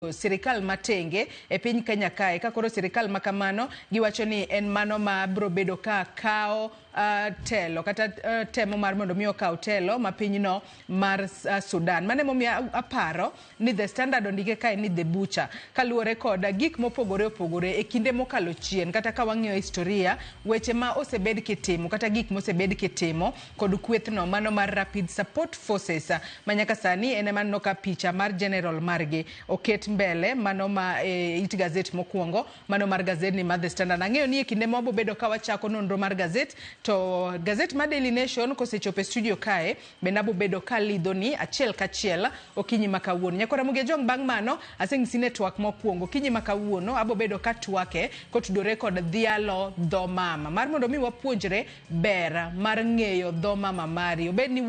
sirikal matenge e piny Kenya kae ka koro sirikal makamano giwacho ni en mano ma bro bedo ka kao telo kata temo mar mondo mi okaw telo ma pinyno mar Sudan. Mane momiyo aparo ni The Standard ondike kae ni The Butcher kaluwore kod gik mopogore opogore e kinde mokalo chien kata ka wang'iyo historia weche ma osebed kitimo kata gik mosebed kitimo kod kwethno mano mar Rapid Support Forces manyaka sani en mano ka picha mar general margi oket mbele mano ma it gazette mokwongo mano mar gazette ni mar The Standard. Ang'eyo ni e kinde mobo bedo ka wachako nonro mar gazette to gazette mar Daily Nation kosechopo studio kae benabo bedo ka lidho ni achiel kachiel okinyi makawuono. Nyakora muge jong bang' mano aseng'isi network mokwongo okinyi makawuono abo bedo ka twake kotudore kod dhialo dho mama mar mondo mi wapuonjre ber mar ng'eyo dho mama mari obed ni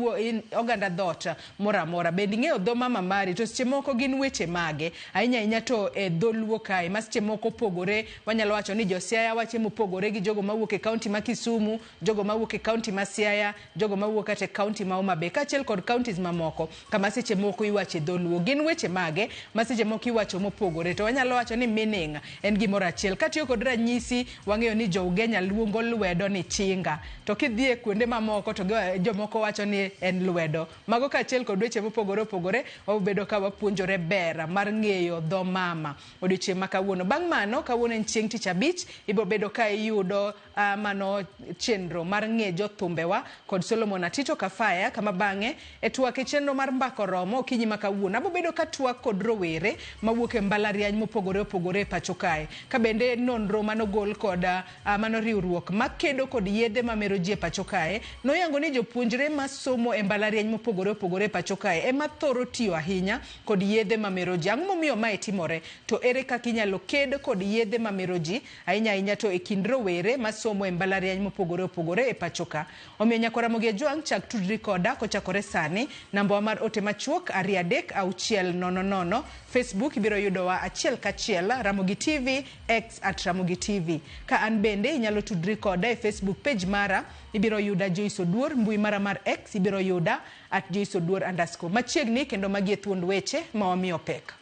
oganda dhot moramora bed ng'eyo dho mama mari to seche moko gin weche mage ahinya to e dholuo kae ma seche moko pogore wanyalo wacho ni Josiaya wache mopogore gi jogo mawuok e kaunti ma Kisumu jogo mawuok e kaunti ma Siaya jogo mawuok kata e kaunti ma Homa Bay kaachiel kod counties mamoko kama seche moko iwache dholuo gin weche mage ma seche moko iwacho mopogore to wanyalo wacho ni meaning en gimoro achiel katiyo kod ranyisi wang'eyo ni Jo-Ugenya luongo lwedo ni chinga to kidhie kuonde mamoko to jomoko wacho ni en lwedo mago kaachiel kod weche mopogore opogore wabedo ka wapuonjore ber mar ng'eyo dho mama odiochieng' ma kawuono. Bang' mano kawuono en chieng' tich abich ibo bedo ka iyudo mano chenro mar ng'e jothumbewa kod Solomon Atito Kafaya kama bang'e e twak e chenro mar mbako romo okinyi ma kawuono abo bedo ka twak kod rowere mawuok e mbalariany mopogore opogore e pacho kae ka bende nonro manogol kod mano riwruok makedo kod yedhe mamero ji e pacho kae noyango ni jopuonjre masomo e mbalariany mopogore opogore e pacho kae ema thoro tiyo ahinya kod yedhe mamero ji. Ang'o momiyo mae timore to ere kaka inyalo ked kod yedhe mamero ji ahinya to e kind rowere masomo e mbalariany mopogore opogore e pacho ka. Omiyo nyakora Muge Jwang chak tudri koda kochakore sani namba mar ote machuok 33600 Facebook ibiro yudowa achiel kachiel Ramogi TV X @Ramogi TV ka an bende inyalo tudri koda e Facebook page mara ibiro yuda Joyce Oduor mbui mara mar X ibiro yuda @JoyceOduor_ machiegni kendo magie thuond weche ma wamiyo pek.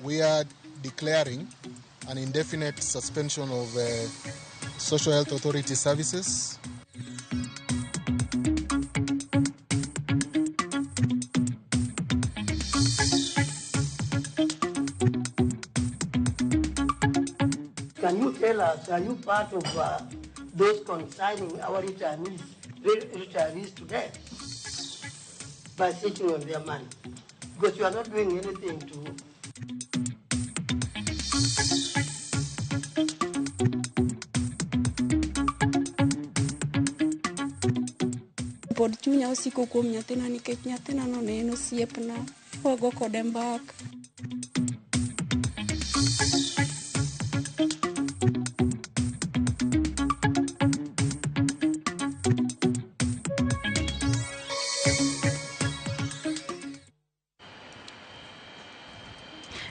We are declaring an indefinite suspension of Social Health Authority services. Can you tell us, are you part of those consigning our retirees to death by sitting on their money? Because you are not doing anything to... Pod chunya osiko kuom nyathina nikech nyathina no ne en osiepna wago kode mbaka.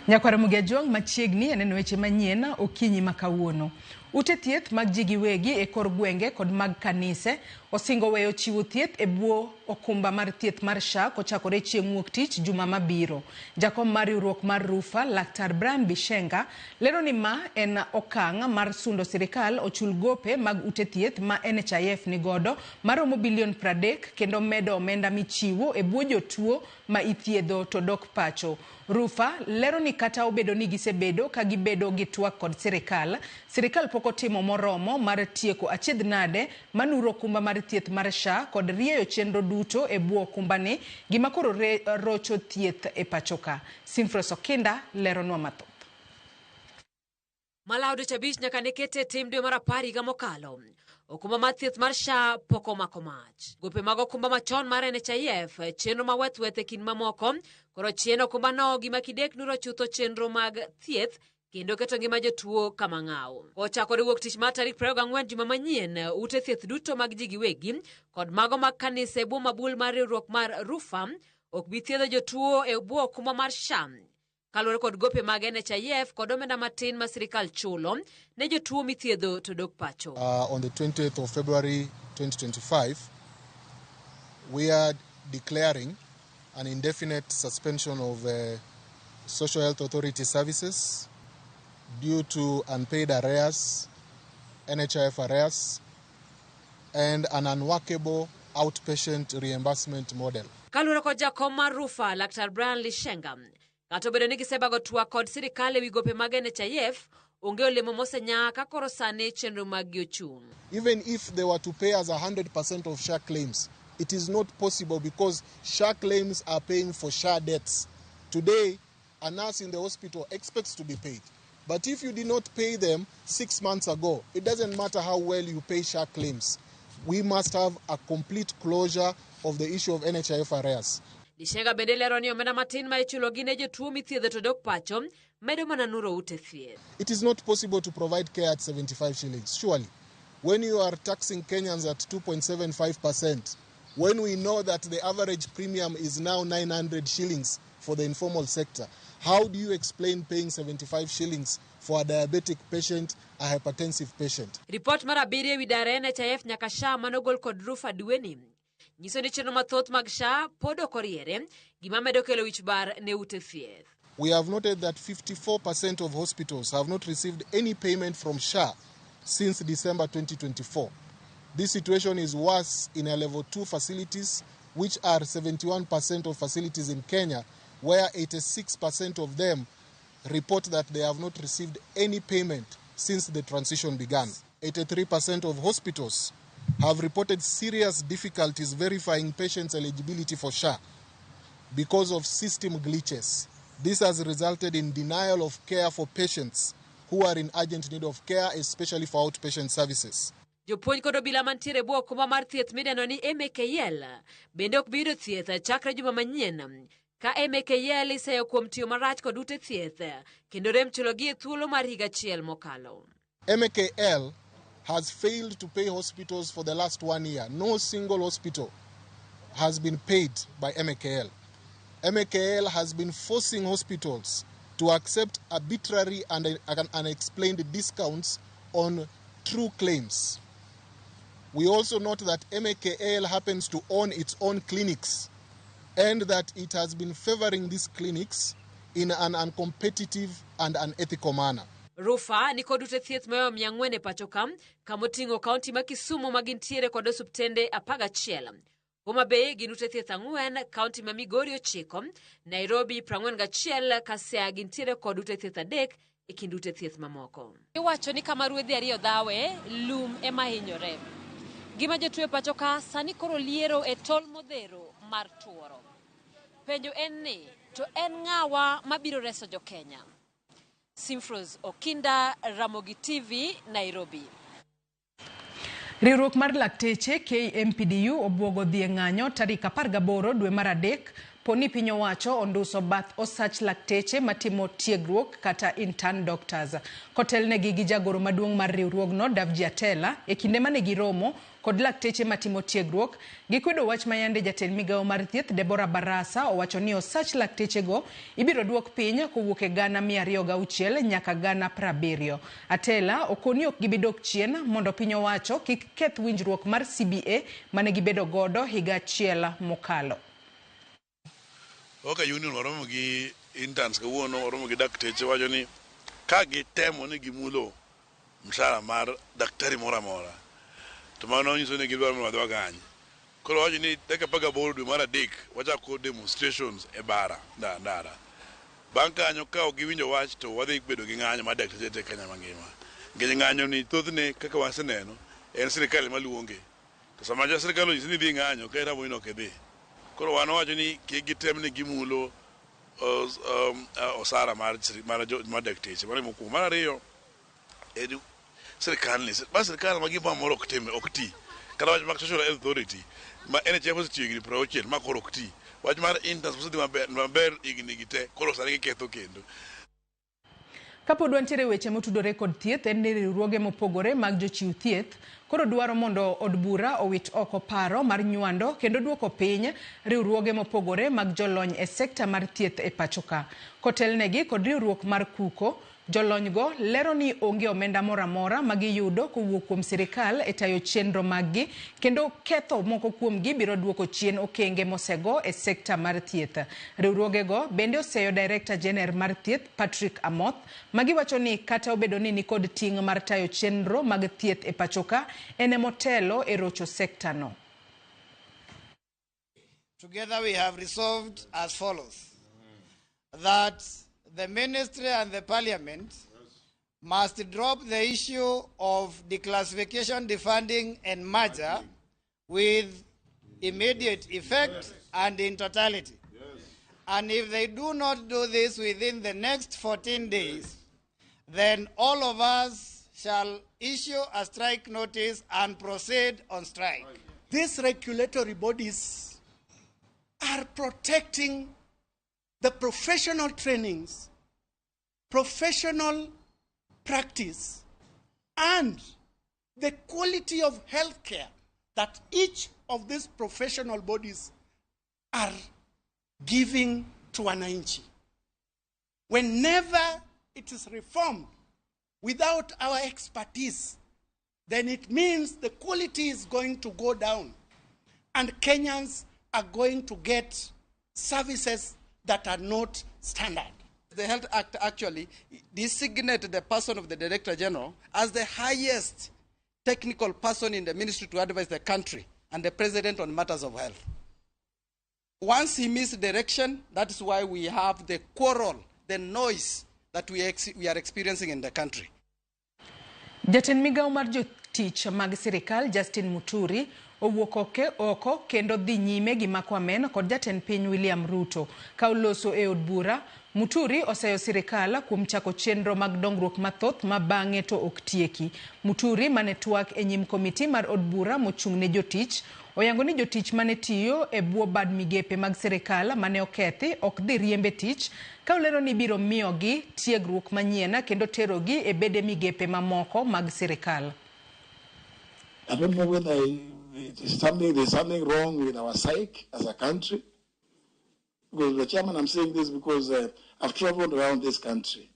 Nyakwara Muge Jwang machiegni aneno weche manyien okinyi makawuono. Ute thieth mag ji giwegi e kor gwenge kod mag kanise osingo weyo chiwo thieth e bwo okumba mar thieth mar SHA kochakore chieng' wuok tich juma mabiro. Jakom mar riwruok mar Rufa Laktar Brian Bishenga lero ni ma en okang' mar sundo sirikal ochul gope mag ute thieth ma NHIF ni godo maromo bilion 30 kendo medo omenda michiwo e bwo jotuo ma ithiedho to dok pacho. Rufa lero ni kata obedo ni gisebedo ka gibedo gi twak kod sirikal pok otimo moromo mar tieko achiedh nade manuro okumba mar thieth mar SHA kod rieyo chenro duto e bwo okumba ni gima koro rocho thieth e pacho ka. Simfros Okinda lero nwa mathoth. Malaudo chabich nyaka nekete tim dwe mar 10 higa mokalo. Okumba mar thieth mar SHA pok omako mach. Gope mag okumba machon mar NHIF chenro ma weth e kin mamoko koro chien okumba no gima kidek nuro chutho chenro mag thieth kendo keto ngima jotuo kama ng'aw. Ochakore wuok tich mar tarik 24 juma manyien ute thieth duto mag ji giwegi kod mago mag kanise e bwo mabul mar riwruok mar Rufa ok bi thiedho jotuo e bwo okumba mar SHA. Kaluwore kod gope mag NHIF kod omenda matin ma sirikal chulo ne jotuo mithiedho to dok pacho. On the 20th of February 2025, we are declaring an indefinite suspension of social health authority services due to unpaid arrears, NHIF arrears, and an unworkable outpatient reimbursement model. Kalura kod jakom mar Rufa, Laktar Brian Lishenga, kata obedo ni gisebago twak kod sirikal ewi gope mag NHIF, onge olemo mosenya ka koro sani chenro mag ochung'. Even if they were to pay us 100% of SHA claims, it is not possible because SHA claims are paying for SHA debts. Today, a nurse in the hospital expects to be paid. But if you did not pay them 6 months ago, it doesn't matter how well you pay SHA claims. We must have a complete closure of the issue of NHIF arrears. Lishenga bende lero ni omenda matin ma ichulo gi ne jotuo mithiedho to dok pacho medo mana nuro ute thieth. It is not possible to provide care at 75 shillings, surely. When you are taxing Kenyans at 2.75%, when we know that the average premium is now 900 shillings for the informal sector, how do you explain paying 75 shillings for a diabetic patient, a hypertensive patient? Report mar abiriyo ewi dare NHIF nyaka SHA manogol kod Rufa dweni nyiso ni chenro mathoth mag SHA pod ok oriere, gima medo kelo wich bar ne ute thieth. We have noted that 54% of hospitals have not received any payment from SHA since December 2024. This situation is worse in a level 2 facilities, which are 71% of facilities in Kenya, where 86% of them report that they have not received any payment since the transition began. 83% of hospitals have reported serious difficulties verifying patients' eligibility for SHA because of system glitches. This has resulted in denial of care for patients who are in urgent need of care, especially for outpatient services. Jopuonj kod obila mantiere bwo okumba mar thieth midendo ni MKL bende ok biyudo thieth chakre juma manyien ka MKL iseyo kuom tiyo marach kod ute thieth kendo rem chulogi e thuolo mar higa achiel mokalo. MKL has failed to pay hospitals for the last 1 year. No single hospital has been paid by MKL. MKL has been forcing hospitals to accept arbitrary and unexplained discounts on true claims. We also note that MKL happens to own its own clinics and that it has been favoring these clinics in an uncompetitive and unethical manner. Rufa ni kod ute thieth mayo 400 e pacho kamoting'o kaunti ma Kisumu magintiere kod osuptende 11. Homa Bay gin ute thieth 4, kaunti ma Migori 9, Nairobi 41, Kasia gintiere kod ute thieth 3 e kind ute thieth mamoko. Iwacho ni kama ruedhi ariyo dhawe, lum ema hinyore. Gima jotuo e pacho ka sani koro liero e tol modhero mar tuoro. Penjo en ni, to en ng'awa mabiro reso jo Kenya? Simfros Okinda, Ramogi TV, Nairobi. Riwruok mar lakteche KMPDU obwogo dhi ng'anyo tarik 18 dwe mar adek poni piny owacho onduso bath osach lakteche matimo tiegruok kata intern doctors. Kotelnegi gi jagoro maduong' mar riwruogno Davji Atela e kinde mane giromo kod lakteche matimo tiegruok, gikwedo wach mayande jatend migawo mar thieth Deborah Barasa owacho ni osach lakteche go ibiro duok piny kowuok e gana 206 nyaka gana 70. Atela okoni ok gibidok chien mondo piny owacho kik keth winjruok mar CBA mane gibedo godo higa achiel mokalo. Oka union waromo gi interns kawuono, waromo gi dakteche wacho ni ka gitemo ni gimulo mshahara mar daktari mora mora to mano nyiso ni gidwaro mondo wadwa gany. Koro wacho ni dakika 18 dwe mar adek wachako demonstrations e bara ndara. Bang' kanyo ka ok giwinjo wach to wadhi bedo gi ng'anyo mar dakteche te Kenya mangima. Ng'eny ng'anyo ni thothne kaka waseneno en sirikal maluonge. To sama ja sirikal onyisi ni dhi ng'anyo ka ramo ino kedhi. Koro wan wacho ni gitem ni gimulo osara mar dakteche. Mano mokuongo. Mar ariyo sirikal ma gima moro ok ti. Kata wach mag social health authority ma NHIF osetiyo higni 60 ma koro ok ti. Wach mar interns osedhi maber higni gite koro sani giketho kendo. Kapod wantiere weche motudore kod thieth, en ni riwruoge mopogore mag jochiw thieth koro dwaro mondo od bura owit oko paro mar nywando kendo duoko piny riwruoge mopogore mag jolony e sekta mar thieth e pachoka. Kotelnegi kod riwruok mar kuko, jolonygo lero ni onge omenda moramora magiyudo kowuok kuom sirikal e tayo chenro maggi kendo ketho moko kuomgi biro duoko chien okenge mosego e sekta mar thieth. Riwruogego bende oseyo Director General mar thieth Patrick Amoth magiwacho ni kata obedo ni nikod ting' mar tayo chenro mag thieth e pachoka ene motelo e rocho sekta no. Together we have resolved as follows, that the ministry and the parliament must drop the issue of declassification, defunding and merger with immediate effect and in totality. And if they do not do this within the next 14 days, then all of us shall issue a strike notice and proceed on strike. These regulatory bodies are protecting the professional trainings, professional practice, and the quality of healthcare that each of these professional bodies are giving to wananchi. Whenever it is reformed without our expertise, then it means the quality is going to go down and Kenyans are going to get services that are not standard. The Health Act actually designated the person of the Director General as the highest technical person in the ministry to advise the country and the President on matters of health. Once he missed direction, that is why we have the quarrel, the noise that we are experiencing in the country. Jatend migao mar jotich mag sirikal Justin Muturi owuok oko kendo dhi nyime gi mako amen kod jatend piny William Ruto ka oloso e od bura. Muturi oseyo sirikal kuom chako chenro mag dongruok mathoth ma bang'e to ok tieki. Muturi mane twak e nyim komiti mar od bura mochung' ne jotich oyango ni jotich mane tiyo e bwo bad migepe mag sirikal mane okethi ok dhi riembe tich ka olero ni biro miyogi tiegruok manyien kendo terogi e bede migepe mamoko mag sirikal. I don't know whether there's something wrong with our psyche as a country. Because the chairman, I'm saying this because I've traveled around this country.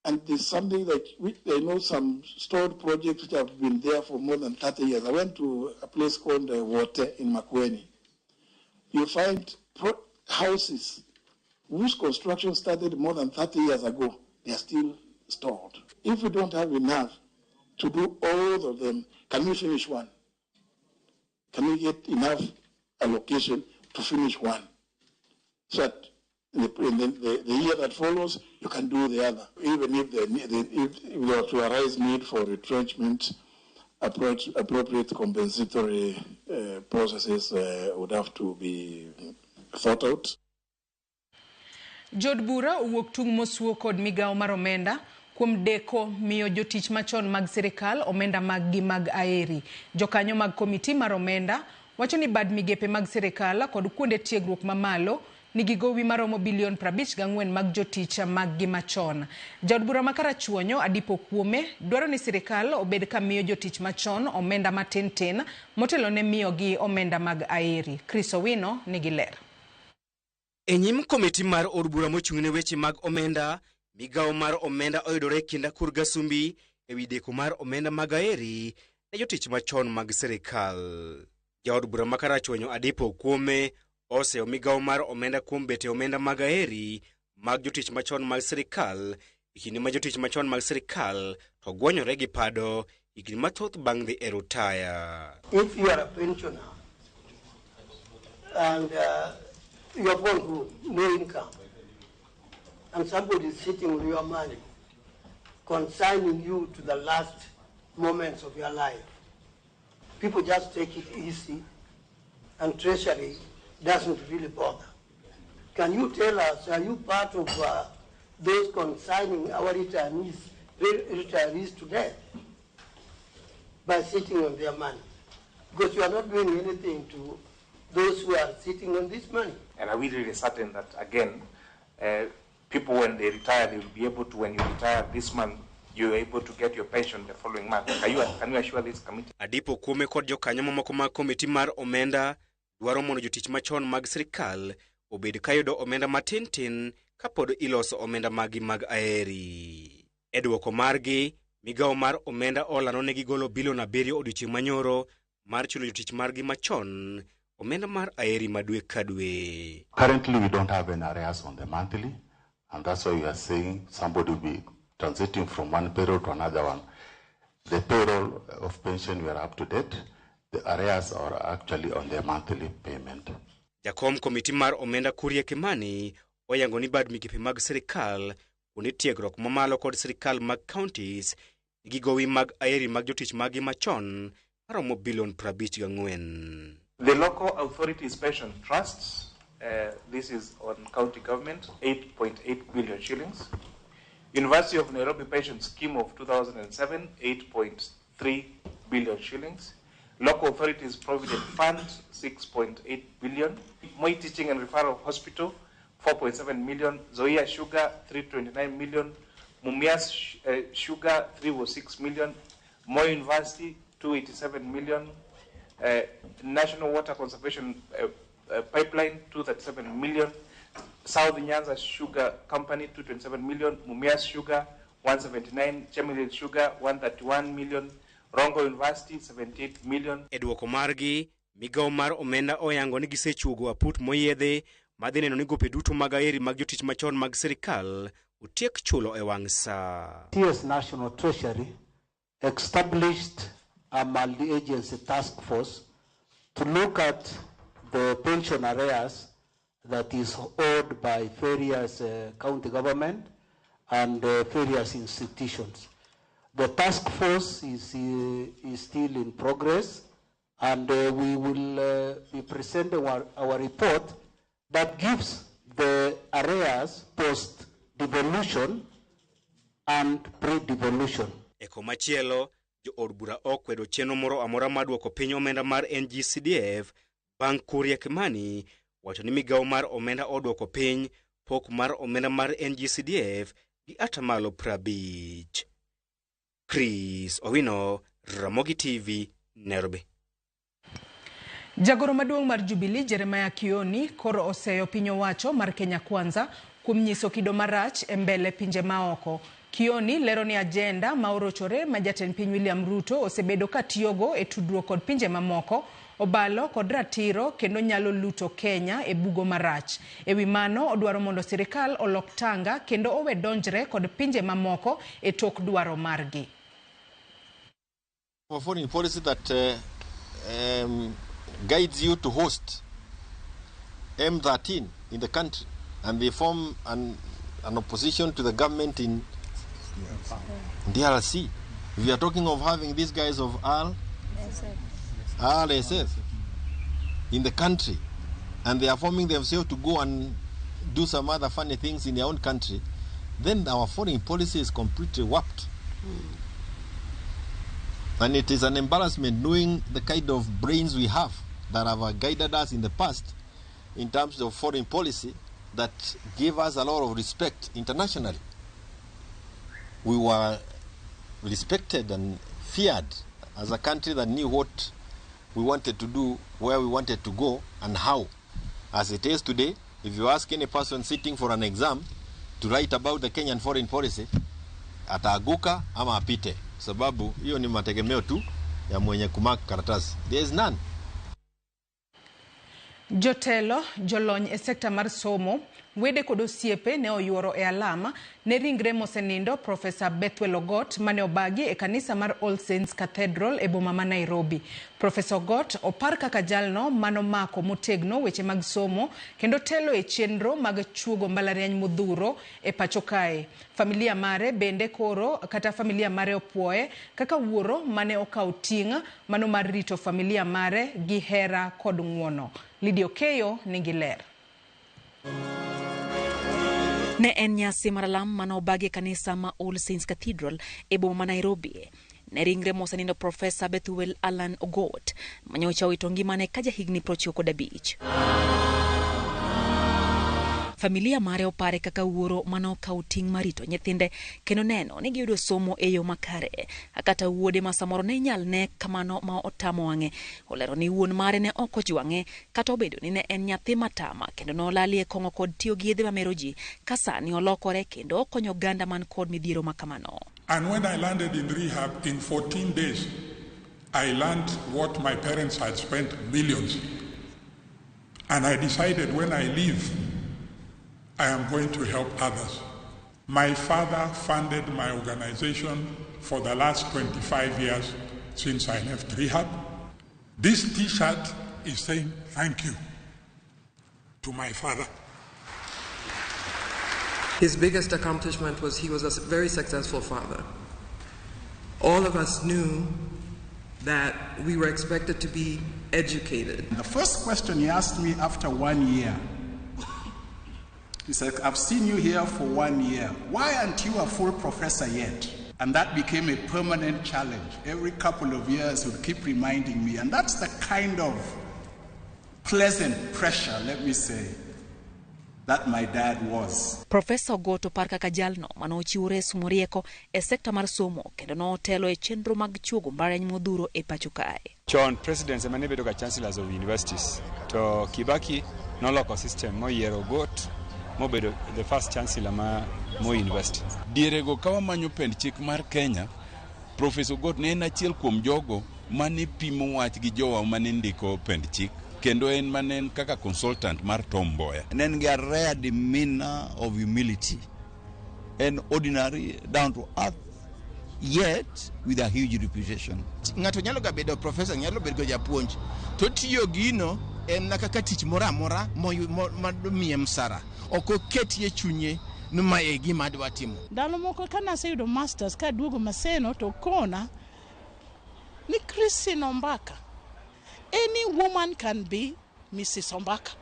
And there's something that I know some stored projects which have been there for more than 30 years. I went to a place called Wote in Makueni. You find houses whose construction started more than 30 years ago. They are still stored. If we don't have enough to do all of them, can we finish one? Can we get enough allocation to finish one? So that in the year that follows, you can do the other. Even if there were to arise need for retrenchment, appropriate compensatory processes would have to be thought out. Jod bura owuok tung' mosuo kod migao mar omenda kuom deko miyo jotich machon mag sirikal omenda maggi mag aeri. Jokanyo mag komiti mar omenda wacho ni bad migepe mag sirikal kod kuonde tiegruok mamalo nigi gowi maromo bilion 54 mag jotich maggi machon. Jaod bura makarachuonyo Adipo Kuome dwaro ni sirikal obed ka miyo jotich machon omenda matin motelo ne miyogi omenda mag aeri. Chris Owino nigi ler. E nyim komiti mar od bura mochung'ne weche mag omenda, migao mar omenda oyudore kinda kur Gasumbi ewi deko mar omenda mag aeri ne jotich machon mag sirikal. Jaod bura makarachuonyo Adipo Kuome oseyo migao mar omenda kuom bete omenda mag aeri mag jotich machon mag sirikal, ikini ma jotich machon mag sirikal to gwonyore gi pado ikini mathoth bang' dhi e rutaya. If you are a pensioner and you are born with no income and somebody is sitting with your money, consigning you to the last moments of your life, people just take it easy and Treasury doesn't really bother. Can you tell us, are you part of those consigning our retirees to death by sitting on their money? Because you are not doing anything to those who are sitting on this money. And are we really certain that, again, people when they retire, they will be able to, when you retire this month, you're able to get your pension the following month. Can you assure this committee? Adipo kuome kod jokanyo mamoko mag komiti mar omenda dwaro mondo jotich machon mag sirikal obed kayudo omenda matin kapod iloso omenda magi mag aeri. E duoko margi, migawo mar omenda olano ne gigolo bilion 7 odiochieng' manyoro mar chulo jotich margi machon omenda mar aeri madwe ka dwe. Currently, we don't have any arrears on the monthly, and that's why we are saying somebody will be transiting from one payroll to another one. The payroll of pension, we are up to date. The arrears are actually on their monthly payment. Jakom komiti mar omenda Kuria Kimani oyango ni bad migepe mag sirikal kuonde tiegruok mamalo kod sirikal mag counties gigowi mag aeri mag jotich magi machon maromo bilion 54. The local authorities pension trusts, this is on county government, 8.8 billion shillings. University of Nairobi pension scheme of 2007, 8.3 billion shillings. Local authorities provident fund, 6.8 billion. Moi Teaching and Referral Hospital, 4.7 million. Zoya Sugar, 329 million. Mumias Sugar, 306 million. Moi University, 287 million. National Water Conservation Pipeline, 237 million. South Nyanza Sugar Company, 227 million. Mumias Sugar, 179. Chemelil Sugar, 131 million. Rongo University, 78 million. E duoko margi, migawo mar omenda oyango ni gisechuogo aput moyiedhe madhi neno ni gope duto mag aeri mag jotich machon mag sirikal utiek chulo e wang' sa. TS National Treasury established a multi-agency task force to look at the pension arrears that is owed by various county government and various institutions. The task force is still in progress, and we will be presenting our report that gives the arrears post-devolution and pre-devolution. E komachielo, jo od bura okwedo chenro moro amora mar duoko piny omenda mar NGCDF bang' Kuria Kimani wacho ni migawo mar omenda oduoko piny pok mar omenda mar NGCDF gi atamalo 50. Chris Owino, Ramogi TV, Nairobi. Jagoro maduong' mar Jubilee Jeremiah Kioni koro oseyo piny owacho mar Kenya Kwanza kuom nyiso kido marach e mbele pinje maoko. Kioni lero ni agenda ma orochore ma jatend piny William Ruto osebedo ka tiyogo e tudruok kod pinje mamoko obalo kod ratiro kendo nyalo luto Kenya e bugo marach. Ewi mano odwaro mondo sirikal olok tanga kendo owe donjre kod pinje mamoko e tok dwaro margi. For foreign policy that guides you to host M13 in the country, and they form an opposition to the government in DRC. We are talking of having these guys of RSF in the country, and they are forming themselves to go and do some other funny things in their own country. Then our foreign policy is completely warped. And it is an embarrassment knowing the kind of brains we have that have guided us in the past in terms of foreign policy that gave us a lot of respect internationally. We were respected and feared as a country that knew what we wanted to do, where we wanted to go, and how. As it is today, if you ask any person sitting for an exam to write about the Kenyan foreign policy, ataaguka ama apite, sababu hiyo ni mategemeo tu ya mwenye kumark karatasi. There is none. Jotelo jolony e sekta mar somo wede kod osiepe ne oyuoro e alama ne ringre mosenindo Professor Bethwel Ogot mane obagi e kanisa mar All Saints Cathedral e boma ma Nairobi. Professor Ogot opar kaka jalno manomako motegno weche mag somo kendo telo e chenro mag chuogo mbalariany modhuro e pacho kae. Familia mare bende koro kata familia mare opuoye kaka wuoro mane okaw ting' mano mar rito familia mare gi hera kod ng'uono. Lidio Keyo nigi ler. Ne en nyasi mar lam mane obagi kanisa ma All Saints Cathedral e boma ma Nairobi. Ne ringre mosenindo Professor Bethwel Alan Ogot manyocha owito ngimane ka jahigni 95. Familia mare opare kaka wuoro manokawo ting' marito nyithinde kendo neno ni giyudo somo e yo makare. Kata wuode ma samoro ne nyal ne kamano ma otamo wang'e. Olero ni wuon mare ne ok ojwang'e kata obedo ni ne en nyathi matama kendo nolali e kong'o kod tiyo gi yedhe mamero ji ka sani olokore kendo okonyo oganda man kod midhiero makamano. And when I landed in rehab in 14 days, I learned what my parents had spent millions. And I decided when I leave, I am going to help others. My father funded my organization for the last 25 years since I left rehab. This T-shirt is saying thank you to my father. His biggest accomplishment was he was a very successful father. All of us knew that we were expected to be educated. The first question he asked me after 1 year, he said, I've seen you here for 1 year. Why aren't you a full professor yet? And that became a permanent challenge. Every couple of years he would keep reminding me. And that's the kind of pleasant pressure, let me say, that my dad was. Professor Ogot opar kaka jalno manochiwore somo rieko e sekta mar somo kendo notelo e chenro mag chuogo mbareny modhuro e pacho kae. Chon presidents emane bedo ka chancellors of universities to Kibaki noloko system moyiero Ogot mobedo the first chancellor ma Moi University. Dierego kawa manyo pend chik mar Kenya, Professor Ogot ne en achiel kuom jogo mane pimo wach gi jowa mane ndiko pend chik. Kendo en manen kaka consultant mar Tom Mboya. Nen ga rare demeanor of humility. An ordinary, down to earth, yet with a huge reputation. Ngato nyalo ga bedo professor, nyalo bedo japuonj. To tiyo gino en kaka tich mora mora momiye msara. Oko ketie chunye numa e gima adwa timo. Ndalo moko kana sayudo masters ka duogo Maseno to kona ni Christine Ombaka. Any woman can be Mrs. Ombaka,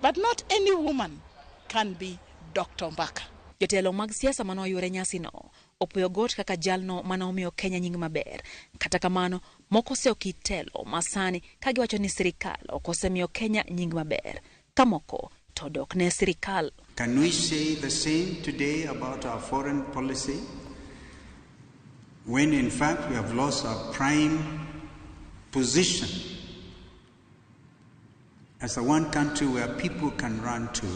but not any woman can be Dr. Ombaka. Jotelo mag siasa manoyuore nyasi no opoyo Ogot kaka jalno manomiyo Kenya nying maber. Kata kamano moko se okitelo masani ka giwacho ni sirikal okosemiyo Kenya nying maber. Kamoko to dok ne sirikal. Can we say the same today about our foreign policy when in fact we have lost our prime position as the one country where people can run to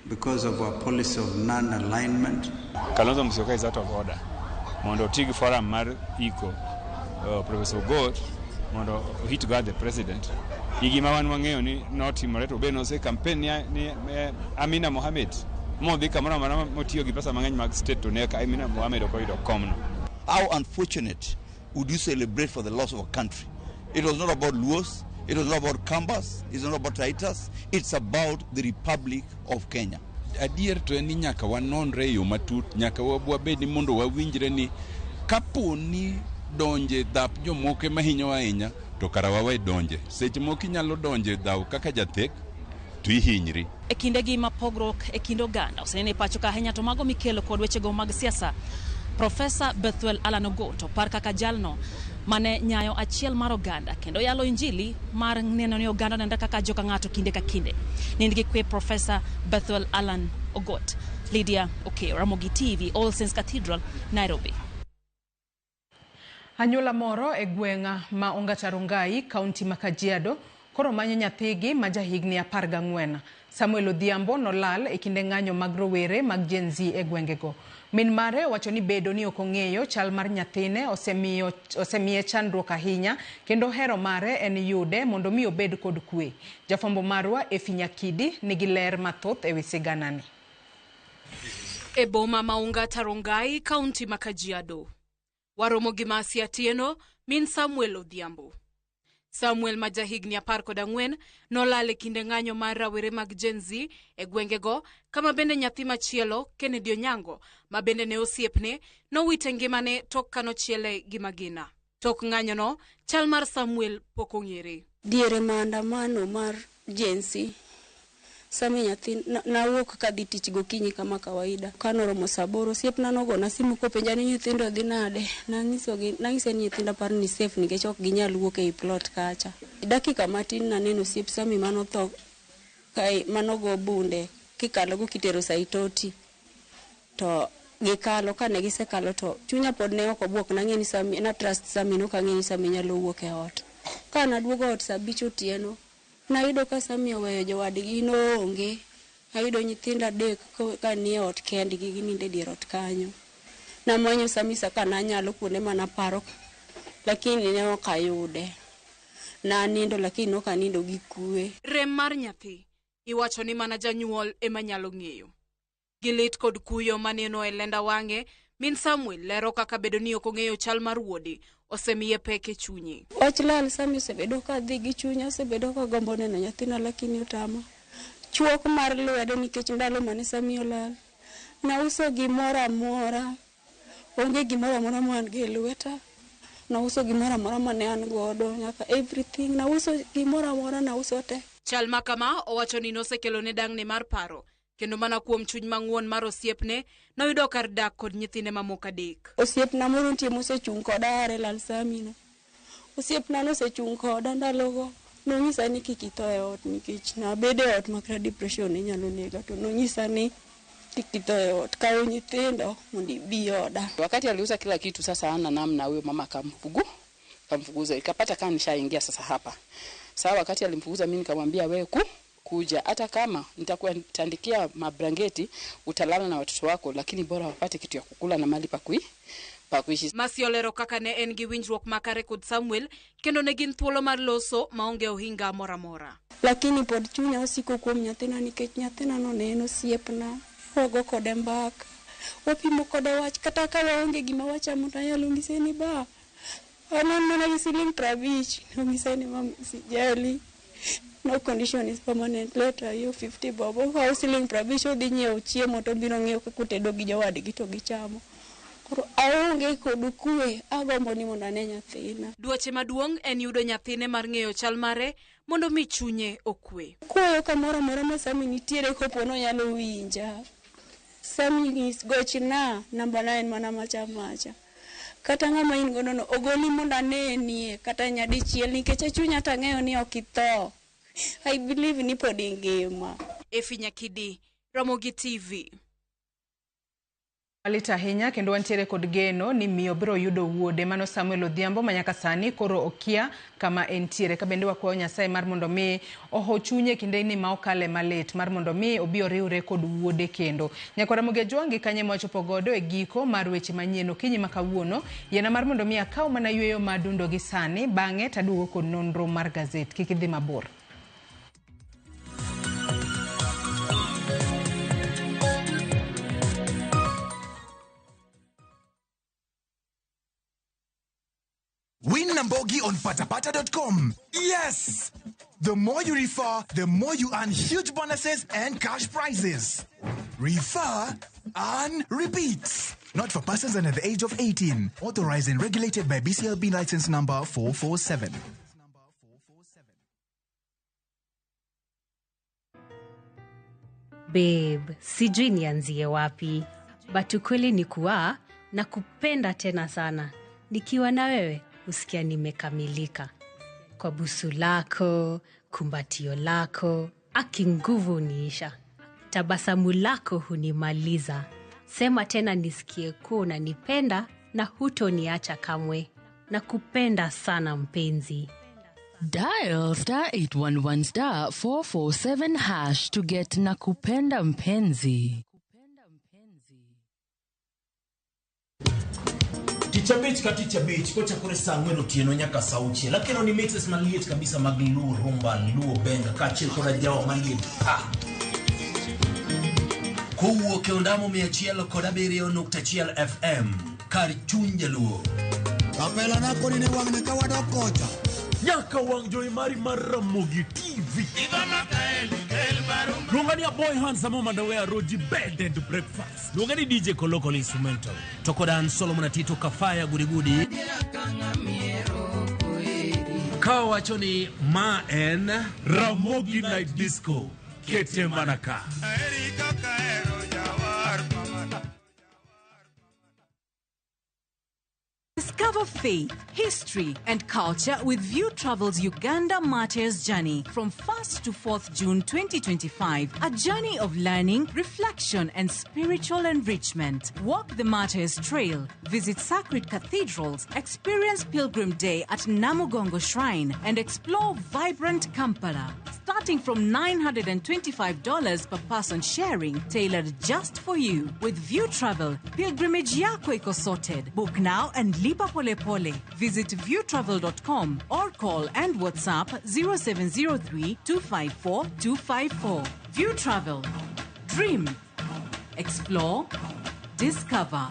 because of our policy of non-alignment? Kalonzo Musyoka is out of order. Mondo tigi forum mar iko Professor Ogot mondo hit guard the president. Igima wan wang'eyo ni notimore to beno se campaign ni Amina Mohamed modhi kamoro amora motiyo gi pesa mang'eny mag state to ne ka Amina Mohamed okoyudo komno. How unfortunate would you celebrate for the loss of a country? It was not about Luos, it was not about Kambas, it's not about Taitas, it's about the Republic of Kenya. Adier to ni nyaka wanonre yo matut, nyaka wabed ni mondo wawinjre ni kapo ni donje dhap jomoke mahinyo ahinya to kara wawe donje. Seche moko nyalo donje dhaw kaka jathek to ihinyri. E kinde gi mapogrok e kind oganda osenene pacho ka ahinya to mago mikelo kod wechego mag siasa. Professor Bethuel Alan Ogot opar kaka jalno mane nyayo achiel mar oganda kendo yalo injili mar neno ni oganda nenda kaka joka ng'ato kinde ka kinde. Nindgi kwe Professor Bethuel Alan Ogot. Lydia Okero, Ramogi TV, All Saints Cathedral, Nairobi. Anyuola moro e gweng'a ma Ongata Rongai, kaunti ma Kajiado, koro manyo nyathigi ma jahigni 14. Samuel Odhiambo nolal e kinde ng'anyo mag rowere mag Gen Z e gwengego. Min mare wacho ni bedo ni ok ong'eyo chal mar nyathine osemiye chandruok ahinya kendo hero mare en yude mondo mi obed kod kwe. Jafambo marwa Efinyakidi nigi ler mathoth e wi siganani. E boma ma Ongata Rongai, kaunti ma Kajiado. Waromo gi Masi Atieno, min Samuel Odhiambo. Samuel ma jahigni 14 nolal e kinde ng'anyo mar rawere mag Gen Z e gwengego, kama bende nyathi machielo Kennedy Onyango ma bende ne osiepne nowite ngimane tok kanochiele gi magina. Tok ng'anyono, chal mar Samuel pok ong'ere. Diere maandamano mar Gen Z, sami nyathi nawuok kadhi tich gokinyi kama kawaida. Kanoromo saboro osiepna nogona simu kopenja ni nyithindo dhi nade. Nang'ise ni nyithindo par ni safe nikech ok ginyal wuok ei plot kacha. Dakika matin naneno osiep Sami manotho kai manogo bunde kikalo go kitero Saitoti to gikalo kane gisekalo to chunya pod ne ok obuok nang'eni Sami na trust Sami no kang'eni Sami nyalo wuok e ot kana duogo ot saa 5 otieno nayudo ka Sami oweyo jowadgi no onge ayudo nyithinda adek ka nie ot kendgi gininde dier ot kanyo na manyo Sami saka na nyalo kuonde mana paro lakini ne ok ayude na nindo lakini ok anindo gi kue. Rem mar nyathi iwacho ni mana janyuol ema nyalo ng'eyo. Gilit kod kuyo maneno e lenda wang'e, min Samuel lero kaka bedo ni ok ong'eyo chal mar wuode osemiye pek e chunye. Wach lal Sami osebedo ka dhi gi chunya, osebedo ka gombo neno nyathina lakini otama. Chuok mar lwedo nikech ndalo mane Sami olal. Na uso gimoro amora. Onge gimoro amora man gi lweta. Na uso gimoro amora mane an godo nyaka everything na uso gimoro amora na uso te. Chal makama owacho ni nosekelo ne dang'ne mar paro. Kendo mana kuom chuny mang'won mar osiepne noyudo kar dak kod nyithine mamoko adek. Osiepna moro nitie mosechung' koda are lal Sami no. Osiepna nosechung' koda ndalogo. Nonyisa ni kik itho e ot nikech na bede ot makra depression inyalo nega to nonyisa ni kik itho e ot kawo nyithindo mondo bi oda. Wakati aliuza kila kitu sasa ana namna huyo mama kamfukuza ikapata kama nishaingia sasa hapa. Sawa wakati alimfukuza mimi nikamwambia wewe kuja hata kama nitakuwa nitandikia mabrangeti utalala na watoto wako lakini bora wapate kitu ya kukula na mali pa kuishi. Masiolero kaka ne en gi winjruok makare kod Samuel kendo ne gin thuolo mar loso maonge ohinga mora. Lakini pod chunya osiko kuom nyathina nikech nyathina no ne en osiepna. Wago kode mbaka. Wapimo kode wach kata ka waonge gima wachamo to nyalo ng'ise ni ba. Anan mana gi siling 50 ng'ise ni mam sijali. No condition is permanent. Later you 50 bobo. How siling 50 dhi nyiewo chiemo to biro ng'iewo kutedo gi jowadgi to gichamo. Koro aonge kod kue agombo ni mondo ane nyathina. Duoche maduong' en yudo nyathine mar ng'eyo chal mare mondo mi chunye okwe. Kuoyo kamoro amora ma Sami nitiere kopo no nyalo winja. Sami gochna namba 9 mana macha. Kata ng'ama in gono no ogoli mondo anenie kata nyadichiel nikech chunya tang'eyo ni ok itho. I believe ni pod ingima. Efinya Kidi, Ramogi TV. Alita ahinya kendo wantiere kod geno ni miyo biro yudo wuode mano Samuel Odhiambo manyaka sani koro okia kama entiere ka bende wakwayo Nyasaye mar mondo mi oho chunye kinde ni ma okale malet mar mondo mi obi oriwre kod wuode kendo. Nyakora Ramogi Jwangi kanye mwachopo godo e giko mar weche manyien okinyi makawuono yena mar mondo mi akaw mana yweyo madundo gi sani bang'e taduogo kod nonro mar gazet kik idhi mabor. Win Nambogi on patapata.com. Yes! The more you refer, the more you earn huge bonuses and cash prizes. Refer and repeat. Not for persons under the age of 18. Authorized and regulated by BCLB license number 447. Babe, sijui nianzie wapi. But ukweli ni kuwa na kupenda tena sana. Nikiwa na wewe usikia nimekamilika. Kwa busu lako, kumbatio lako, aki nguvu niisha. Tabasamu lako hunimaliza. Sema tena nisikie kuwa unanipenda na hutoniacha kamwe. Na kupenda sana mpenzi. Dial *811 447 hash to get nakupenda mpenzi. Ticha beach kocha kore Samuel Otieno nyaka sauchi lakini ni mixes maliet kabisa maglu rumba luo benga kachil kora jao maliet kuwo ke ondamo 107.1 FM kar chunje luo kapela nako ni wangne kawado kocha nyaka wang joy mari Ramogi TV Lungani a boy handsome mandawea roji bed and breakfast. Lungani DJ Kolokolo instrumental. Tokodan Solomon Atito Kafaya gudi. Kawa choni ma en Ramogi Night Disco. Kete Manaka. Discover Discover faith, history, and culture with View Travel's Uganda Martyrs Journey from 1st to 4th June 2025. A journey of learning, reflection, and spiritual enrichment. Walk the Martyrs Trail, visit sacred cathedrals, experience Pilgrim Day at Namugongo Shrine, and explore vibrant Kampala. Starting from $925 per person sharing, tailored just for you. With View Travel, pilgrimage yako iko sorted. Book now and lipa pole pole. Visit viewtravel.com or call and WhatsApp 0703 254 254. View Travel. Dream. Explore. Discover.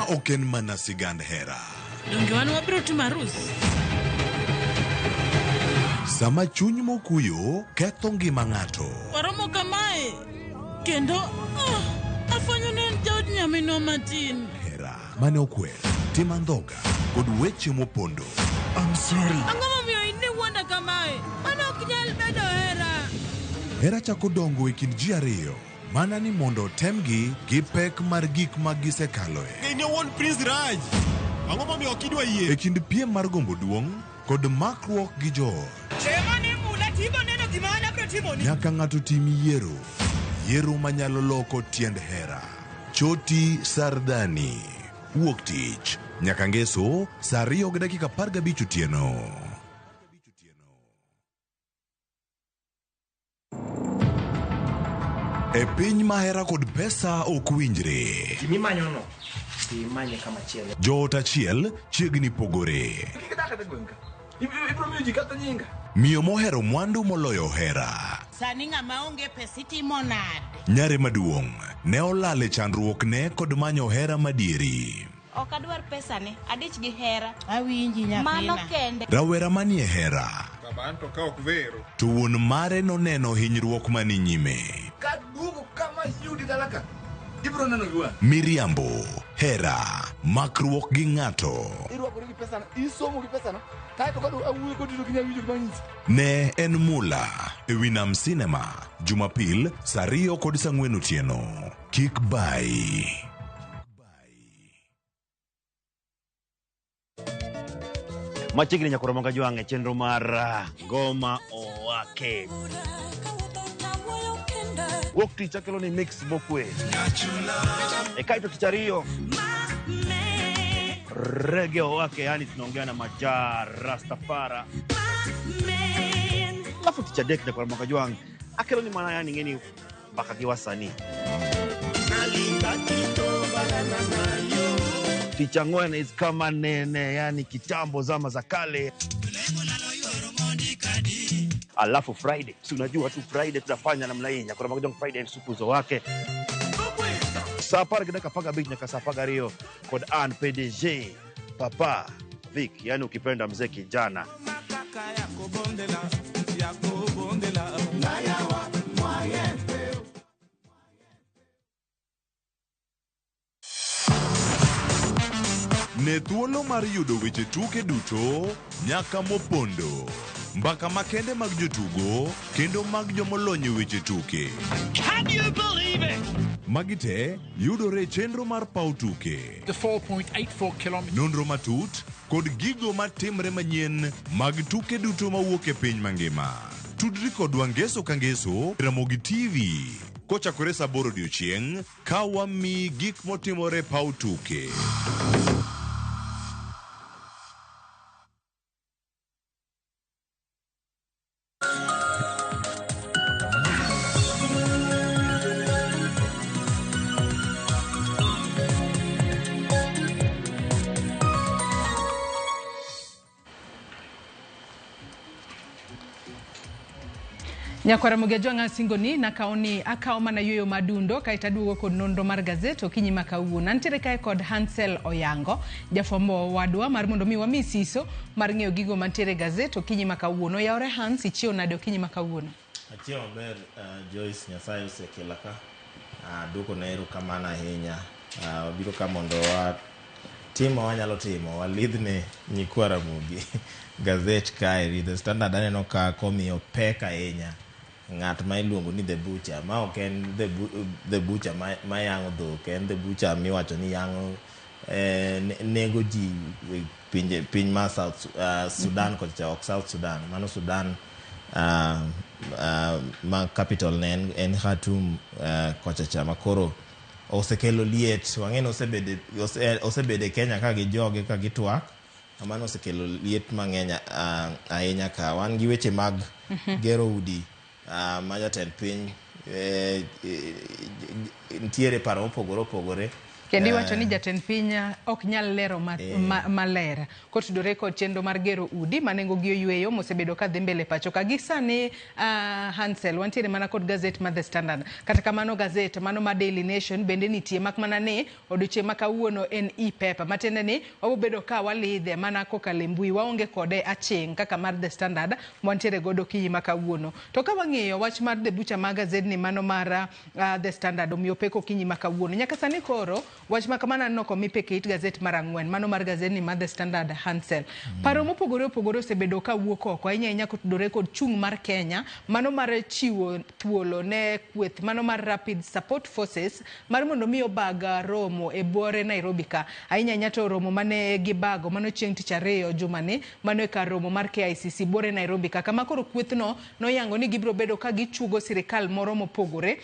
Oken mana sigand hera. Donge wan wabiro timo arus. Sama chuny mokuyo ketho ngima ng'ato. Waromo kamae. Kendo afanyo ne jaod nyamino matin. Hera mane okwer, tim andhoga kod weche mopondo. I'm sorry. Ang'o momiyo in ne wuonda kamae? Mano ok nyal bedo hera. Hera chako dongo e kind ji ariyo. Mana ni mondo temgi gi pek mar gik ma gisekaloe. Ne won Prince Raj. Ang'o momiyo ok idwa yie? E kind piem mar gombo duong' kod makruok gi joot. Chema ni mula tibo neno gima an abiro timo ni. Nyaka ng'ato tim yiero. Yiero manyalo loko tiend hera. Choti Sardani. Wuok tich. Nyaka ngeso, saa 2:15 otieno. E piny mahera kod pesa ok winjre. Kimi manyono. Imanye kama chielo. Joot achiel chiegni pogore. Ibro miyo ji kata nyinga. Miyo mohero mwandu moloyo hera. Sani ng'ama onge pesa timo nade? Nyare maduong' ne olale chandruokne kod manyo hera madieri. Ok adwar pesa ne, adich gi hera. Awinji nyathina. Mano kende. Rawera manie hera. Kabanto ka ok vero. To wuon mare noneno hinyruok mani nyime. Ka duogo kama yudi dalaka. Ibro neno giwa. Miriambo, hera, makruok gi ng'ato. Irwakore gi pesa na, isomo gi pesa na. Kaito kado awuoyo kod ginya winjo manyisi. Ne en mula e Winam Cinema, Jumapil, saa 2:04 otieno. Kik bai. Machiegni nyakoromonga jwang'e chenro mar Ngoma Owake. Wuok tich akelo ni mix mokwe. Kaito tich ariyo. Reggae Owake, yani tunaongea na Majar Rastafara. Alafu tich adek nyakoromonga jwang'e akelo ni mana yani ngeni baka gi wasanii. Tich ang'wen is kama nene, yani kitambo zama za kale. Alafu Friday, si unajua tu Friday tunafanya namna hii, nyakora magojong Friday supuzo wake. Sapara gidaka paga beach nyaka sapaga Rio kod Ann PDG Papa Vic, yani ukipenda mzee kijana. Ne thuolo mar yudo weche tuke duto nyaka mopondo. Mbaka makende mag jotugo kendo mag jomolony weche tuke. Can you believe it? Magite yudore chenro mar pau tuke. The 4.84 kilometers. Nonro matut kod gigo matimre manyien mag tuke duto mawuok e piny mangima. Tudri kod wangeso kangeso Ramogi TV. Kochakore saa 8 odiechieng' ka wami gik motimore pau tuke. Nyakwara Mugejwanga singoni na kaoni akao mana yoyo madundo kaita duogo kod nonro mar gazeto kinyi makawuono. Ntiere kae kod Hansel Oyango, jafwambo wadwa mar mondo mi wami siso mar ng'eyo gigo mantiere gazeto kinyi makawuono. Yaore Hans ichio nade kinyi makawuono. Achio ber Joyce Nyasaye osekela ka. Duoko na erokamano ahinya. Biro ka mondo timo wanyalo timo walidhne Nyikwara Mugi gazet kae The Standard aneno ka komiyo pek ahinya ng'at ma iluongo ni The Butcher ma ok en The Butcher ma yango dhok, en The Butcher miwacho ni yango nego ji piny ma South Sudan kocha ok South Sudan, mano Sudan ma capital ne en Khartoum kocha makoro osekelo liet. Wang'eno osebede Kenya ka gijoge ka gitwak, amano osekelo liet mang'eny ahinya ka. Wan gi weche mag gero udi ma jatend piny ntiere paro mopogore opogore. Kendi wacho ni jatend piny ok nyal lero malera kotudore kod chenro mar gero udi manengo gi oyweyo mosebedo ka dhi mbele pacho ka gisani. Hansel, wantiere mana kod gazet ma The Standard, kata kamano gazet mano ma Daily Nation bende nitie, mak mana ni odiochieng' ma kawuono en e-paper matende ni wabobedo ka walidhe mana kokalo mbui, waonge kode aching' kaka mar The Standard wantiere godo kinyi ma kawuono. To ka wang'iyo wach mar The Butcher ma gazet ni mano mar The Standard omiyo peko kinyi ma kawuono. Nyaka sani koro wach makamana noko mipeke it gazet mar ang'wen mano mar gazet ni mar The Standard. Hansel, paro mopogore opogore osebedo ka wuok oko ahinya kotudore kod chung' mar Kenya mano mar chiwo thuolo ne kweth mano mar Rapid Support Forces mar mondo mi obaga romo e buore Nairobi ka ahinya to romo mane gibago mano chieng' tich ariyo jumani mano e kar romo mar KICC buore Nairobi ka kama koro kwethno noyango ni gibiro bedo ka gichugo sirikal moro mopogore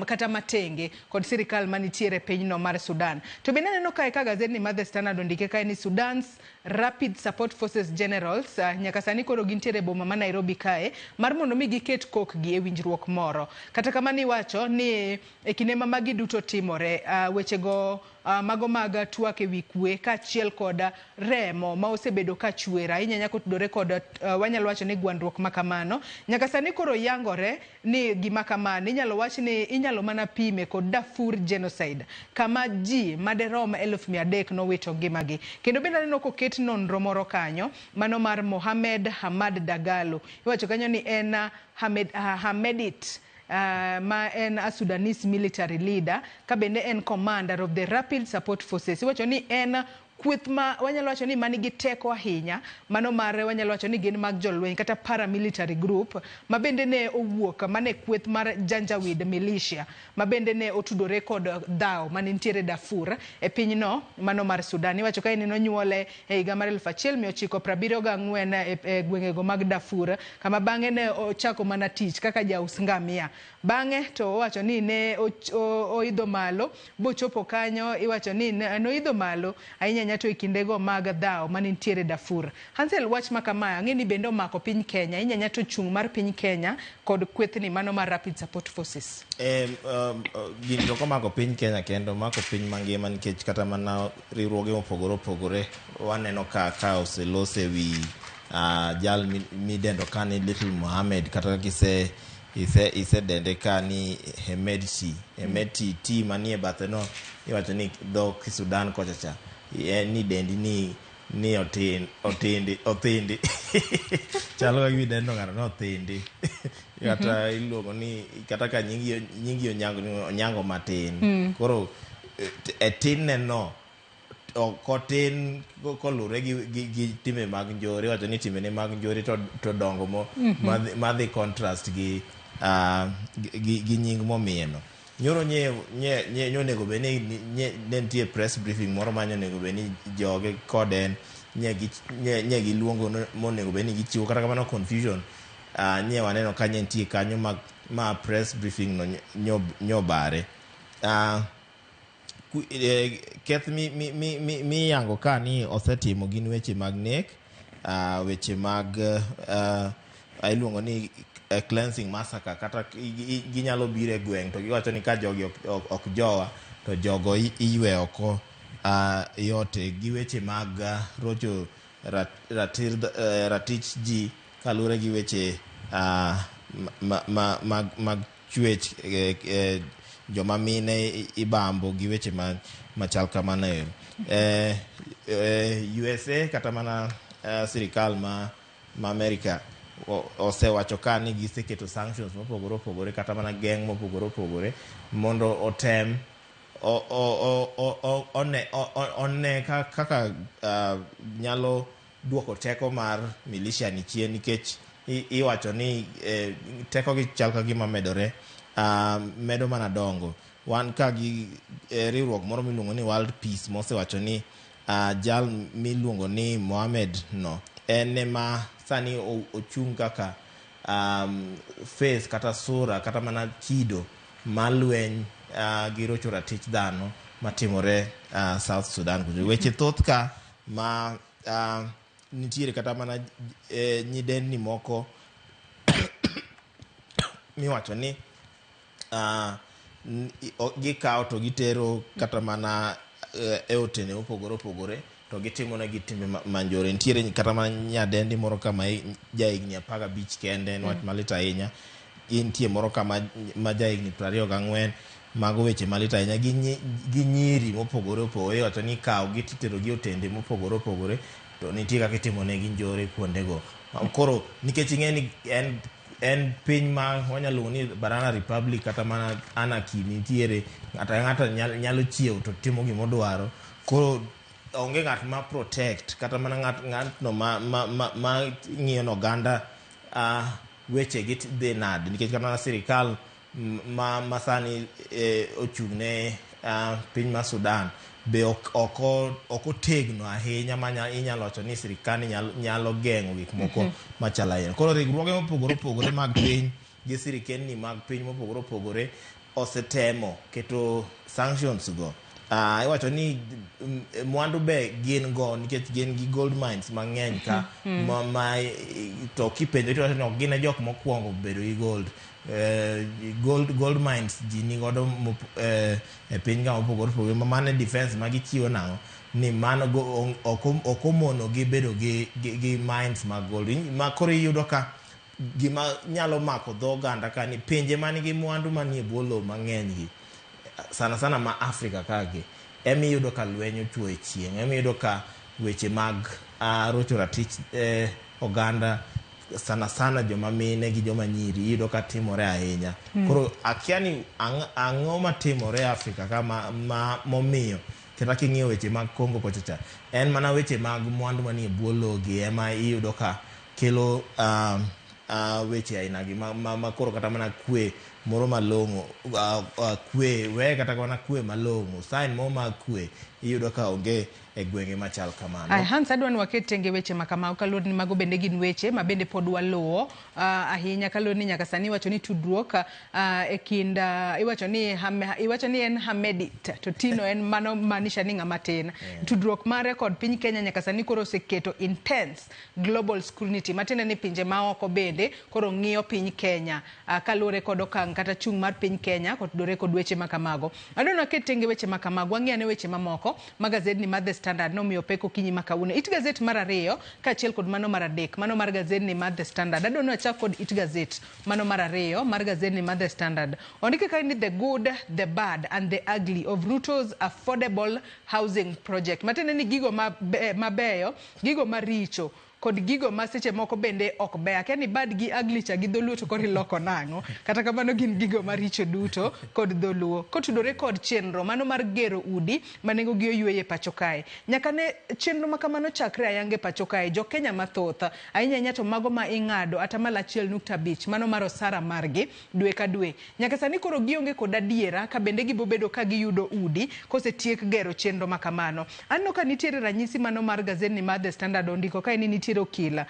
kata matenge kod sirikal manitiere pinyno mar Sudan. To bende neno kae ka gazet ni mar The Standard ondike kae ni Sudan's Rapid Support Forces Generals nyaka sani koro gintiere boma ma Nairobi kae mar mondo mi giket kokgi e winjruok moro. Kata kamano iwacho ni e kinde ma magi duto timore wechego mago mag twak e wi kwe kaachiel kod remo ma osebedo ka chwera ahinya kotudore kod wanyalo wacho ni gwandruok makamano nyaka sani koro yangore ni gima kamano inyalo wach ni inyalo mana pime kod Darfur genocide kama ji maderom 300,000 nowito ngimagi. Kendo bende neno koket nonro moro kanyo mano mar Mohamed Hamad Dagalo, iwacho kanyo ni en Hamedit ma en a Sudanese military leader ka bende en commander of the Rapid Support Forces. Iwacho ni en kweth ma wanyalo wacho ni manigi teko ahinya mano mare wanyalo wacho ni gin mag jolweny kata paramilitary group ma bende ne owuok mane kweth mar Janjaweed militia ma bende ne otudore kod dhao manitiere Darfur e pinyno mano mar Sudan. Iwacho kae ni nonyuole e higa mar 1974 e gwengego mag Darfur kama bang'e ne ochako mana tich kaka jaus ngamia. Bang'e to wacho ni ne oidho malo bochopo kanyo, iwacho ni noidho malo ahinya nyato e kindego mag dhao manitiere Darfur. Hansel, wach makama ng'eni bende omako piny Kenya ahinya nyato chung' mar piny Kenya kod kwethni mano mar Rapid Support Forces. Gin to komako piny Kenya kendo mako piny mangima nikech kata mana riwruoge mopogore opogore waneno ka oselose wi jal midendo ka ni Little Mohammed kata kise dende ka ni Hemedti ti manie bathe no iwacho ni dho Sudan kochacha ni dendi ni otindi chalo ka gidendo ng'ato no otindi kata iluongo ni kata ka nyingi onyango matin koro tin no kotin kolure gi time mag njore. Wacho ni time ne mag njore to dongo madhi contrast gi nying momieno. Nyoro nyonego be ni nitie press briefing moro manyonego be ni joge koden nye giluongo monego be ni gichiwo kata kamano confusion nye waneno ka nitie kanyo ma press briefing no nyobare. Keth mi yango ka ni osetimo gin weche mag nek, weche mag iluongo ni cleansing massacre kata ginyalo bire gweng to giwacho ni ka jogi ok jowa to jogo iwe oko yote gi weche mag rocho ratich ji kalure gi weche mag chwech joma mine ibambo gi weche machal kamano. USA kata mana sirikal ma Amerika osewacho ka ni giseketo sanctions mopogore opogore kata mana geng mopogore opogore mondo otem one kaka nyalo duoko teko mar militia ni chien, nikech iwacho ni teko gi chal ka gima medore, medo mana dongo. Wan ka gi riwruok moro miluongo ni World Peace mosewacho ni jal miluongo ni Mohammed no en ma sani ochung kaka face kata sura kata mana kido malweny gi rocho ratich dhano matimore South Sudan. Weche thoth ka ma nitiere kata mana nyidendi moko miwacho ni gikawo to gitero kata mana e otene opogore opogore to gitimo na gitimbe manjore. Nitiere kata mana nyadendi moro kama jaigni 15 kende nwach malit ahinya, nitie moro kama jaigni 24 mago weche malit ahinya gi nyiri mopogore opogore, wacho ni kawo gititero gi otende mopogore opogore to nitie kaka itimo ne gi njore kuondego. Koro nikech ing'eni en piny ma wanyalo ni Banana Republic kata mana anarchy nitiere, ng'ata nyalo chiewo to timo gimodwaro, koro onge ng'at ma protect kata mana ng'atno ma ng'iyo no oganda weche gi dhi nade, nikech kata mana sirikal ma sani ochung' ne piny ma Sudan be ok otegno ahinya ma inyalo wacho ni sirikal nyalo geng'o gik moko machalo ahinya. Koro riwruoge mopogore opogore mag piny gi sirikendni mag piny mopogore opogore osetemo keto sanctions go. Iwacho ni mwandu be gin go nikech gin gi gold mines mang'eny ka to kipenjo to no gin jok mokwongo bedo gi gold mines ji ni godo e piny ga mopogore opogore, ma mano defense ma gichiwo nang'o ni mano ok omono gi bedo gi mines mag gold, ma koro iyudo ka gima nyalo mako dho oganda ka ni pinje manigi mwandu manie bwo lowo mang'eny gi sana sana ma Afrika kagi emiyudo ka lweny ochuo e chieng', emiyudo ka weche mag rocho ratich oganda sana sana joma mine gi joma nyiri iyudo ka timore ahinya. Koro akia ni ang'o matimore e Afrika ka momiyo kata king'iyo weche mag Congo kochacha en mana weche mag mwandu manie bwo lowo gi ema iyudo ka kelo weche aina gi ma koro kata mana kwe moro malong'o kwe we kata mana kwe malong'o sign mo mag kwe iyudo ka onge e gwenge machal kamano. Hans adwan waket tenge weche makama kaluwore ni mago bende gin weche ma bende pod waluwo ahinya kaluwore ni nyaka sani iwacho ni tudruok e kind iwacho ni en Hamedit to Tino en mano maanisha ni ng'ama tin. Tudruok mare kod piny Kenya nyaka sani koro oseketo intense global scrutiny matiende ni pinje maoko bende koro ng'iyo piny Kenya kaluwore kod okang' kata chung' mar piny Kenya kotudore kod weche makamago. Adwan waket tenge weche makamago wang'iane weche mamoko magazedni mar The Standard nomiyo peko kinyi makawuono. It Gazette mar 2 kaachiel kod mano mar 3 mano mar gazedni mar The Standard. Adwa wachak kod It Gazette mano mar 2 mar gazedni mar The Standard. Ondike ka ni the good, the bad and the ugly of Ruto's affordable housing project. Matende ni gigo mabeyo, gigo maricho kod gigo ma seche moko bende ok ber. Akia ni bad gi ugly cha gi dholuo to kori loko nang'o. Kata kamano gin gigo maricho duto kod dholuo. Kotudore kod chenro mano mar gero udi manengo gi oyueye pacho kae. Nyaka ne chenro makamano chakre ayange pacho kae jo Kenya mathoth ahinya to mago ma ing'ado atamalo 1.5 mano mar osara margi dwe ka dwe. Nyaka sani koro gionge kod adiera ka bende gibobedo ka giyudo udi kosetiek gero chenro makamano. Anno ka nitiere ranyisi mano mar gazedni mar The Standard ondiko ka ni nitiere okila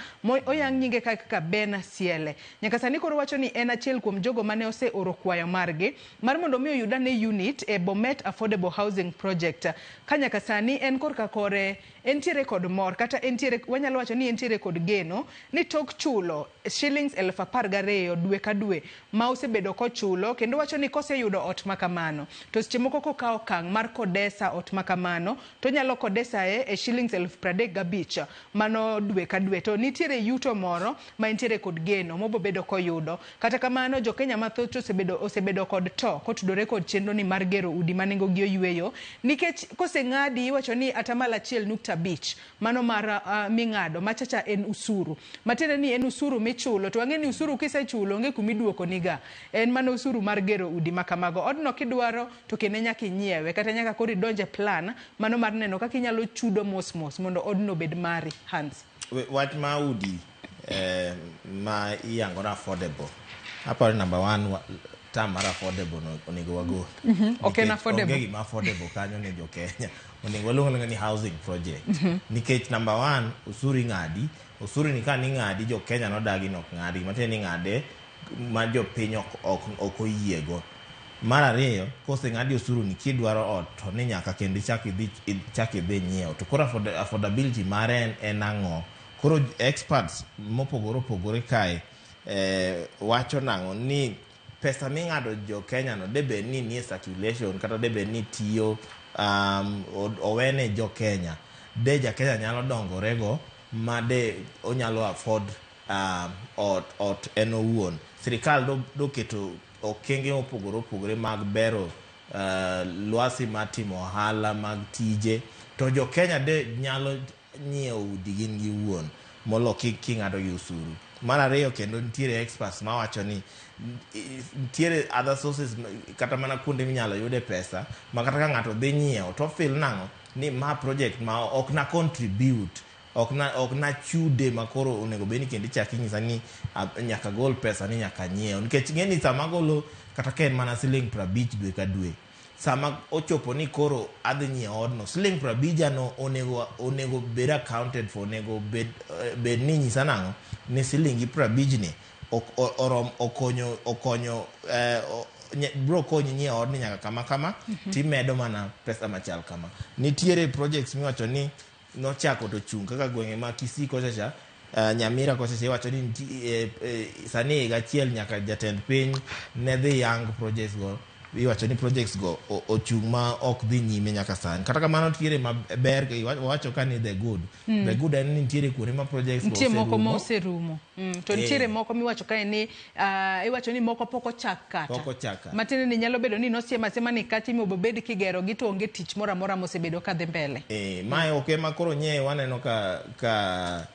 oyang nyinge kaka Ben Siele. Nyaka sani koro wacho ni en achiel kuom jogo mane ose oro kwayo margi mar mondo mi oyuda ne unit e Bomet Affordable Housing Project. Ka nyaka sani en korka kore entiere kod mor kata entiere wanyalo wacho ni entiere kod geno ni tok chulo shillings 12,000 dwe ka dwe ma osebedo kochulo, kendo wacho ni koseyudo ot makamano to seche moko kokawo okang' mar kodesa ot makamano to nyalo kodesa e shillings 35,000 mano dwe ka ka dwe to nitiere yuto moro ma nitiere kod geno mobo bedo koyudo. Kata kamano jo Kenya mathoth osebedo kod to kotudore kod chenro ni mar gero udi manengo gi oyweyo nikech koseng'adi iwacho ni atamala 1.5 mano mar ming'ado machacha en usuru. Matiende ni en usuru michulo to wang'e ni usuru kisechulo onge kumiduoko niga. En mano usuru mar gero udi makamago. Odno kidwaro to kene nyaka inyiewe kata nyaka kori donje plan mano mar neno kaka inyalo chudo mos mondo odno bed mari. Hans. Wach ma udi ma iyango na affordable. Hapa number 1 term mar affordable onego wago. Okay, na affordable. Okay, ma affordable kanyo ne jo Kenya. Onego waluongo ni housing project. Nikech number 1 usuru ng'adi. Usuru ni kan ng'adi jo Kenya no dagi nok ng'adi. Matiende ni ng'ade ma jo piny ok oyiego. Mar ariyo kose ng'adi usuru ni kidwaro ot to ni nyaka kendo chak idhi nyiewo. To koro affordability mare en ang'o? Koro experts mopogore kae wacho nang'o ni pesa ming'ado jo Kenya no debe ni nie circulation kata debe ni tiyo owene jo Kenya. De ja Kenya nyalo dongorego ma de onyalo afford ot en owuon. Sirikal do keto okenge opogore mag bero lwasi matimo ohala mag tije to jo Kenya de nyalo nyiewo udi gin gi wuon molo king'ado gi usuru. Mar ariyo kendo nitiere experts ma wacho ni nitiere other sources kata mana kuonde minyalo yude pesa ma kata ka ng'ato dhi nyiewo to feel nang'o ni ma project ma ok na contribute ok na chude makoro onego beni kendi chaki nyisa ni nyaka gol pesa ni nyaka nyiewo nikech ng'eni sama golo kata ken mana siling 50 dwe ka dwe sama ochopo ni koro adhi nyiewo odno siling 50 no onego bed accounted for onego bed ni nyisa nang'o ni siling 50 ni okonyo bro konyi nyiewo odni nyaka kama timedo mana pesa machal kama. Nitiere projects miwacho ni nochako to chung kaka gwenge ma Kisii kochacha Nyamira kochacha iwacho ni sani higa achiel nyaka jatend piny ne dhi yang projects go iwacho ni projects go ochung ma ok dhi nyime nyaka sani. Kata kamano nitiere maber wacho ka ni the good en ni nitiere kuonde ma projects go moko ma oserumo to nitiere moko miwacho ka ni iwacho ni moko pok ochak kata matiende ni nyalo bedo ni nosiema ni kati mobo bed kigero gi to onge tich moro amora mosebedo ka dhi mbele. Mae okay makoro nye waneno ka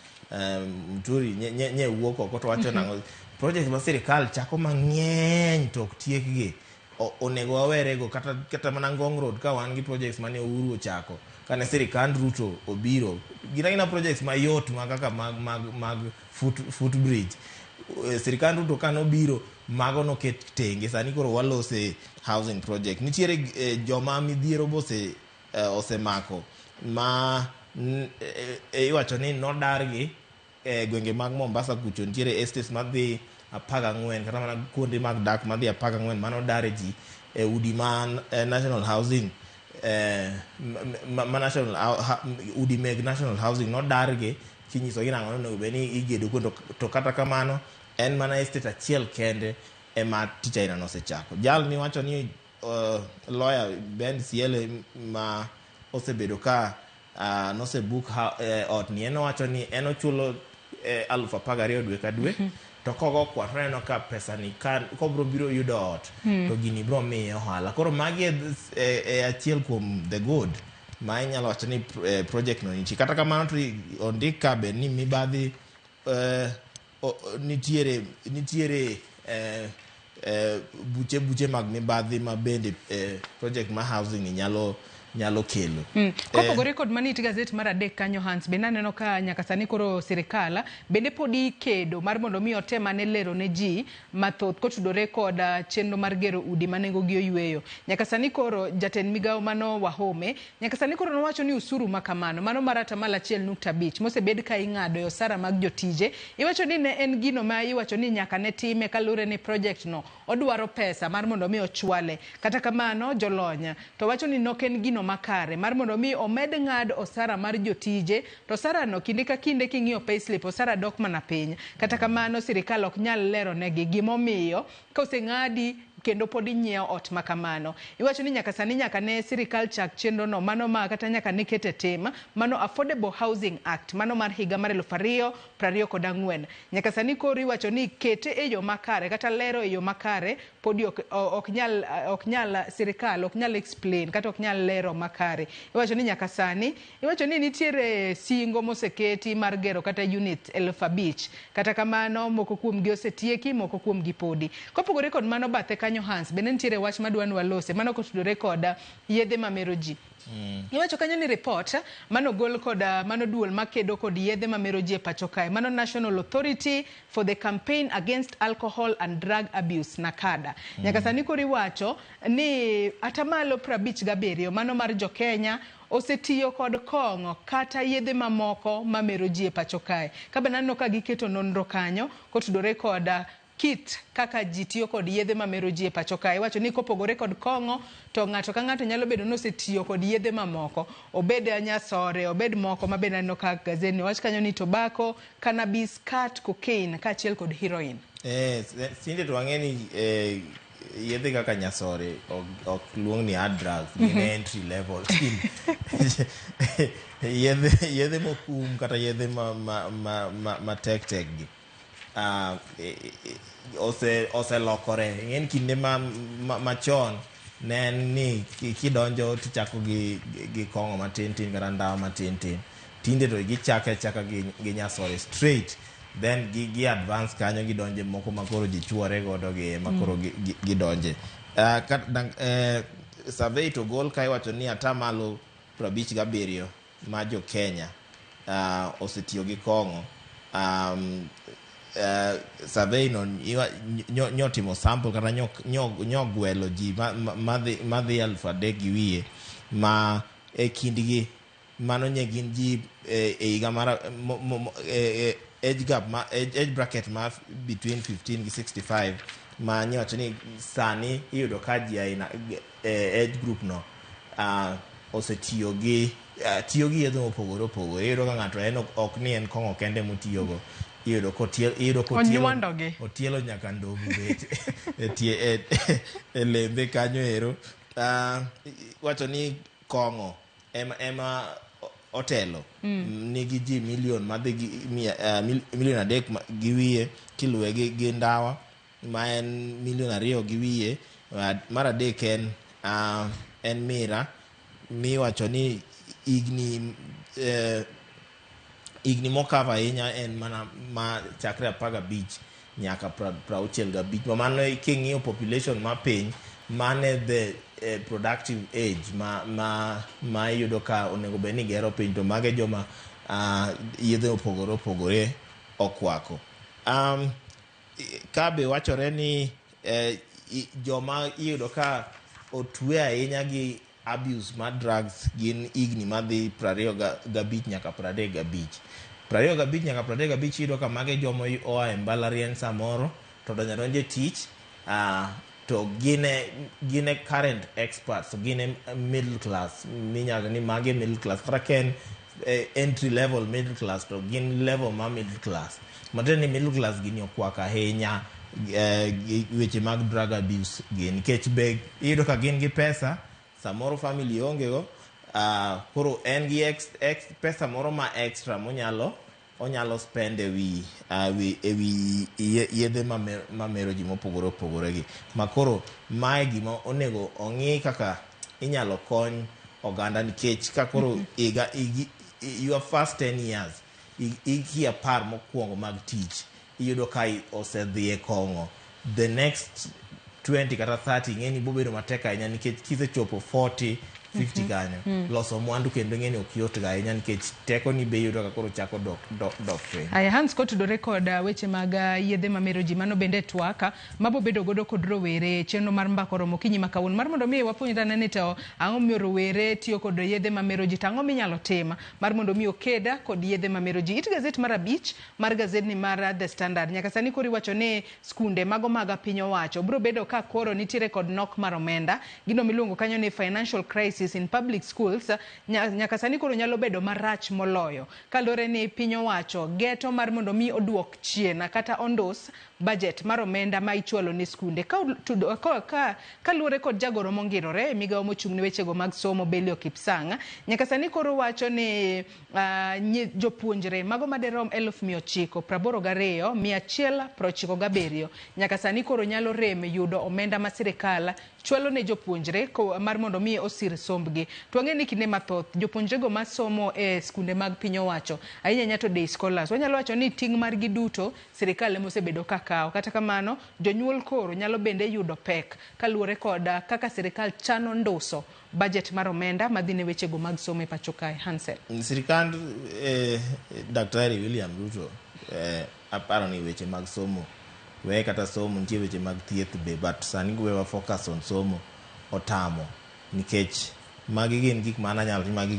mturi nye wuok oko to wacho nang'o project ma sirikal chako mang'eny to ok tiekgi. Onego wawerego kata mana Ngong Road ka wan gi projects mane Uhuru ochako kane sirikand Ruto obiro gina projects mayot kaka mag footbridge sirikand Ruto kane obiro mago noket tenge sani koro walose housing project. Nitiere joma midhiero bose osemako ma iwacho ni nodargi gwenge mag Mombasa kucho nitiere estates madhi 14 kata mana kuonde mag dak madhi 14 mano dare ji udi man national housing udi meg national housing no darge kinyiso gi nang'o no beni igedo kundo to kata kamano en mana estate achiel kende ema ticha ina nosechako. Jal mi wacho ni lawyer Ben Siele ma osebedo ka nosebook ot ni eno wacho ni eno chulo 12,000 dwe ka dwe to kogo kwareno ka pesa ni kan kobro biro yudo ot to gini bro miyo ohala. Koro magi achiel kuom the good ma inyalo wacho ni project no nitie. Kata kamano to ondik ka be ni mibadhi nitiere buche mag mibadhi ma bende project ma housing ni nyalo kelo. Kopogore kod manit gazet mar adek kanyo Hans be naneno ka nyaka sani koro sirikala bende podi kedo mar mondo mi otema ne lero ne ji mathoth kotudore kod chenro mar gero udi manengo gi oyweyo. Nyaka sani koro jatend migawo mano Wahome nyaka sani koro nowacho ni usuru makamano mano mar atamala 1.5 mosebed ka ing'ado osara mag jotije iwacho ni ne en gino ma iwacho ni nyaka ne time kalure ni project no odwaro pesa mar mondo mi ochwale. Kata kamano jolonya to wacho ni noken gino makare mar mondo mi omed ng'ad osara mar jotije to osara no kinde ka kinde king'iyo payslip osara dok mana piny. Kata kamano sirikal ok nyal lero negi gimomiyo ka oseng'adi kendo pod inyiewo ot makamano. Iwacho ni nyaka sani nyaka ne sirikal chak chenro no mano ma kata nyaka ne kete tema mano Affordable Housing Act mano mar higa mar 2024 nyaka sani koro iwacho ni kete e yo makare kata lero e yo makare podi ok nyal sirikal ok nyal explain kata ok nyal lero makare. Iwacho ni nyaka sani iwacho ni nitiere singo moseketi mar gero kata unit 5,000 kata kamano moko kuom gi osetieki moko kuom gi podi. Kopogore kod mano bathe kanyo Hans bende nitiere wach madwani walose mano kotudore kod yedhe mamero ji. Iwacho kanyo ni report mano gol kod mano duol makedo kod yedhe mamero ji e pacho kae mano National Authority for the Campaign Against Alcohol and Drug Abuse NACADA. Nyaka sani kori wacho ni atamalo 57 mano mar jo Kenya osetiyo kod kong'o kata yedhe mamoko mamero ji e pacho kae. Kabanano ka giketo nonro kanyo kotudore kod kit kaka ji tiyo kod yedhe mamero ji e pacho kae. Iwacho ni kopogore kod kong'o to ng'ato ka ng'ato nyalo bedo nosetiyo kod yedhe mamoko obed nyasore obed moko mabende aneno ka gazeni wach kanyo ni tobacco, cannabis, cat, cocaine kaachiel kod heroin. Sinde to wang'eni yedhe kaka nyasore ok luong ni hard drugs gin entry level yedhe mokum kata yedhe ma tek gi oselokore. Ng'en kinde machon ne ni kidonjo tichako gi kong'o matin tin kata ndawa matin tin. Tinde to gichaka gi nyasore straight, then gi advance kanyo gidonje moko makoro ji chuore godo gi makoro gidonje. Survey to gol kai wacho ni atamalo 57 ma jo Kenya osetiyo gi kong'o. Survey no nyotimo sample kata nyogwelo ji madhi 3,000 gi wiye ma e kindgi mano nye gin ji e higa mara age bracket ma between 15 gi 65 ma nyocha ni sani iyudo ka ji aina age group no osetiyo gi yedhe mopogore opogore. Iyudo ka ng'ato en ok ni en kong'o kende motiyogo. Iyudo kotielo nyaka ndovu bet e lembe kanyo ero. Wacho ni kong'o ema otelo nigi ji milion madhi milion 3 gi wiye kiluwe gi ndawa ma en milion 2 gi wiye. Mar adek en mira miwacho ni igni mokava ahinya en mana ma chakre 15 nyaka 65 mano king'iyo population ma piny mane the productive age ma iyudo ka onego bed ni gero piny to mage joma yedhe opogore okwako. Kabe wachore ni joma iyudo ka otwe ahinya gi abuse ma drugs gin igni madhi 25 nyaka 35. 25 nyaka 35 iyudo ka mage joma oa e mbalariany samoro to donje tich to gine current experts, gine middle class minyaga ni mage middle class kata ken entry level middle class to gin level ma middle class mateni middle class gini okwaka ahinya weche mag drug abuse gin nikech be iyudo ka gin gi pesa samoro family onge go koro en gi pesa moro ma extra onyalo spend ewi yedhe mamero ji mopogore gi makoro mae gima onego ong'i kaka inyalo kony oganda nikech ka koro your first 10 years ikia par mokwongo mag tich iyudo ka osedhi e kong'o the next 20 kata 30 ng'eni bobedo matek ahinya nikech kisechopo 40 50 kanyo loso mwandu kendo ng'eni ok yot ga ahinya nikech teko ni be yudo ka koro chako dok piny. Aya Hans kotudore kod weche mag yedhe mamero ji mano bende twaka mabo bedo godo kod rowere chenro mar mbako romo kinyi makawuono mar mondo mi wapuonjra ne to ang'o miyo rowere tiyo kod yedhe mamero ji tang'o minyalo tema mar mondo mi okeda kod yedhe mamero ji. It gazet mar 5 mar gazedni mar The Standard nyaka sani kori wacho ne skunde mago mag piny owacho bro bedo ka koro nitiere kod nok mar omenda gino miluongo kanyo ni financial crisis in public schools nyaka sani koro nyalo bedo marach moloyo kalore ni piny owacho geto mar mondo mi oduok chien kata ondos budget mar omenda ma ichwalo ne skunde kaluwore kod jagoro mongirore migawo mochung' ne wechego mag somo Belio Kipsang nyaka sani koro wacho ni jopuonjre mago maderom 982,197 nyaka sani koro nyalo rem yudo omenda ma sirikal chwalo ne jopuonjre mar mondo mi osir sombgi. Twang'e ni kinde mathoth jopuonjrego masomo e skunde mag piny owacho ahinya to day scholars wanyalo wacho ni ting' margi duto sirikal ema osebedo ka kawo. Kata kamano jonyuol koro nyalo bende yudo pek kaluwore kod kaka sirikal chano nduso budget mar omenda madhi ne wechego mag somo e pacho kae. Hansel. Sirikand Daktari William Ruto aparo ni weche mag somo we kata somo nitie weche mag thieth be but sani we focus on somo otamo nikech magi gin gik mana nyalo magi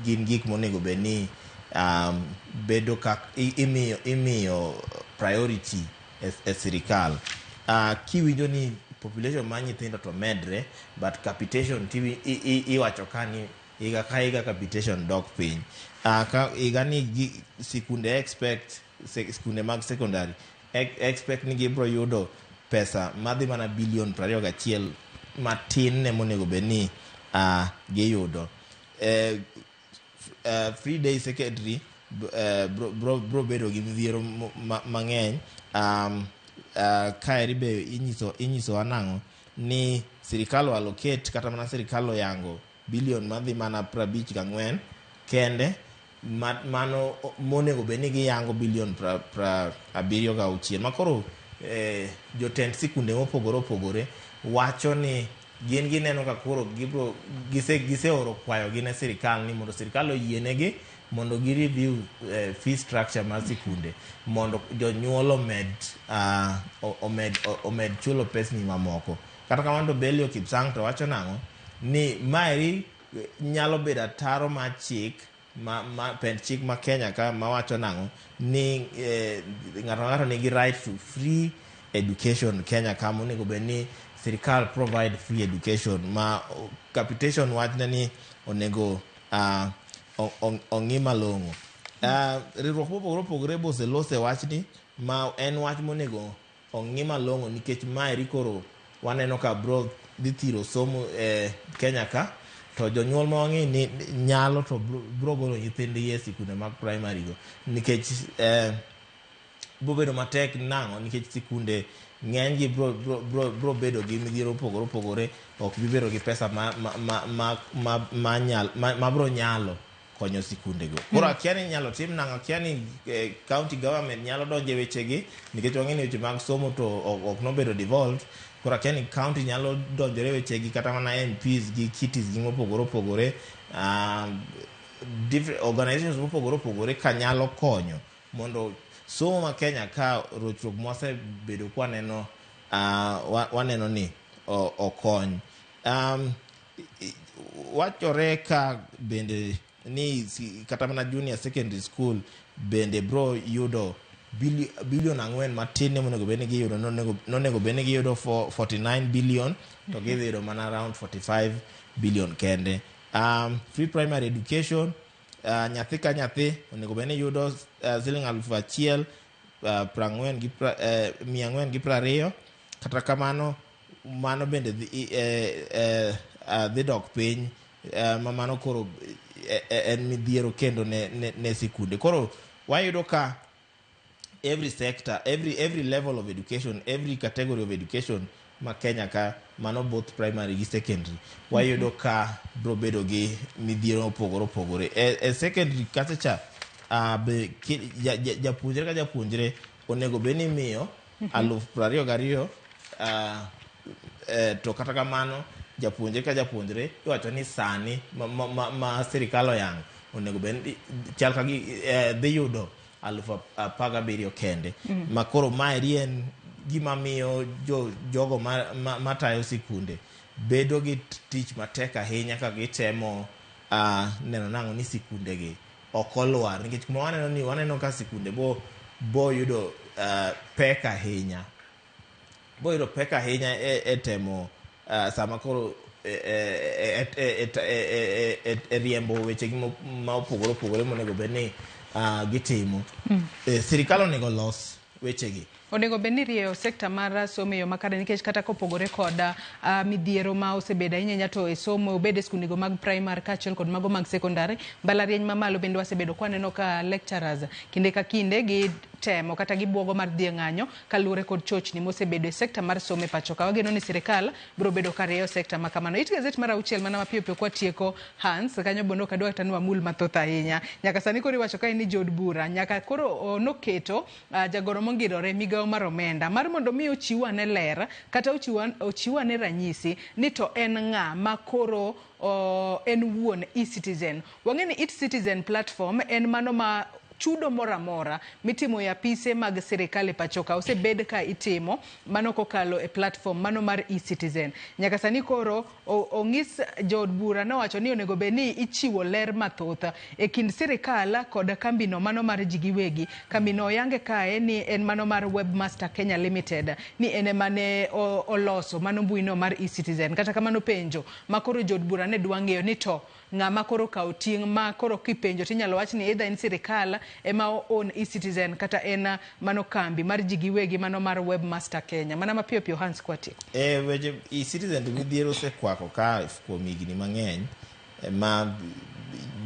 gin gik monego be ni bedo kak imiyo priority e sirikal. Kiwinjo ni population ma nyithindo to medre but capitation iwacho kani iga ka iga capitation dok piny. Ka iga ni sikunde sikunde mag secondary expect ni gibro yudo pesa madhi mana bilion 21 matin ne monego be ni giyudo. Free day secondary bro bedo gi midhiero mang'eny. Kaeri be inyiso anang'o ni sirikal allocate kata mana sirikal oyango bilion madhi mana 54 kende mano monego be ni giyango bilion 76 makoro jotend sikunde mopogore wacho ni gin gineno ka koro giseoro kwayo gi ne sirikal ni mondo sirikal oyienegi mondo gi review fee structure mar sikunde mondo jonyuol omed chulo pesni mamoko. Kata kamano Belio Kipsang to wacho nang'o ni maeri nyalo bedo ataro mar chik pend chik ma Kenya ka mawacho nang'o ni ng'ato nigi right to free education Kenya ka monego be ni sirikal provide free education ma capitation wachne ni onego ong'i malong'o. Riwruok mopogore boselose wachni ma en wach monego ong'i malong'o nikech maeri koro waneno ka bro dhi thiro somo Kenya ka to jonyuol ma wang'e ni nyalo to bro golo nyithindgi e sikunde mag primary go nikech bobedo matek nang'o nikech sikunde ng'eny gi bro bedo gi midhiero opogore ok bibedo gi pesa ma bro nyalo konyo sikunde go. Koro akia ni nyalo tim nang'o, akia ni county government nyalo donje wechegi nikech wang'e ni weche mag somo to ok nobedo devolved. Koro akia ni county nyalo donjore wechegi kata mana MPs gi kitis gi mopogore different organizations mopogore ka nyalo konyo mondo somo ma Kenya ka rochruok mwasebedo kwaneno waneno ni okony. Wachore ka bende ni kata mana junior secondary school bende bro yudo bilion 4 matin ne monego bene giyudo nonego bene giyudo 49 billion to giyudo mana around 45 billion kende. Free primary education nyathi ka nyathi onego bene yudo siling 1,420 kata kamano mano bende dhi dok piny mano koro en midhiero kendo ne sikunde. Koro wayudo ka every sector, every level of education, every category of education ma Kenya ka mano both primary gi secondary wayudo ka bro bedo gi midhiero opogore. E secondary kacha be japuonjre ka japuonjre onego beni miyo 22,000 to kata kamano japuonjre ka japuonjre iwacho ni sani ma sirikal oyango onego beni chal ka dhi yudo 17,000 kende. Makoro maeri en gima miyo jogo matayo sikunde bedo gi tich matek ahinya ka gitemo neno nang'o ni sikunde gi ok olwar nikech kuma waneno ka sikunde bo yudo pek ahinya e temo sama koro riembo weche ma opogore monego bed ni gitimo. Sirikal onego los wechegi Onego beni rieyo sekta mar somo yo makare nikech kata kopogore koda midhiero ma osebedo ahinya to e somo obede skundigo mag primary kaachiel kod mago mag secondary mbalariany mamalo bende wasebedo kwaneno ka lecturers kinde ka kinde gi temo kata gibuogo mar dhi ng'anyo kaluwore kod chochni mosebedo e sekta mar somo e pacho ka. Wageno ni sirikal biro bedo ka rieyo sekta ma kamano. It gazet mar 6 mana mapiyo piyo kwa tieko Hans kanyo bondo kadwa tanwa mul mathoth ahinya. Nyaka sani koro iwacho kae ni jod bura nyaka koro noketo jagoro mongirore migao mar omenda mar mondo mi ochiwane ler kata ochiwane ranyisi ni to en ng'a ma koro en wuon eCitizen. Wang'eni eCitizen platform en mano ma chudo moramora mitimo ya apise mag sirikal e pachoka osebed ka itimo mano kokalo e platform mano mar eCitizen. Nyaka sani koro ong'is jood bura nowacho ni onego bed ni ichiwo ler mathoth e kind sirikal kod kambino mano mar ji giwegi. Kambino oyange kae ni en mano mar Webmaster Kenya Limited ni ene mane oloso mano mbuino mar eCitizen. Kata kamano penjo makoro jood bura ne dwa ng'eyo ni to ng'ama koro kawo ting' ma koro kipenjo tinyalo wach ni either en sirikal ema own eCitizen kata en mano kambi mar ji giwegi mano mar Webmaster Kenya. Mana mapiyo piyo Hans kwati. Weche eCitizen to midhiero osekwako ka kuom higni mang'eny ma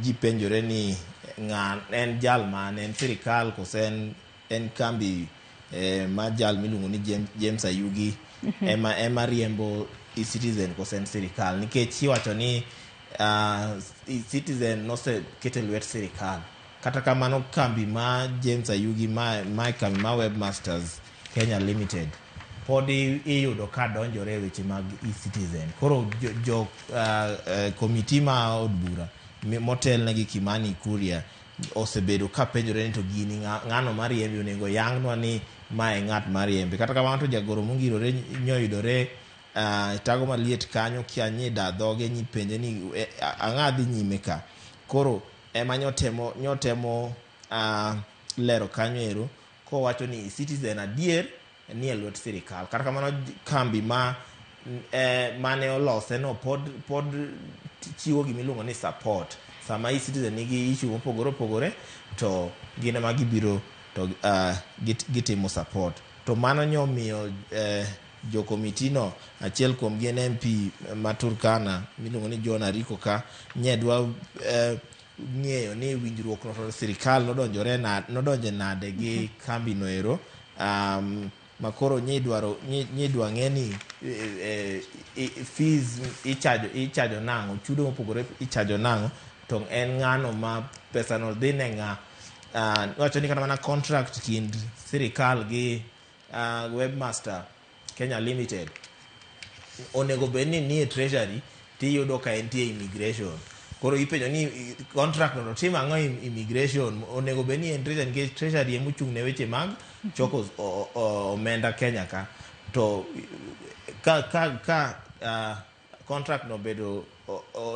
ji penjore ni ng'a en jal man en sirikal kose en kambi ma jal miluongo ni James Ayugi ema riembo eCitizen kose en sirikal nikech iwacho ni eCitizen nosekete lwet sirikal. Kata kamano kambi ma James Ayugi ma kambi ma Webmasters Kenya Limited pod iyudo ka donjore weche mag eCitizen. Koro komiti ma od bura motelne gi Kimani Kuria osebedo ka penjore ni to gini ng'ano mariembe onego yangnwa ni ma e ng'at mariembe. Kata kamano to jagoro mongirore nyoyudore tago maliet kanyo kia nye da dhoge nyi penje ni ang'a dhi nyime ka. Koro ema nyotemo lero kanyo ero kowacho ni eCitizen adier ni e lwet sirikal. Kata kamano kambi mane olose no pod chiwo gimiluongo ni support. Sama eCitizen nigi issue mopogore opogore to gine ma gibiro to gitimo support. To mano nyomiyo jo komitino achiel kuom gi MP ma Turkana miluongo ni John Ariko ka nyedwa ng'eyo ni winjruok no sirikal nodonje nade gi kambi no ero makoro nyidwa ng'e ni fees ichajo nang'o, chudo mopogore ichajo nang'o, to en ng'ano ma pesa no dhi ne ng'a. Wacho ni kata mana contract kind sirikal gi Webmaster Kenya Limited onego bed ni e treasury tiyudo ka entie immigration. Koro ipenjo ni contract no tim ang'o immigration, onego bed ni en treasury nikech treasury ema ochung' ne weche mag choko omenda Kenya ka. To ka contract no bedo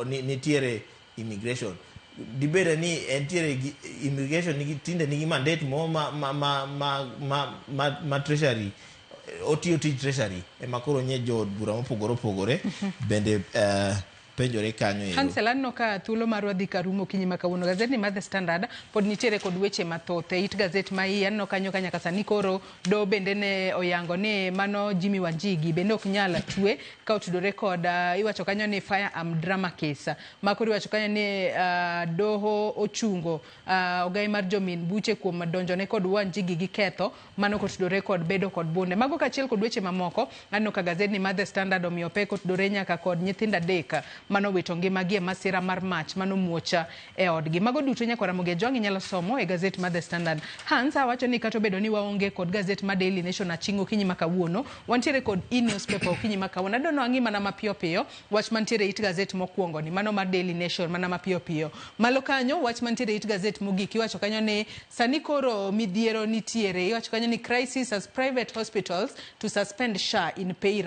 nitiere immigration, dibede ni entiere immigration tinde nigi mandate mo ma treasury otiyo tij treasury ema koro nye jood bura mopogore opogore bende penjore kanyo ero. Hansel anno ka thuolo marwa dhi karumo kinyi makawuono. Gazet ni mar The Standard pod nitiere kod weche mathoth e it gazet ma hii anno kanyo ka nyaka sani koro do bende ne oyango ni mano Jimmy Wanjigi bende ok nyala twe ka otudore kod iwacho kanyo ni firearm drama case ma koro iwacho kanyo ni doho ochungo ogai mar jomin buche kuom donjone kod Wanjigi gi ketho mano kotudore kod bedo kod bunde. Mago kachiel kod weche mamoko anno ka gazet ni mar The Standard omiyo pe kotudore nyaka kod nyithinda deka mano wito ngimagi e masira mar mach mano muocha e odgi. Mago duto nyaka Ramogi Ajwang' nyalo somo e gazet mar The Standard. Hans awacho ni kata obedo ni waonge kod gazet mar Daily Nation aching'o kinyi makawuono, wantiere kod e-newspaper kinyi makawuono. Adono ang'i mana mapiyo piyo wach mantiere it gazet mokwongo ni mano mar Daily Nation mana mapiyo piyo. Malo kanyo wach mantiere it gazet mogik iwacho kanyo ni sani koro midhiero nitiere, iwacho kanyo ni crisis as private hospitals to suspend SHA in pay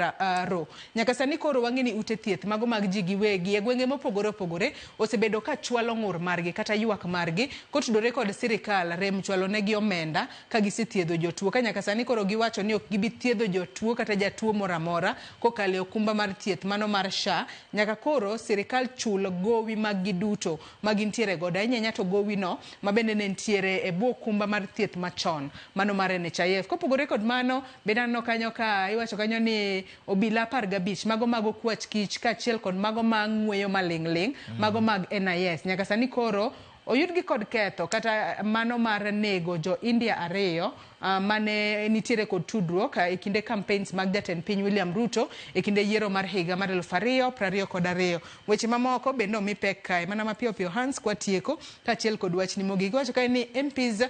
row. Nyaka sani koro wang'e ni ute thieth mago mag ji giwegi giwegi e gwenge mopogore opogore osebedo ka chwalo ng'ur margi kata ywak margi kotudore kod sirikal rem chwalo negi omenda ka gisethiedho jotuo ka nyaka sani koro giwacho ni ok gibi thiedho jotuo kata jatuo moro amora kokalo e okumba mar thieth mano mar SHA. Nyaka koro sirikal chul gowi mag giduto magintiere godo ahinya to gowi no mabende ne ntiere e bwo okumba mar thieth machon mano mar NHIF. Kopogore kod mano bende aneno kanyo ka iwacho kanyo ni obila 15 mago mago kwach kich kaachiel kod mago mag ng'weyo maling'ling mago mag NIS nyaka sani koro oyudgi kod ketho kata mano mar nego jo India 2 mane nitiere kod tudruok e kinde campaigns mag jatend piny William Ruto e kinde yiero mar higa mar 2022. Weche mamoko bende omi pek kae mana mapiyo piyo Hans kwatieko kaachiel kod wachni mogik. Wacho kae ni MPs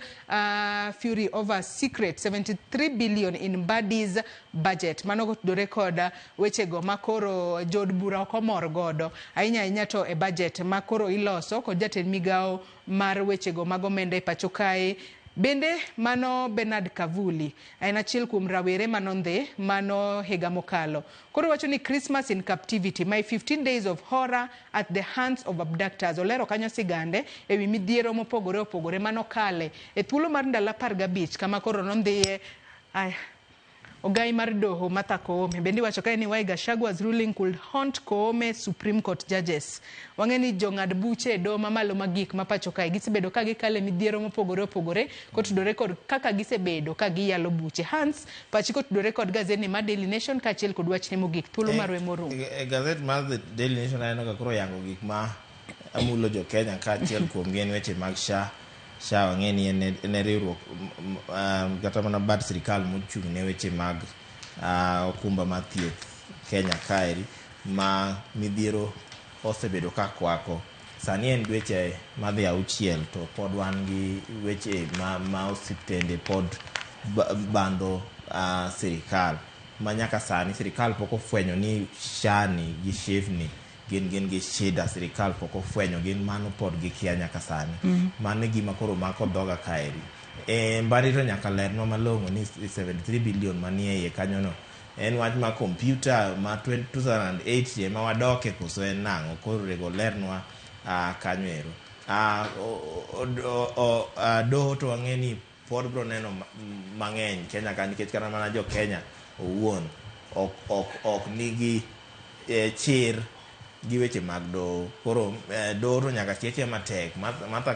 fury over secret 73 billion in Badi's budget. Mano kotudore kod wechego makoro jod bura ok omor godo ahinya ahinya to e budget makoro iloso kod jatend migao mar wechego mag omenda e pacho kae. Bende mano Bernard Kavuli en achiel kuom rawere manondhe mano higa mokalo. Koro wacho ni Christmas in captivity, my 15 days of horror at the hands of abductors. Olero kanyo sigande ewi midhiero mopogore opogore mano kale e thuolo mar ndalo 15 kama koro nondhiye Ogai mar doho Martha Koome. Bende wacho kae ni why Gachagwa's ruling could haunt Koome Supreme Court judges. Wang'eni jong'ad buche do mamalo magik mapacho kae gisebedo ka gikale midhiero mopogore opogore kotudore kod kaka gisebedo ka giyalo buche. Hans pachi kotudore kod gazeti mar Daily Nation kaachiel kod wachne mogik thuolo mar wemoro. Gazeti mar Daily Nation ayano ka koro yango gik ma amulo jo Kenya kaachiel kuom gin weche mag SHA wang'eni en riwruok kata mana bad sirikal mochung' ne weche mag okumba mar thieth Kenya kaeri ma midhiero osebedo ka kwako. Sani en dweche madhi 6 to pod wan gi weche ma osiptende pod bando sirikal ma nyaka sani sirikal pok ofwenyo ni SHA ni gi SHIF ni gin gi shida. Sirikal pok ofwenyo gin mano pod gikia nyaka sani. Mano gima koro mako dhoga kaeri. Mbarito nyaka lernwa malong'o ni 73 billion manie iye kanyono en wach ma kompyuta ma 2008 ma wadoke koso en nang'o koro rego lernwa kanyo ero. Doho to wang'eni pod bro neno mang'eny Kenya ka nikech kana mana jo Kenya owuon ok nigi chir gi weche mag doho. Koro doho to nyaka cheche matek. Martha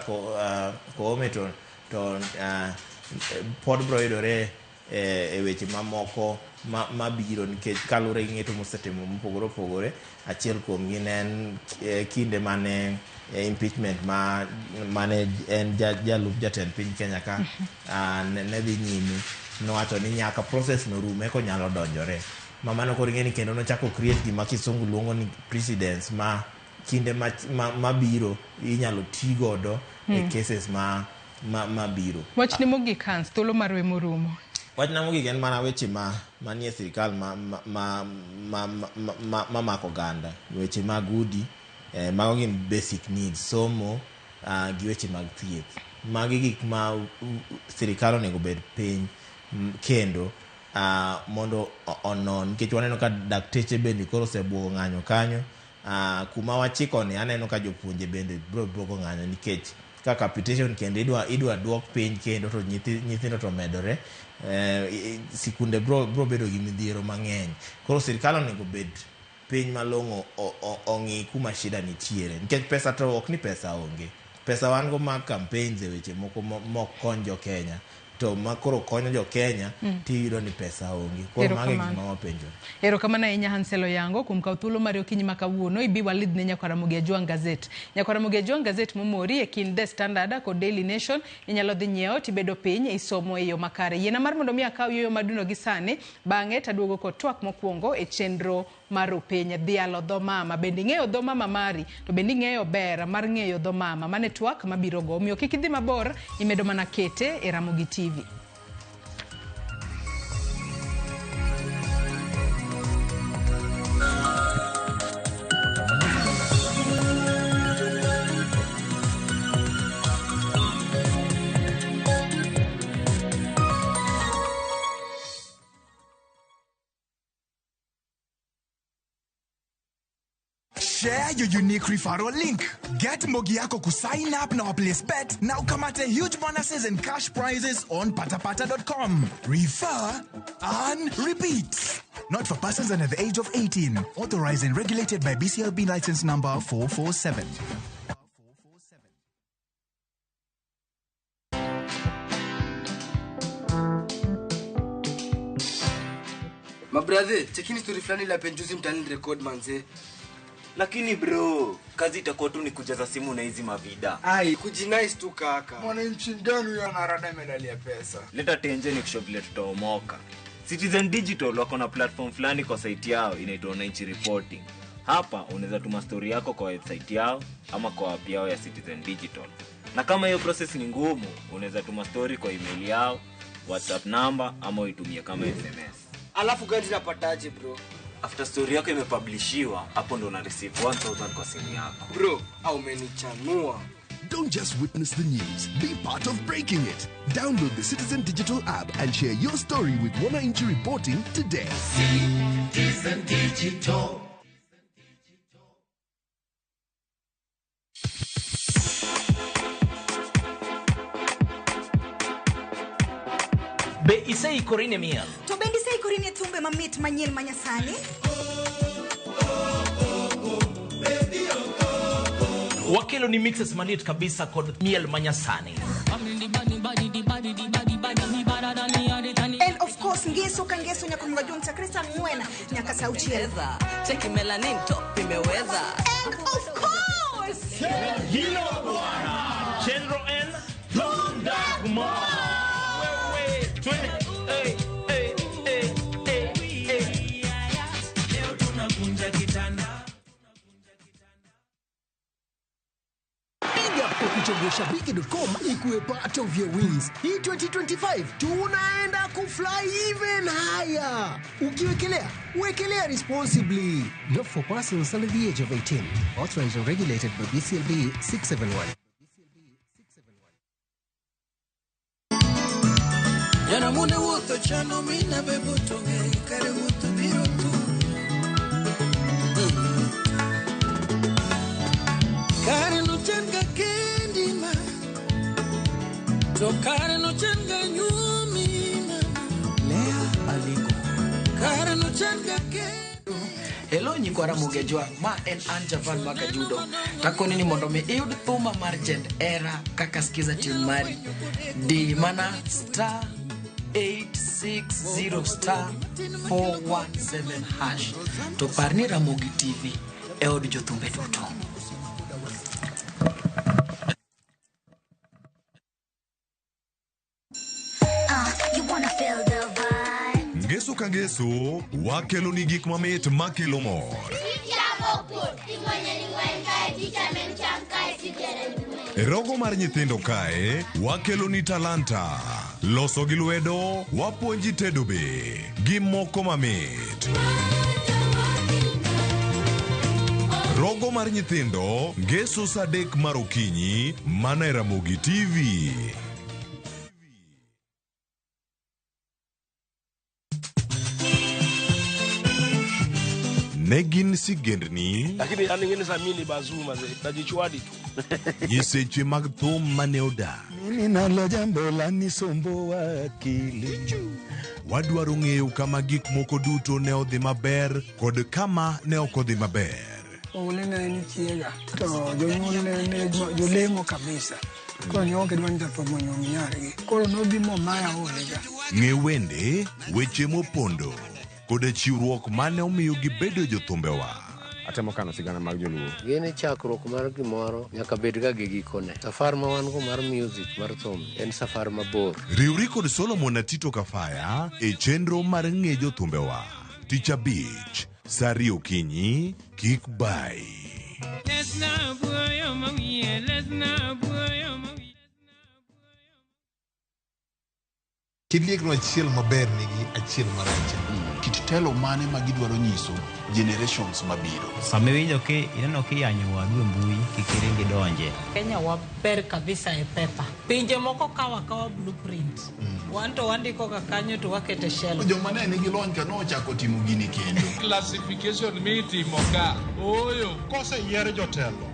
Koome to pod bro yudore e weche mamoko mabiro nikech kalure gi ng'eto mosetimo mopogore opogore. Achiel kuom gin en kinde mane impeachment mane en jalup jatend piny Kenya ka ne dhi nyime nowacho ni nyaka process no rume ko nyalo donjore. Mamano koro ng'eni kendo nochako create gima kisungu luongo ni precedents ma kinde mabiro inyalo ti godo e cases mabiro. Wachni mogik Hans thuolo mar wemorumo. Wachna mogik en mana weche manie sirikal mako ganda. Weche mag udi mago gin basic needs, somo gi weche mag thieth. Magi gik ma sirikal onego bed piny kendo mondo onon nikech waneno ka dakteche bende koro osebwogo ng'anyo kanyo. Kuma wachiko ni aneno ka jopuonje bende bro ng'anyo nikech ka capitation kendo idwa dwok piny kendo to nyithindo to medore. Sikunde bro bedo gi midhiero mang'eny. Koro sirikal onego bed piny malong'o ong'i kuma shida nitiere nikech pesa to ok ni pesa onge. Pesa wan go mag campaigns e weche moko mok kony jo Kenya to makoro konyo jo Kenya tiyudo ni pesa onge. Koro mage gima wapenjo. Erokamano ahinya Hanselo Yango kuom kawo thuolo mar okinyi ma kawuono ibi walidh ne Nyakaramogi Ajwang' Gazette. Nyakaramogi Ajwang' Gazette momori e kind The Standard kod Daily Nation inyalo dhi nyiewo tibedo piny isomo e yo makare. Yiena mar mondo mi akaw yo maduno gi sani bang'e taduogo kod twak mokwongo e chenro mar opiny dhialo dho mama. Bende ng'eyo dho mama mari to bende ng'eyo ber mar ng'eyo dho mama mane twak mabiro go. Omiyo kik idhi mabor imedo mana kete e Ramogi TV. Share your unique referral link. Get Mbogi yako ku sign up na place bet na ukamate huge bonuses and cash prizes on patapata.com. Refer and repeat. Not for persons under the age of 18. Authorized and regulated by BCLB license number 447. Mabrother, chekini story fulani la penjuzi mtani record manze. Lakini bro, kazi itakuwa tu ni kujaza simu na hizi mavida. Ai, kujinice tu kaka. Mwananchi gani huyo anarada medali ya pesa? Leta tenje ni kusho vile tutaomoka. Citizen Digital wako na platform fulani kwa site yao inaitwa Wananchi Reporting. Hapa unaweza tuma story yako kwa website yao ama kwa app yao ya Citizen Digital. Na kama hiyo process ni ngumu, unaweza tuma story kwa email yao, WhatsApp number ama uitumie kama SMS. Alafu gani napataje bro? After story yako imepublishiwa, hapo ndo una receive 1000 kwa simu yako. Bro, au umenichanua. Don't just witness the news, be part of breaking it. Download the Citizen Digital app and share your story with Wananchi Reporting today. Citizen Digital. Be isei korine miel. To bendi sei korine tumbe mamit manyel manyasani. Wakelo ni mixes manit kabisa kod miel manyasani. And of course ngeso kangeso nyakumwa Jonta Krista Mwena nyaka sauchieza. Cheki melanin top imeweza. And of course Hilo bwana. Chenro N Tunda Kumar. Kuchagua shabiki.com ikuwe part of your wins. Hii 2025 tunaenda kufly even higher. Ukiwekelea, wekelea responsibly. Not for persons under the age of 18. Authorized and regulated by BCLB 671. Yana mune wuto chano mina bebo tonge kare wuto biro tu. Kare no chenga kendi ma. To kare no chenga nyumi ma. Lea aliko. Kare no chenga kendi. Hello nyikwara mugejwa ma en Anjavan Makajudo. Takoni ni mondo me iud thuma mar Gen Era kaka skiza team mari. Di mana star 860 star 417 hash. To parni Ramogi TV e od jothumbe duto. Ngeso kangeso, wakelo ni gik mamit makelo mor. Rogo mar nyithindo kae, wakelo ni talanta. Loso gi lwedo, wapuonji tedo be. Gi moko mamit. Rogo mar nyithindo, ngeso saa 3 mar okinyi, mana e Ramogi TV. Negin sigendni Lakini aningine sa mini bazuma ze najichwadi tu. Nyiseche mag thum mane oda. Mimi nalo jambo la nisombo akili. Wadwaro ng'eyo kama gik moko duto ne odhi maber kod kama ne ok odhi maber. Olene ni chiega. To jonyuol ne jolemo kabisa. Koro ni onge dwani japomo nyargi. Koro nobi mo maya olega. Ng'e wende, weche mopondo kod chiwruok mane omiyo gibedo jothumbewa. Atemo kano sigana mag joluo. Gini chakruok mar gimoro nyaka bed ga gi gikone. Safar ma wan go mar music mar thum en safar mabor. Riwri kod Solomon Atito Kafaya e chenro mar ng'e jothumbewa. Tich Abich, saa 2 okinyi, kik bai. Kidliekno achiel maber nigi achiel marach. Kit telo mane ma gidwaro nyiso generations mabiro. Sama iwinjo ineno kiyanyo wadu e mbui kikiringi donje. Kenya waber kabisa e pepa. Pinje moko kawa blueprint. Wanto wandiko ka kanyo to wakete shell. Joma ne nigi lony ka nochako timo gini kendo. Classification mitimo ka. Oyo. Kose yier jotelo,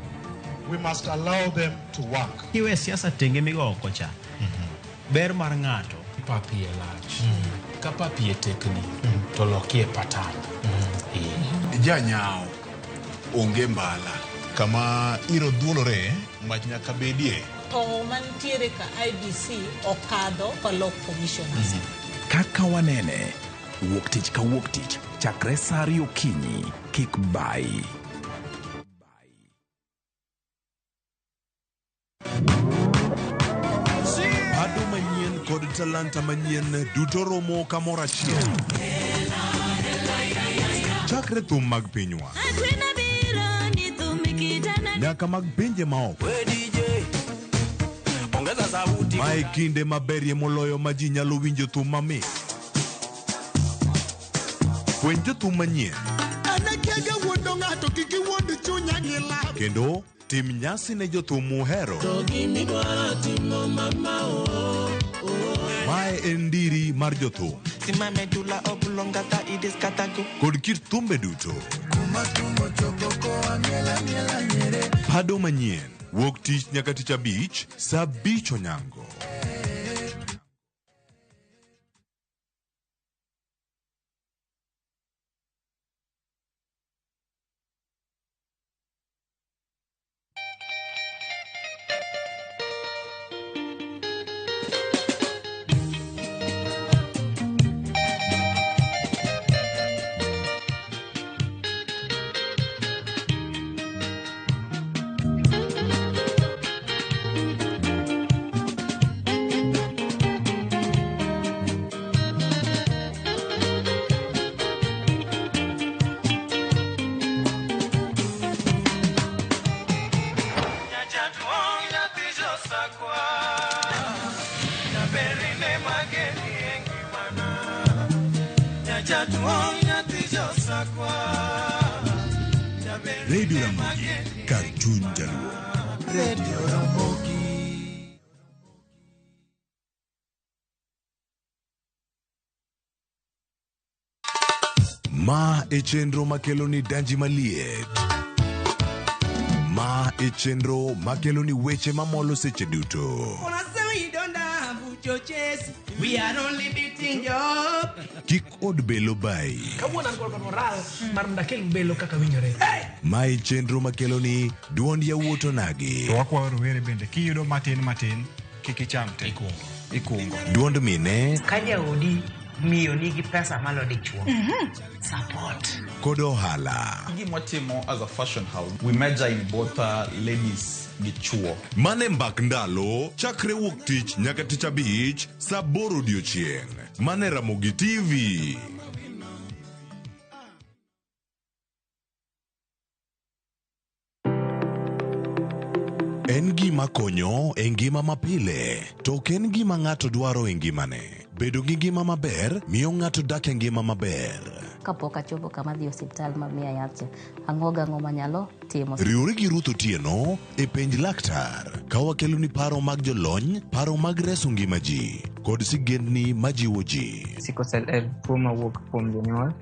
we must allow them to work. Kiwe siasa tenge migo oko cha. Ber mar ng'ato. Papi e lach. Ka papi e tekni. To loki e patan. Janyao onge mbala. Kama iro dhuolore mach nyaka bedie. To mantiere ka IBC okadho pa loc commissioners. Kaka wanene, wuok tich ka wuok tich, chakre sa 2 okinyi, kik bai. Pado manyien kod talanta manyien duto romo kamoro achiel. Chakre thum mag pinywa nyaka mag pinje maoko. Mae kinde maberie moloyo ma ji nyalo winjo thum mamit. Puonj jothum manyien kendo tim nyasi ne jothum muhero. Mae en ndiri mar jothum kod kit thumbe duto. Pado manyien wuok tich nyaka tich abich saa 5 onyango. Radio Ramogi, kar chuny jaluo. Radio Ramogi. Ma e chenro makeloni danji maliet. Ma e chenro makeloni weche mamolo seche duto. We are only beating job. Kik od belo bai. Kawuono an kod moral mar ndakel belo kaka winjore. Ma e chenro makeloni duond yawuoto nagi. To wakwayo rowere bende kiyudo matin kik icham te. Ikungo. Duond mine. Kaja odi miyo nigi pesa malo dichuo. Support. Kod ohala. Gimotimo as a fashion house, we measure in both ladies gi chuo. Mane mbak ndalo chakre wuok tich nyaka tich abich saa 8 odiochieng'. Mane Ramogi TV. En gima konyo e ngima mapile, to ok en gima ng'ato dwaro e ngimane. Bedo gi ngima maber miyo ng'ato dak e ngima maber. Kapok achopo kama dhi osiptal mamiya yath, ang'o manyalo timo. Riwri gi Ruth Otieno e penj laktar, ka wakelo ni paro mag jolony, paro mag reso ngima ji, kod sigendni majiwo ji. Sickle cell en tuo mawuok kuom jonyuol.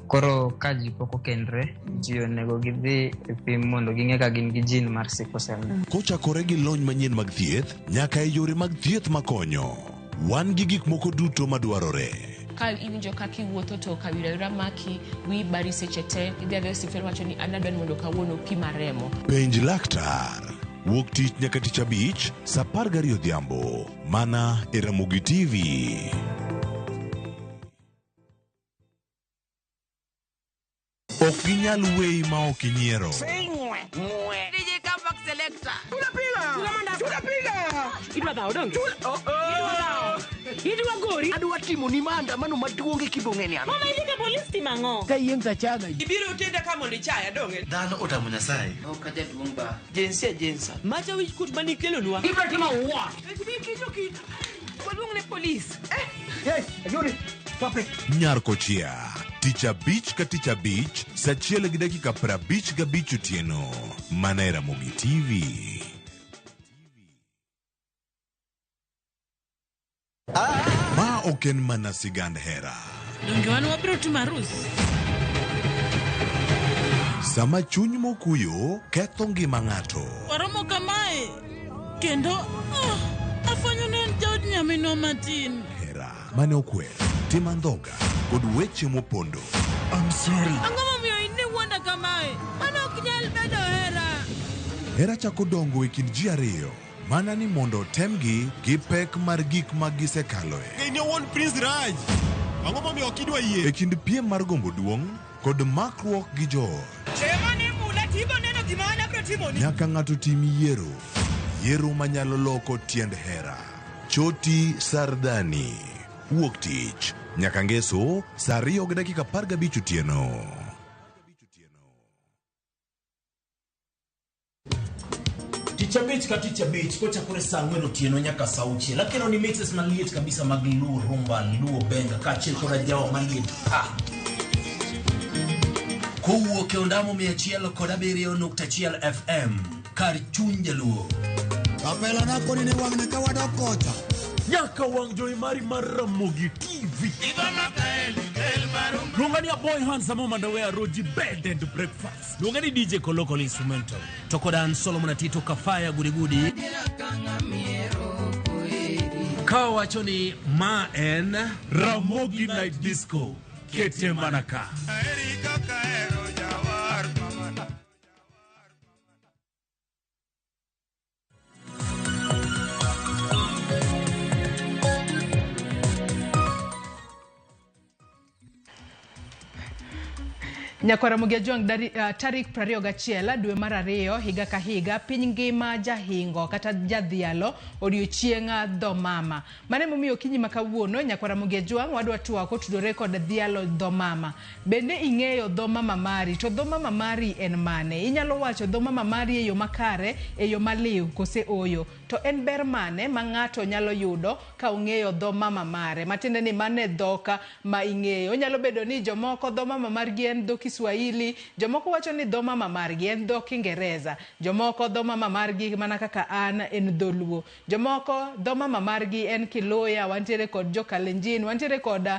Koro ka ji pok okendre, ji onego gidhi e pim mondo ging'e ka gin gi jin mar sickle cell. Kochakore gi lony manyien mag thieth, nyaka e yore mag thieth makonyo. Wan gi gik moko duto madwarore. Ka iwinjo kaka iwuotho to kawira maki wi bari seche te idhi adhi osiptal wacho ni an adwani mondo kawuono pima remo. Penj laktar wuok tich nyaka tich abich saa 12 odhiambo mana e Ramogi TV. Ok ginyal weyi ma ok inyiero. DJ Kapak Selector. Tunapiga. Idwa dhao dong. Idwa gori. Adwa timo ni maandamano maduong' e Kibong'eni ano. Mama ilika polisi timango. Ka yeng tachaga. Ibiro utenda kama ndichaya donge. Dhano otamo Nyasaye. Ok jaduong' ba. Jensa. Macha wich kut mani kelo nwa. Ibra tima wa. waluong ne police. Hey, Yuri, stop it. Nyarkochia, Ticha Beach ka Ticha Beach, sachiel gi dakika 55 otieno. Manera Mogi TV. Ma oken mana sigand hera. Donge wan wabiro timo arus. Sama chuny mokuyo ketho ngima ng'ato. Waromo kamae. Kendo afanyo ne en jaod nyamino matin. Hera mane okwer, tim andhoga kod weche mopondo. I'm sorry. Ang'o momiyo in ne wuonda kamae? Mano ok nyal bedo hera. Hera chako dongo e kind ji ariyo. Mana ni mondo temgi gi pek mar gik ma gisekaloe. Ni wuon Prince Raj. Ang'o momiyo ok idwa yie? E kind piem mar gombo duong' kod makruok gi joot. Chema ni mula tibo neno gima an abro timo ni. Nyaka ng'ato tim yiero. Yiero manyalo loko tiend hera. Choti Sardani. Wuok tich. Nyaka ngeso, saa 2:15 otieno. Ticha Beach ka Ticha Beach kocha kure saa 4 otieno nyaka saa 6. Lakini ni mixes maliet kabisa mag Luo Rumba, Luo Benga kaachiel koda jawa maliet. Kowuok e ondamo 107.1 FM kar chuny jaluo. Kapela na koni ni wang ne ka wadok kocha. Nyaka wang joy mari mar Ramogi TV. Lungani a boy handsome underwear Roji bed and breakfast. Lungani DJ Kolokolo instrumental. Tokodan Solomon Atito Kafaya gudi. Kawachoni ma en Ramogi Night Disco. Kete Manaka. Nyakwara Mugiajuang tarik 21 dwe mar 2 higa ka higa piny ngima jahingo kata jadhialo odiochienga dho mama. Mane momiyo kinyi makawuono Nyakwara Mugiajuang wadwa twako tudore kod dhialo dho mama. Bende ing'eyo dho mama mari, to dho mama mari en mane? Inyalo wacho dho mama mari e yo makare, e yo maliw kose oyo. To en ber mane ma ng'ato nyalo yudo ka ung'eyo dho mama mare? Matiende ni mane dhoka ma ing'eyo. Nyalo bedo ni jomoko dho mama margi en dho Kiswahili, jomoko wacho ni dho mama margi en dho Kiingereza, jomoko dho mama margi mana kaka an en dholuo, jomoko dho mama margi en Kiluya, wantiere kod Jokalenjin, wantiere kod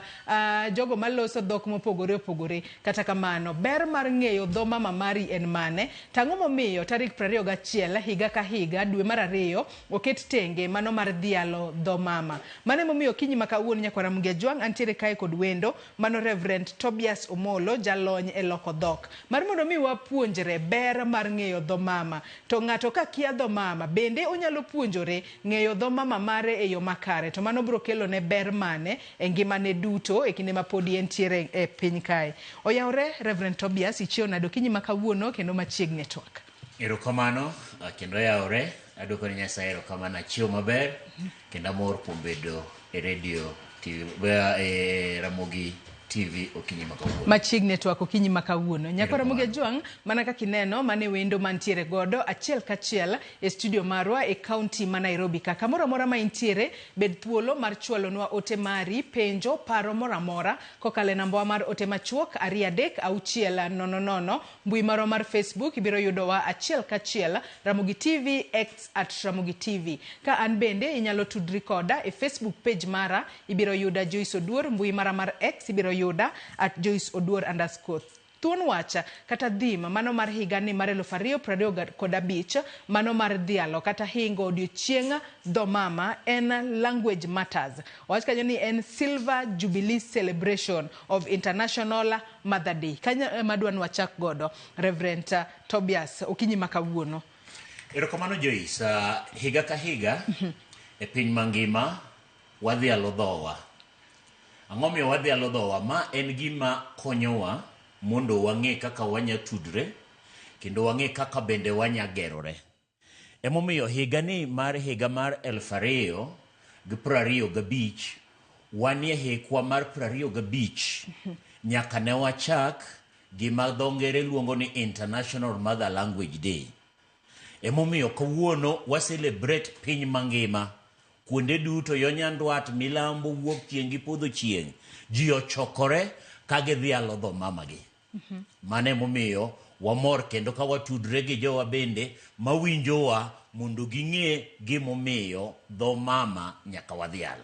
jogo maloso dhok mopogore opogore. Kata kamano, ber mar ng'eyo dho mama mari en mane? Tang'o momiyo tarik 21 higa ka higa dwe mar 2 oket tenge mano mar dhialo dho mama. Mane momiyo kinyi makawuono Nyakwara Mugiajuang antiere kae kod wendo mano Reverend Tobias Omolo, jalony eloko dhok. Mar mondo mi wapuonjre ber mar ng'eyo dho mama. To ng'ato ka kia dho mama bende onyalo puonjore ng'eyo dho mama mare e yo makare. To mano biro kelo ne ber mane e ngimane duto e kinde ma podi entiere e piny kae. Oyawre Reverend Tobias ichiew nado kinyi makawuono kendo machiegni twak. Erokamano kendo yawre adoko ni Nyasaye erokamano achiew maber kendo amor kuom bedo e radio TV e Ramogi TV okinyi makawuono. Machiegni twak okinyi makawuono. Nyakwara Mugiajuang mana kaka ineno mane wendo mantiere godo achiel kachiel e studio marwa e county ma Nairobi ka. Kamoro amora ma intiere bed thuolo mar chwalonwa ote mari, penjo, paro moro amora kokale namba mar ote machuok 236000. Mbui marwa mar Facebook ibiro yudowa achiel kachiel Ramogi TV X @Ramogi TV. Ka an bende inyalo tudri koda e Facebook page mara ibiro yuda Joyce Oduor, mbui mara mar X ibiro yuda @Joyce Oduor _ Thuon wacha kata dhima mano mar higa ni mar 2025 mano mar dhialo kata hingo odiochienga dho mama en Language Matters. Wach kanyo ni en Silver Jubilee Celebration of International Mother Day. Kanya madwan wachak godo Reverend Tobias okinyi makawuono. Erokamano Joyce, higa ka higa e piny mangima wadhialo dhowa. Ang'omiyo wadhialo dhowa? Ma en gima konyowa mondo wang'e kaka wanya tudre kendo wang'e kaka bende wanya gerore. Emomiyo higa mar 2025 wanie hikwa mar 25 nyaka ne wachak gima dho ngere luongo ni International Mother Language Day. Emomiyo kawuono wa celebrate piny mangima kuonde duto yo nyandwat, milambo, wuok chieng' gi podho chieng', ji ochokore ka gidhi alo dho mama gi. Mane momiyo wamor kendo ka watudre gi jowa bende mawinjowa mondo ging'e gimomiyo dho mama nyaka wadhial.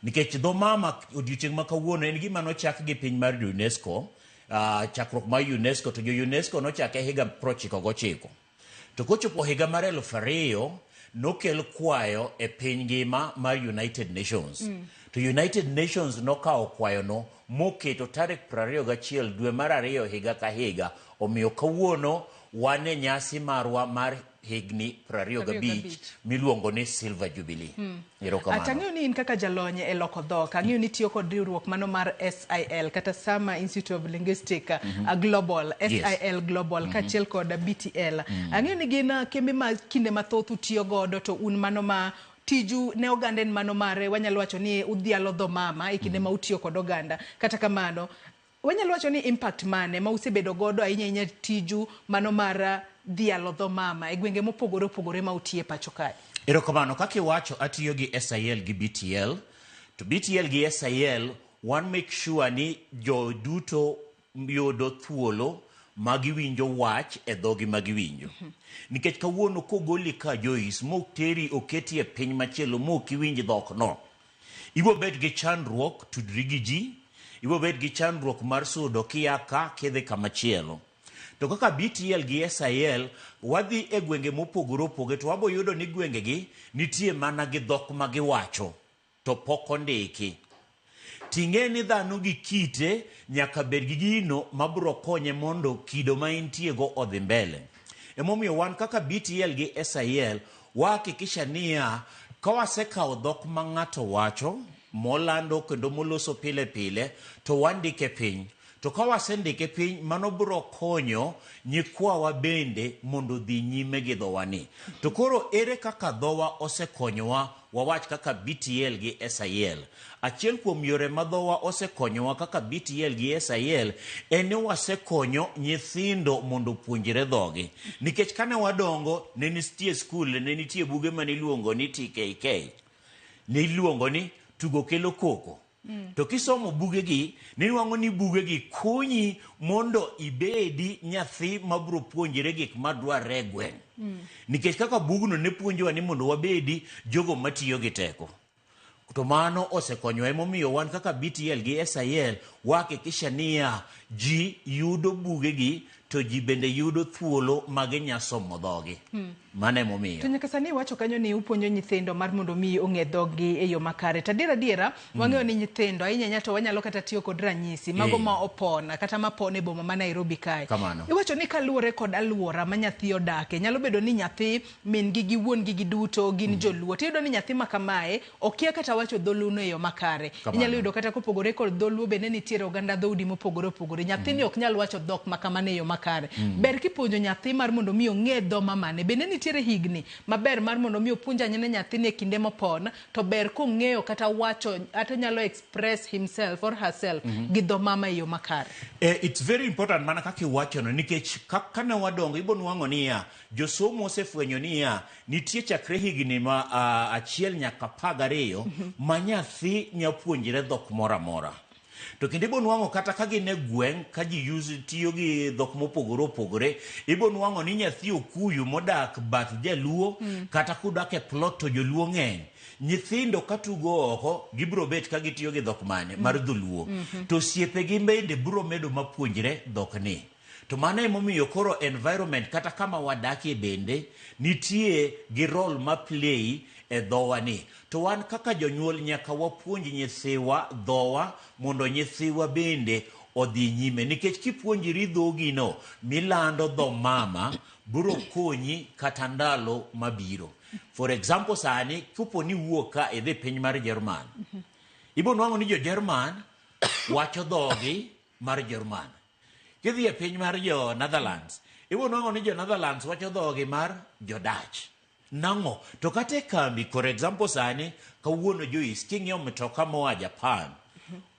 Nikech dho mama odiochieng' ma kawuono en gima nochak gi piny mar UNESCO, chakruok mar UNESCO, to jo UNESCO nochake higa 1999. To kochopo higa mar 2000 nokel kwayo e piny ngima mar United Nations. To United Nations nokawo kwayono moketo tarik 21 dwe mar 2 higa ka higa. Omiyo kawuono wan e nyasi marwa mar higni 25 miluongo ni Silver Jubilee. Atang'eyo ni in kaka jalony e loko dhok, ang'eyo ni tiyo kod riwruok mano mar SIL kata Sama Institute of Linguistic Global, SIL Global, kachiel kod BTL. Ang'eyo ni gin kembe ma kinde mathoth utiyo godo, to un mano ma tiju ne oganda en mano mare, wanyalo wacho ni udhialo dho mama e kinde ma utiyo kod oganda. Kata kamano, wanyalo wacho ni impact mane ma usebedo godo ahinya tiju mano mar dhialo dho mama e gwenge mopogore opogore ma utie pacho kae? Erokamano, kaka iwacho atiyo gi SIL gi BTL. To BTL gi SIL wan make sure ni jo duto yudo thuolo magiwinjo wach e dhogi magiwinjo. Nikech kawuono kogoli ka Joyce mokteri oketi e piny machielo mokiwinj dhok no, ibo bet gi chandruok tudri gi ji, ibo bet gi chandruok mar sudo kia ka kidhi kamachielo. To kaka BTL gi SIL wadhi e gwenge mopogore opogore, to wabo yudo ni gwenge gi nitie mana gi dhok magiwacho to pok ondiki. Ting'e ni dhano gi kite nyaka bed gi gino mabro konye mondo kido ma intie go odhi mbele. Emomiyo wan kaka BTL gi SIL wahakikisha niya ka wasekawo dhok ma ng'ato wacho molando kendo moloso pile pile to wandike piny. To ka wasendike piny, mano bro konyo nyikwawa bende mondo dhi nyime gi dhowani. To koro ere kaka dhowa osekonyowa wawach kaka BTL gi SIL? Achiel kuom yore ma dhowa osekonyowa kaka BTL gi SIL en ni wasekonyo nyithindo mondo puonjre dhogi. Nikech kane wadongo ne nitie skul, ne nitie buge maniluongo ni TKK, ne iluongo ni tugo kelo koko. To kisomo bugegi, niwango ni bugegi konyi mondo ibedi nyathi mabro puonjre gik madwarre gweng'. Nikech kaka bugno ne puonjowa ni mondo wabedi jogo matiyo gi teko. To mano osekonyowa. Emomiyo wan kaka BTL gi SIL wahakikisha niya ji yudo bugegi to ji bende yudo thuolo maginyasomo dhogi. Mane momiyo. To nyaka sani wacho kanyo ni upuonjo nyithindo mar mondo mi ong'e dhogi e yo makare. Tadiera wang'eyo ni nyithindo ahinya to wanyalo kata tiyo kod ranyisi mago ma opona kata mapone boma ma Nairobi kae. Iwacho ni kaluwore kod alwora ma nyathi odake, nyalo bedo ni nyathi min gi wuon gi duto gin joluo. Tiyudo ni nyathi ma kamae okia kata wacho dholuno e yo makare. Inyalo yudo kata kopogore kod dholuo bende nitiere oganda dhoudi mopogore opogore. Nyathini ok nyal wacho dhok makamane e yo makare. Ber kipuonjo nyathi mar mondo mi ong'e dho mamane. Bende nitiere higni maber mar mondo mi opuonja nyine nyathini e kinde mopon, to ber kong'eyo kata wacho ata nyalo express himself or herself gi dho mama e yo makare. It's very important mana kaka iwacho no, nikech kane wadongo ibo nwang'o niya josomo osefwenyo niya nitie chakre higni ma achiel nyaka 12 ma nyathi nyapuonjre dhok mora mora. To kinde ibo nwang'o kata ka gin e gweng' ka ji tiyo gi dhok mopogore opogore, ibo nwang'o ni nyathi okuyu modak bath jaluo kata kudak e plot to joluo ng'eny. Nyithindo katugo oko gibro bet ka gitiyo gi dhok mane mar dholuo. To siepegi bende bro medo mapuonjre dhok ni. To mano emomiyo koro environment kata kama wadakie bende nitie gi role ma play e dhowa ni. To wan kaka jonyuol nyaka wapuonj nyithiwa dhowa mondo nyithiwa bende odhi nyime. Nikech kipuonjiri dhogino milando dho mama bro konyi kata ndalo mabiro. For example sani kupo ni wuok ka idhi piny mar Jerman, ibo nwang'o ni jo Jerman wacho dhogi mar Jerman. Kidhi e piny mar jo Netherlands, ibo nwang'o ni jo Netherlands wacho dhogi mar jo Dutch. Nang'o? To kate kambi, for example sani kawuono Joyce king'iewo mitoka moa Japan,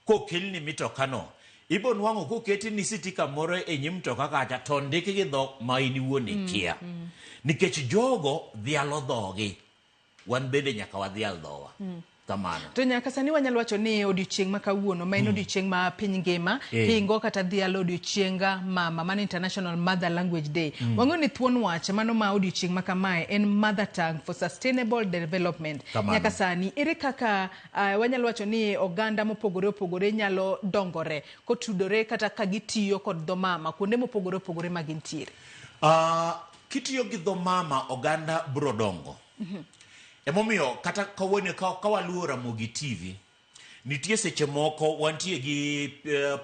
kokelni mitokano, ibo nwang'o koketi ni sitika moro e nyim mtoka kacha to ndiki gi dhok ma in iwuon ikia. Nikech jogo dhialo dhogi. wan bende nyaka wadhi aldhowa. Kamano. To nyaka sani wanyalo wacho ni odiochieng' ma kawuono ma en odiochieng' ma piny ngima hingo kata dhialo odiochienga mama man International Mother Language Day. Wang'eyo ni thuon wach mano ma odiochieng' ma kamae en Mother Tongue for Sustainable Development. Nyaka sani ere kaka wanyalo wacho ni oganda mopogore opogore nyalo dongore kotudore kata ka gitiyo kod dho mama kuonde mopogore opogore ma gintiere. Kitiyo gi dho mama oganda bro dongo. Emomiyo kata kawone kawaluo Ramogi TV nitie seche moko wantie gi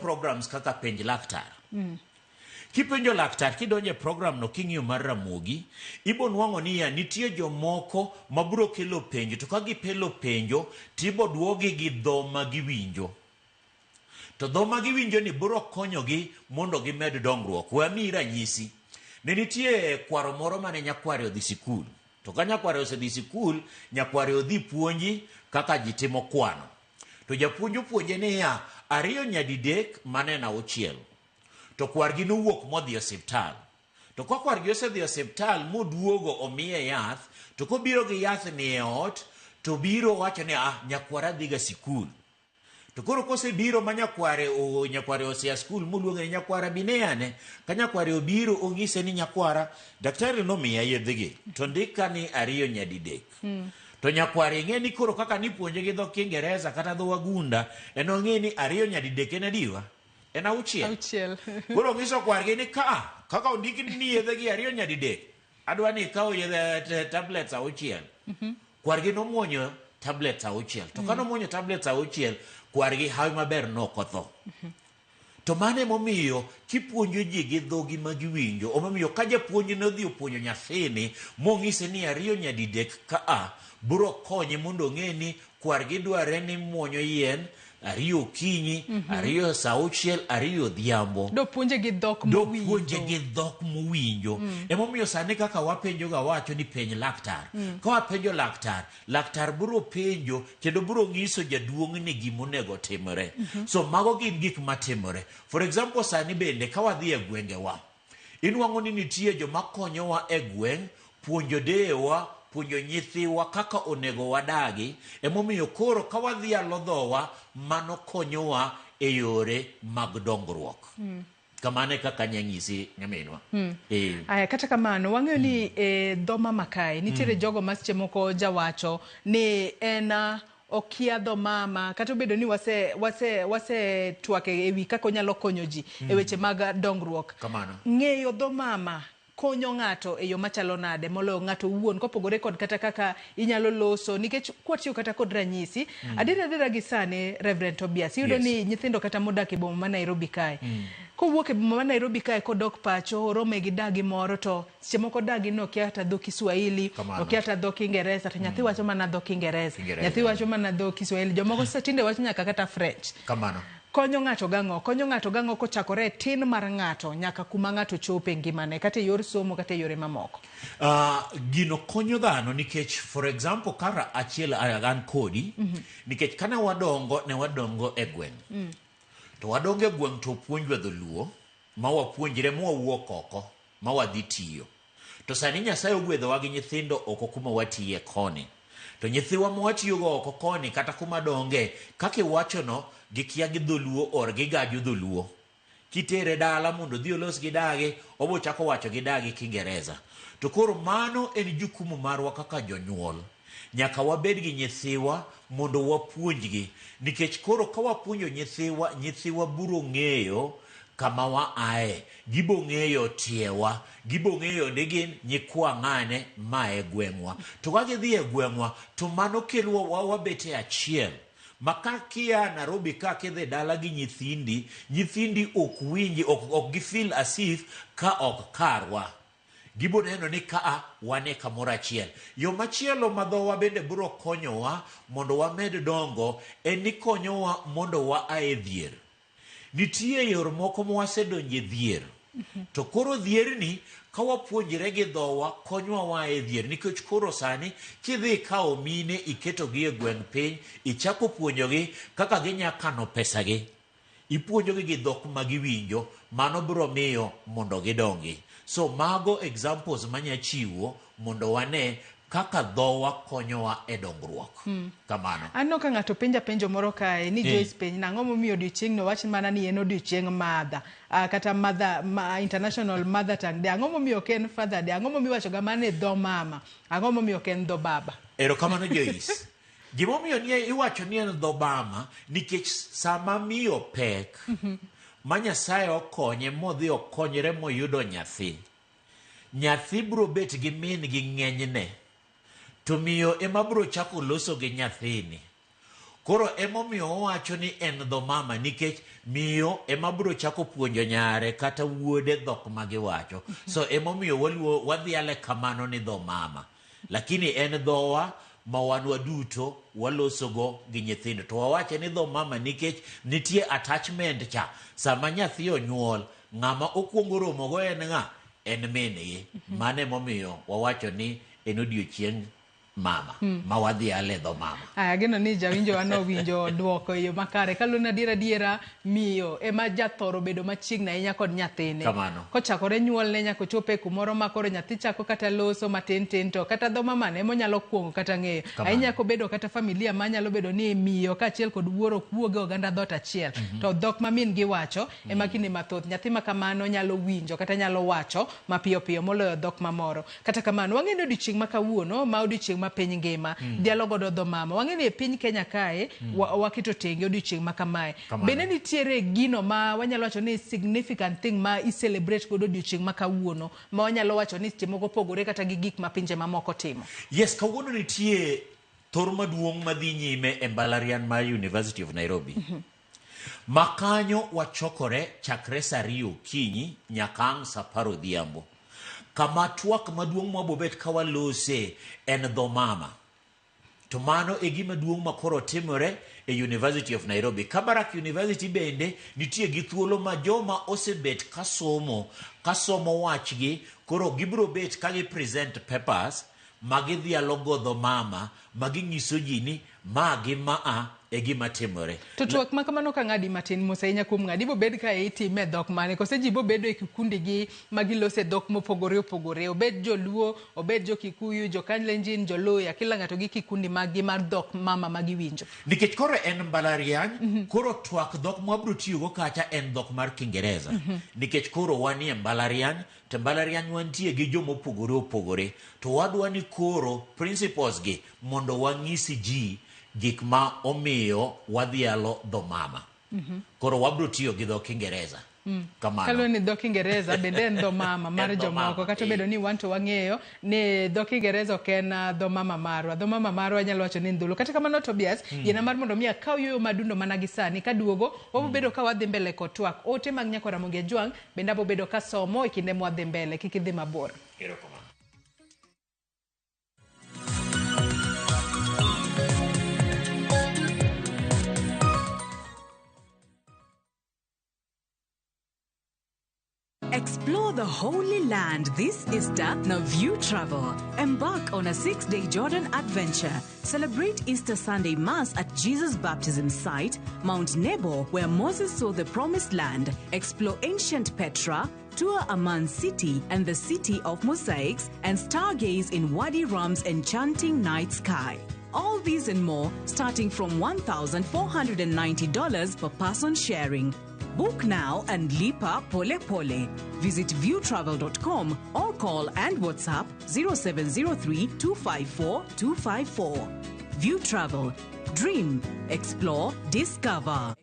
programs kaka penj laktar. Kipenjo laktar kidonje program no king'iyo mar Ramogi ibo nwang'o niya nitie jomoko mabro kelo penjo to ka gipelo penjo tibo duogi gi dho ma giwinjo. To dho ma giwinjo ni bro konyogi mondo gimed dongruok. Wami ranyisi. Ne nitie kwaro moro mane nyakware odhi sikul. To ka nyakware osedhi sikul, nyakware odhi puonji kaka jitimo kwano. To japuonjo puonje niya 2 nyadidek mane na 6. To kwargi nowuok modhi osiptal. To ka kwargi osedhi osiptal moduogo omiye yath, to kobiro gi yath ni e ot, to biro wacho ni nyakwara dhiga sikul. To koro kosebiro ma nyakware osia skul moluonge nyakwara bineane ka nyakware obiro ongise ni nyakwara daktari nomiya yedhegi to ndika ni 2 nyadidek. To nyakware ng'e ni koro kaka nipuonje gi dho Kiingereza kata dho wagunda ong'e ni 2 nyadidek en adiwa en 6. Koro ngiso kwargi ni kaka ondiki ni yedhegi 2 nyadidek adwa ni ikaw yedhe tablets 6. Kwargi nomuonyo tablets 6. To kano muonyo tablets 6 kwargi hawi maber nokotho. To mane momiyo kipuonjo ji gi dhogi ma giwinjo omomiyo ka japuonj nodhi opuonjo nyathini mong'ise ni 2 nyadidek bro konye mondo ng'e ni kwargi dware ni muonyo yien 2 okinyi 2 saa 6 2 odhiambo. Do puonje gi dhok mowinjo. Emomiyo sani kaka wapenjo ga wacho ni penj laktar. Ka wapenjo laktar bro penjo kendo bro ng'iso jaduong' ni gimonego timore. So mago gin gik matimore. For example sani bende ka wadhi e gwengewa inwang'o ni nitie joma konyowa e gweng' puonjo dewa puonjo nyithiwa kaka onego wadagi. Emomiyo koro ka wadhi alodhowa mano konyowa e yore mag dongruok. Kamane kaka nyang'isi nyaminwa. Aya kata kamano wang'eyo ni dho mama kae nitiere jogo maseche moko jawacho ni en okia dho mama kata obedo ni wase twake ewi kaka onyalo konyo ji e weche mag dongruok. Ng'eyo dho mama konyo ng'ato e yo machalo nade moloyo ng'ato wuon kopogore kod kata kaka inyalo loso nikech kwatiyo kata kod ranyisi adira gi sane Reverend Tobias yudo ni nyithindo kata modak e boma ma Nairobi kae kowuok e boma ma Nairobi kae kodok pacho orome gi dagi moro to seche moko dagi no kia hata dho Kiswahili okia hata dho Kiingereza to nyathi wacho mana dho Kiingereza nyathi wacho mana dho Kiswahili jomoko satinde wacho nyaka kata French. Konyo ng'ato gang'o kochakore tin mar ng'ato nyaka kuma ng'ato chope ngimane kata yor somo kata yore mamoko. Gino konyo dhano nikech for example kara achiel an kodi nikech kana wadongo e gweng'. To wadongo e gweng' to puonjwa dholuo ma wapuonjre ma wawuok oko ma wadhi tiyo. To sani Nyasaye ogwedhowa gi nyithindo oko kuma watiye koni. To nyithiwa ma watiyogo oko koni kata kuma donge kaka iwachono gikia gi dholuo or gigajo dholuo. Kitere dala mondo dhi olos gi dagi obo chako wacho gi dagi Kiingereza. To koro mano en jukumu marwa kaka jonyuol. Nyaka wabed gi nyithiwa mondo wapuonjgi nikech koro ka wapuonjo nyithiwa biro ng'eyo kama wa ae, gibo ng'eyo tiewa, gibo ng'eyo ni gin nyikwa ng'ane ma e gweng'wa. To ka gidhi e gweng'wa to mano kelo wabete achiel. Maka kia Nairobi ka kidhi dala gi nyithindi ok winji ok gifeel as if ka ok karwa. Gibo neno ni ka wane kamoro achiel. Yo machielo madhowa bende biro konyowa mondo wamed dongo en ni konyowa mondo wa ae dhier. Nitie yor moko mwasedonje dhier. To koro dhier ni ka wapuonjre gi dhowa konyowa wae dhier nikech koro sani kidhi kawo mine iketogi e gweng' piny ichako puonjogi kaka ginyakano pesagi. Ipuonjogi gi dhok ma giwinjo mano biro miyo mondo gidongi. So mago examples manya chiwo mondo wane kaka dhowa konyowa e dongruok. Kamano. Anno ka ng'ato penja penjo moro kae ni Joyce penj nang'o momiyo odiochieng' no wach mana ni en odiochieng' mother kata International Mother Tongue Day. Ang'o momiyo ok en Father Day? Ang'o momiyo iwacho ga mana e dho mama? Ang'o momiyo ok en dho baba? Erokamano Joyce. Gimomiyo ni iwacho ni en dho mama nikech sama miyo pek ma Nyasaye okonye modhi okonyre moyudo nyathi. Nyathi bro bet gi min gi ng'enyne. To miyo ema bro chako loso gi nyathini. Koro emomiyo owacho ni en dho mama nikech miyo ema bro chako puonjo nyare kata wuode dhok magiwacho. So emomiyo wadhiale kamano ni dho mama. Lakini en dhowa ma wan waduto walosogo gi nyithindo. To wawache ni dho mama nikech nitie attachment cha. Sama nyathi onyuol, ng'ama okuongo romogo en ng'a? En mingi. Mane momiyo wawacho ni en odiochieng' mama. Ma wadhiale dho mama. Ageno ni jawinjo wano winjo duoko yo makare. Kaluna diera miyo ema jathoro bedo machiegni ahinya kod nyathine. Kamano. Kochakore nyuol ne nyaka chope kumoro ma koro nyathi chako kata loso matin to kata dho mama ne monyalo kuongo kata ng'eyo. Ahinya ko bedo kata familia ma nyalo bedo ni miyo kaachiel kod wuoro kuoge oganda dhot achiel. To dhok ma min gi wacho ema kinde mathoth nyathi ma kamano nyalo winjo kata nyalo wacho mapiyo moloyo dhok mamoro. Kata kamano wang'eyo odiochieng' ma kawuono ma odiochieng' ma piny ngima dialo godo dho mama. Wang'eyo ni e piny Kenya kae waketo tenge odiochieng' ma kamae. Bende nitiere gino ma wanyalo wacho ni significant thing ma celebrate godo odiochieng' ma kawuono ma wanyalo wacho ni seche moko pogore kata gi gik ma pinje mamoko timo. Yes, kawuono nitie thor maduong' madhi nyime e mbalariany mar University of Nairobi. Makanyo wachokore chakre saa 2 okinyi nyaka ang' saa 10 odhiambo. Kama twak maduong' mwabobet kawalose en dho mama. To mano e gima duong' makoro timore e University of Nairobi. Kabarak University bende nitie gi thuolo ma joma osebet kasomo wachgi koro gibro bet ka gi present papers magidhialo go dho mama maginyiso ji ni magi maa e gima timore. To twak ma kamano ka ng'adi matin mosainya kuom ng'adi bo bed ka itime dhok mane kose ji bo bedo e kikundi gi magilose dhok mopogore obed joluo obed jo Kikuyu jo Kalenjin jo Luhya kila ng'ato gi kikundi magi mar dhok mama magiwinjo. Nikech koro en mbalariany koro twak dhok mwabro tiyogo kacha en dhok mar Kiingereza. Nikech koro wanie mbalariany to mbalariany wantie gi jomopogore to wadwa ni koro principles gi mondo wang'isi ji gik ma omiyo wadhialo dho mama. Koro wabro tiyo gi dho Kiingereza. Kamano. Kalo ni dho Kiingereza bende en dho mama mar jomoko kata bedo ni wanto wang'eyo ni dho Kiingereza ok en dho mama marwa. Dho mama marwa nyalo wacho ni ndhulu. Kata kamano Tobias yena mar mondo mi akaw yoyo madundo mana gi sani kaduogo wabo bedo ka wadhi mbele kod twak. Ote mag Nyakora Mugia Jwang bende abo bedo ka somo e kinde mwadhi mbele kik idhi mabor. Erokamano. Explore the Holy Land this Easter. Now View Travel. Embark on a 6-day Jordan adventure. Celebrate Easter Sunday Mass at Jesus Baptism Site, Mount Nebo, where Moses saw the Promised Land. Explore ancient Petra, tour Amman City and the City of Mosaics, and stargaze in Wadi Rum's enchanting night sky. All these and more starting from $1,490 per person sharing. Book now and lipa pole pole. Visit viewtravel.com or call and WhatsApp 0703 254 254. View Travel. Dream, explore, discover.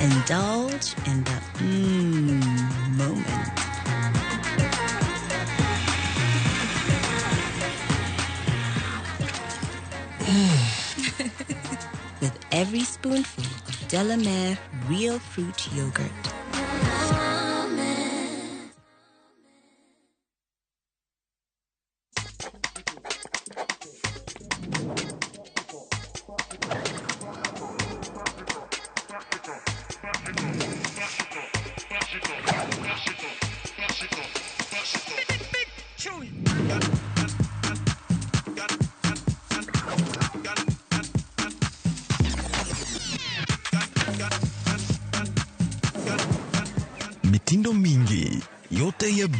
Indulge in the moment. With every spoonful of Delamere real fruit yogurt.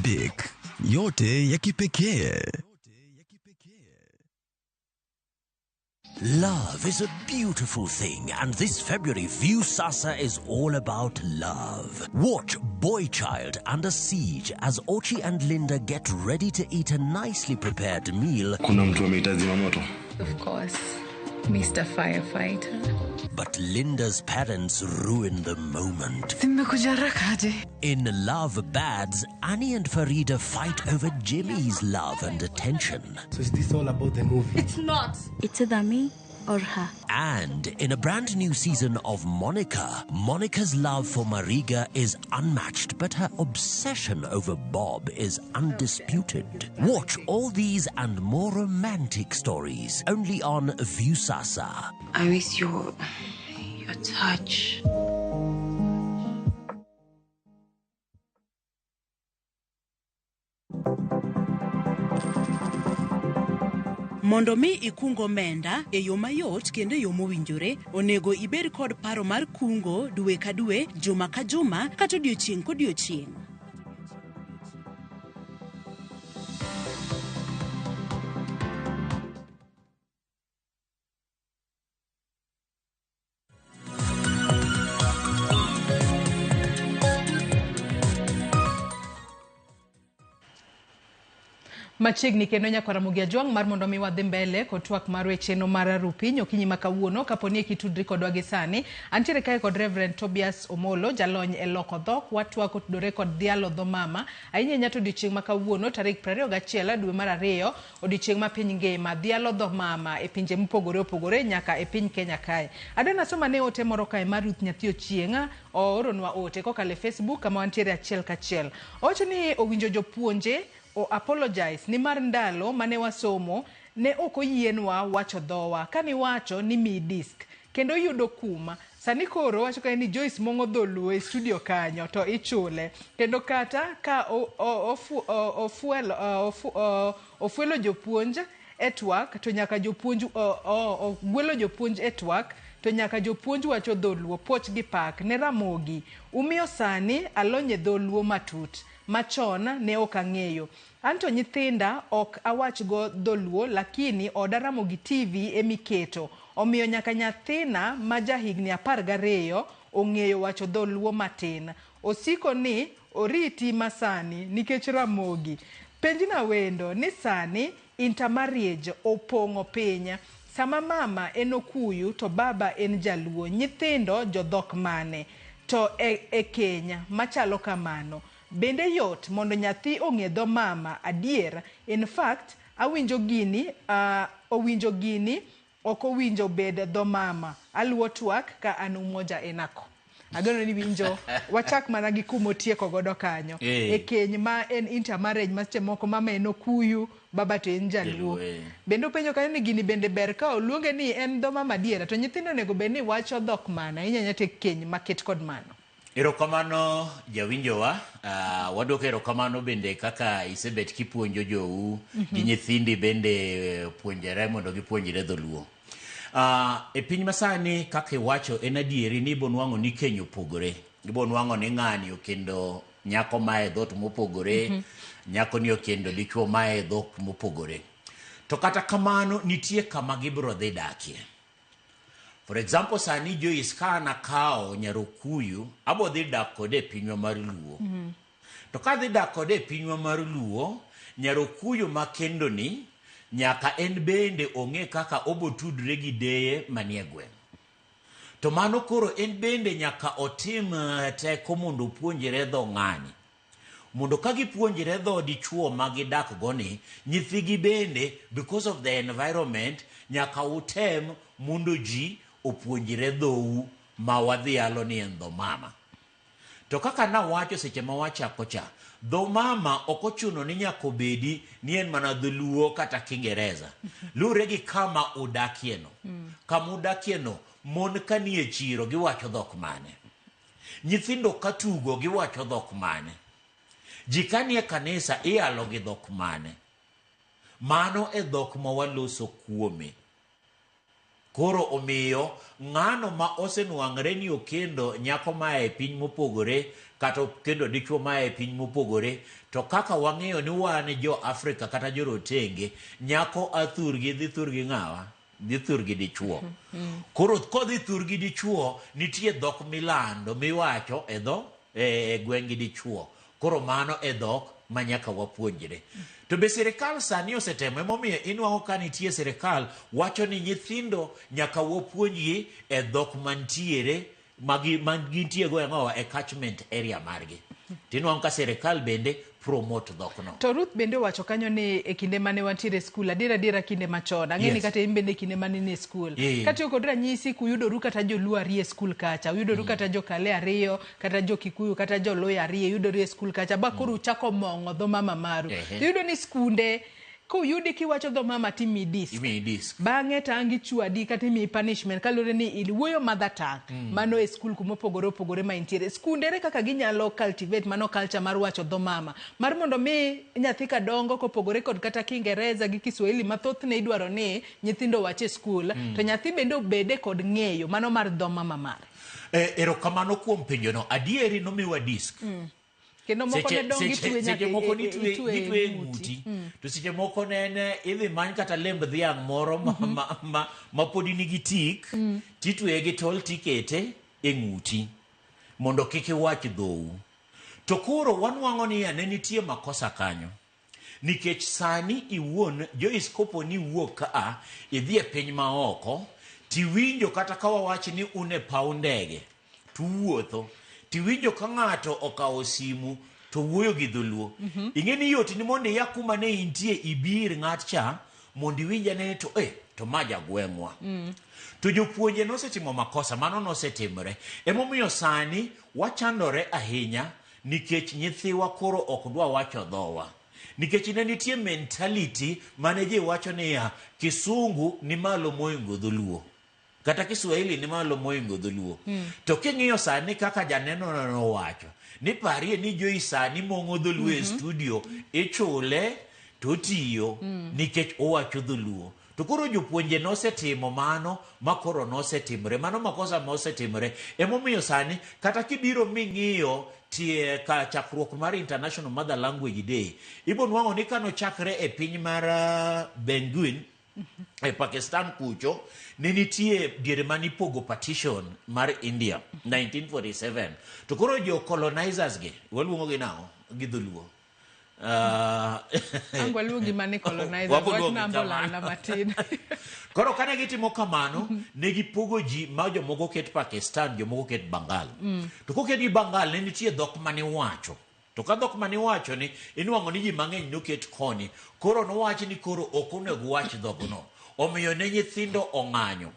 Bic, yote ya kipekee. Love is a beautiful thing, and this February, Viusasa is all about love. Watch Boy Child Under Siege as Ochi and Linda get ready to eat a nicely prepared meal. Kuna mtu ameita zimamoto. Of course, Mr. Firefighter. But Linda's parents ruin the moment. Zimekujarakaje? In Love Bads, Annie and Farida fight over Jimmy's love and attention. So is this all about the movie? It's not. It's either me or her. And in a brand new season of Monica, Monica's love for Mariga is unmatched, but her obsession over Bob is undisputed. Watch all these and more romantic stories only on Viusasa. I miss your touch. Mondo mi ikungo omenda e yo mayot kendo e yo mowinjore, onego ibed kod paro mar kungo dwe ka dwe, juma ka juma, kata odiochieng' kodiochieng'. Machiegni kendo nyakora mugia jwang' mar mondo mi wadhi mbele kod twak mar wecheno mar Arupiny okinyi makawuono kaponi kitudri kodwa gi sani. Antiere kae kod Reverend Tobias Omolo, jalony e loko dhok, watwak otudore kod dhialo dho mama. Ahinya nyato odiochieng' makawuono tarik 21 dwe mar 2, odiochieng' ma piny ngima, dhialo dho mama e pinje mopogore opogore nyaka e piny Kenya kae. Adana soma ne ote moro kae mar Ruth Nyathi Ochieng' ooronwa ote kokale Facebook kama wantiere achiel kachiel. Owacho ni owinjo jopuonje o apologize ni mar ndalo mane wasomo ne okoyienwa wacho dhowa kani wacho ni mi disk kendo yudo kuma sani koro wacho ka ni Joyce Mongo dholuo e studio kanyo to ichule kendo kata ka ofuelo jopuonj e twak to nyaka jopuonj gwelo jopuonj e twak to nyaka jopuonj wacho dholuo poch gi pak ne Ramogi umiyo sani alonye dholuo matut machon ne okang'eyo. Anto nyithinda ok awach go dholuo lakini oda Ramogi TV emiketo. Omiyo nyaka nyathina majahigni 12 ong'eyo wacho dholuo matin. Osiko ni oriti masani nikech Ramogi. Penjina wendo ni sani intermarriage opong'o piny. Sama mama en Okuyu to baba en Jaluo. Nyithindo jodhok mane to e Kenya machalo kamano. Bende yot mondo nyathi ong'e dho mama adier. In fact, owinjo gini ok owinjo bed dho mama. Aluo twak ka an Umoja Enako. Agano ni winjo wachak mana gi kumo tieko godo kanyo. E keny ma en intermarriage maseche moko mama en Okuyu, baba to en Jaluo. Bende penjo kanyo ni gini bende ber ka oluonge ni en dho mama adiera to nyithindo nego bed ni wacho dhok mana inyanya te keny maket kod mano. Erokamano jawinjowa, wadwoko erokamano bende kaka isebet kipuonjo jou gi nyithindi bende puonjere mondo gipuonjre dholuo. E piny masani kaka iwacho en adieri ni bonwang'o ni keny opogore. Ibonwang'o ni ng'ani okendo nyako mae dhot mopogore, nyako ni okendo dichuo mae dhok mopogore. To kata kamano nitie kama gibro dhi dakie. For example, sani Joyce kana kao Nyarokuyu, abo dhi dak kode pinywa mar Luo. To ka dhi dak kode pinywa mar Luo, Nyarokuyu makendo ni nyaka en bende ong'e kaka obo tudre gi deye manie gweng'. To mano koro en bende nyaka otim teko mondo puonjere dho ng'ani. Mondo ka gipuonjere dho dichuo ma gidak goni, nyithigi bende because of the environment nyaka utem mondo ji opuonjire dhou ma wadhialo ni en dho mama. To kaka na wacho seche ma wachako cha, dho mama okochuno ni nyako bedi ni en mana dholuo kata Kiingereza. Lure gi kama udakieno. Kama udakieno, mon kanie chiro giwacho dhok mane. Nyithindo katugo giwacho dhok mane. Jikanie kanisa ialo gi dhok mane. Mano e dhok ma waloso kuome. Koro omiyo ng'ano ma osenuang're ni okendo nyako ma e piny mopogore kata kendo dichuo ma e piny mopogore, to kaka wang'eyo ni wan jo Afrika kata jo rotenge, nyako athurgi dhi thurgi ng'awa, dhi thurgi dichuo. Koro kodhi thurgi dichuo, nitie dhok milando miwacho e gweng'gi dichuo. Koro mano e dhok ma nyaka wapuonjre. To be sirikal sani osetemo, emomiyo inwang'o ka nitie sirikal wacho ni nyithindo nyaka wapuonjgi e dhok mantiere mantiere go e catchment area margi. Tinwang'o ka sirikal bende promote dhokno. To Ruth bende wacho kanyo ni e kinde mane wantiere skul, adiera kinde machon, ang'eni kata bende kinde mane ni skul. Katiyo kod ranyisi kuyudoru kata joluo ariyo e skul kacha, uyudoru kata jokale ariyo, kata jo Kikuyu, kata jo Luo ariyo, uyudoru e skul kacha, ba koro uchako mong'o dho mama maru. Iyudo ni skunde kuyudi kiwacho dho mama timi disk. Bang'e tangi chwadi kata imi punishment kalore ni iwuoyo mother tongue. Mano e skul kumopogore opogore ma intiere. Skundere kaka ginyalo cultivate mano culture mar wacho dho mama. Mar mondo mi nyathi ka dongo kopogore kod kata Kiingereza gi Kiswahili mathoth ne idwaro ni nyithindo wache skul, to nyathi bende obede kod ng'eyo mano mar dho mama mar. Erokamano kuom penjono. Adieri nomiwa disk. Kendo moko ne dongi tuwe nyaka nitwe ng'uti. To seche moko ne idhi many kata lemb dhiang' moro ma podi nigi tik, titweye gi tol tikete e ng'uti mondo kik iwach dhou. To koro wanwang'o ni ne nitie makosa kanyo, nikech sani iwuon Joyce kopo ni wuok ka idhi e piny maoko, tiwinjo kata ka wawach ni une paw ndege tuwuotho, tiwinjo ka ng'ato okawo simu to wuoyo gi dholuo. Ing'eni yot ni mondo iya kuma ne intie ibir ng'at cha mondo iwinja ne to ma jagweng'wa. To jopuonje nosetimo makosa, mano nosetimore. Emomiyo sani wachandore ahinya nikech nyithiwa koro ok dwa wacho dhowa. Nikech ne nitie mentality mane ji wacho ni Kisungu ni malo moingo dholuo, kata Kiswahili ni malo moingo dholuo. To king'iyo sani kaka janeno no wacho ni parie ni Joyce sani mong'o dholuo e studio, ichule to tiyo nikech owacho dholuo. To koro jopuonje nosetimo mano makoro nosetimre, mano makosa mosetimre. Emomiyo sani kata kibiro ming'iyo tie ka chakruok mar International Mother Language Day, ibo nwang'o ni kano chakre e piny mar Benguin e Pakistan kucho, ne nitie diere mani pogo partition mar India 1947. To koro jo colonizers gi waluongo gi nao gi dholuo. Angwa luongi mane colonizers wach nambo lala matin. Koro kane gitimo kamano, ne gipogo ji ma jomoko ket Pakistan, jomoko ket Bengal. To koket gi Bengal ne nitie dhok mane wacho. To ka dhok mane wacho ni inwang'o ni ji mang'eny noket koni. Koro nowach ni koro ok onego wach dhokno. Omiyo ne nyithindo ong'anyo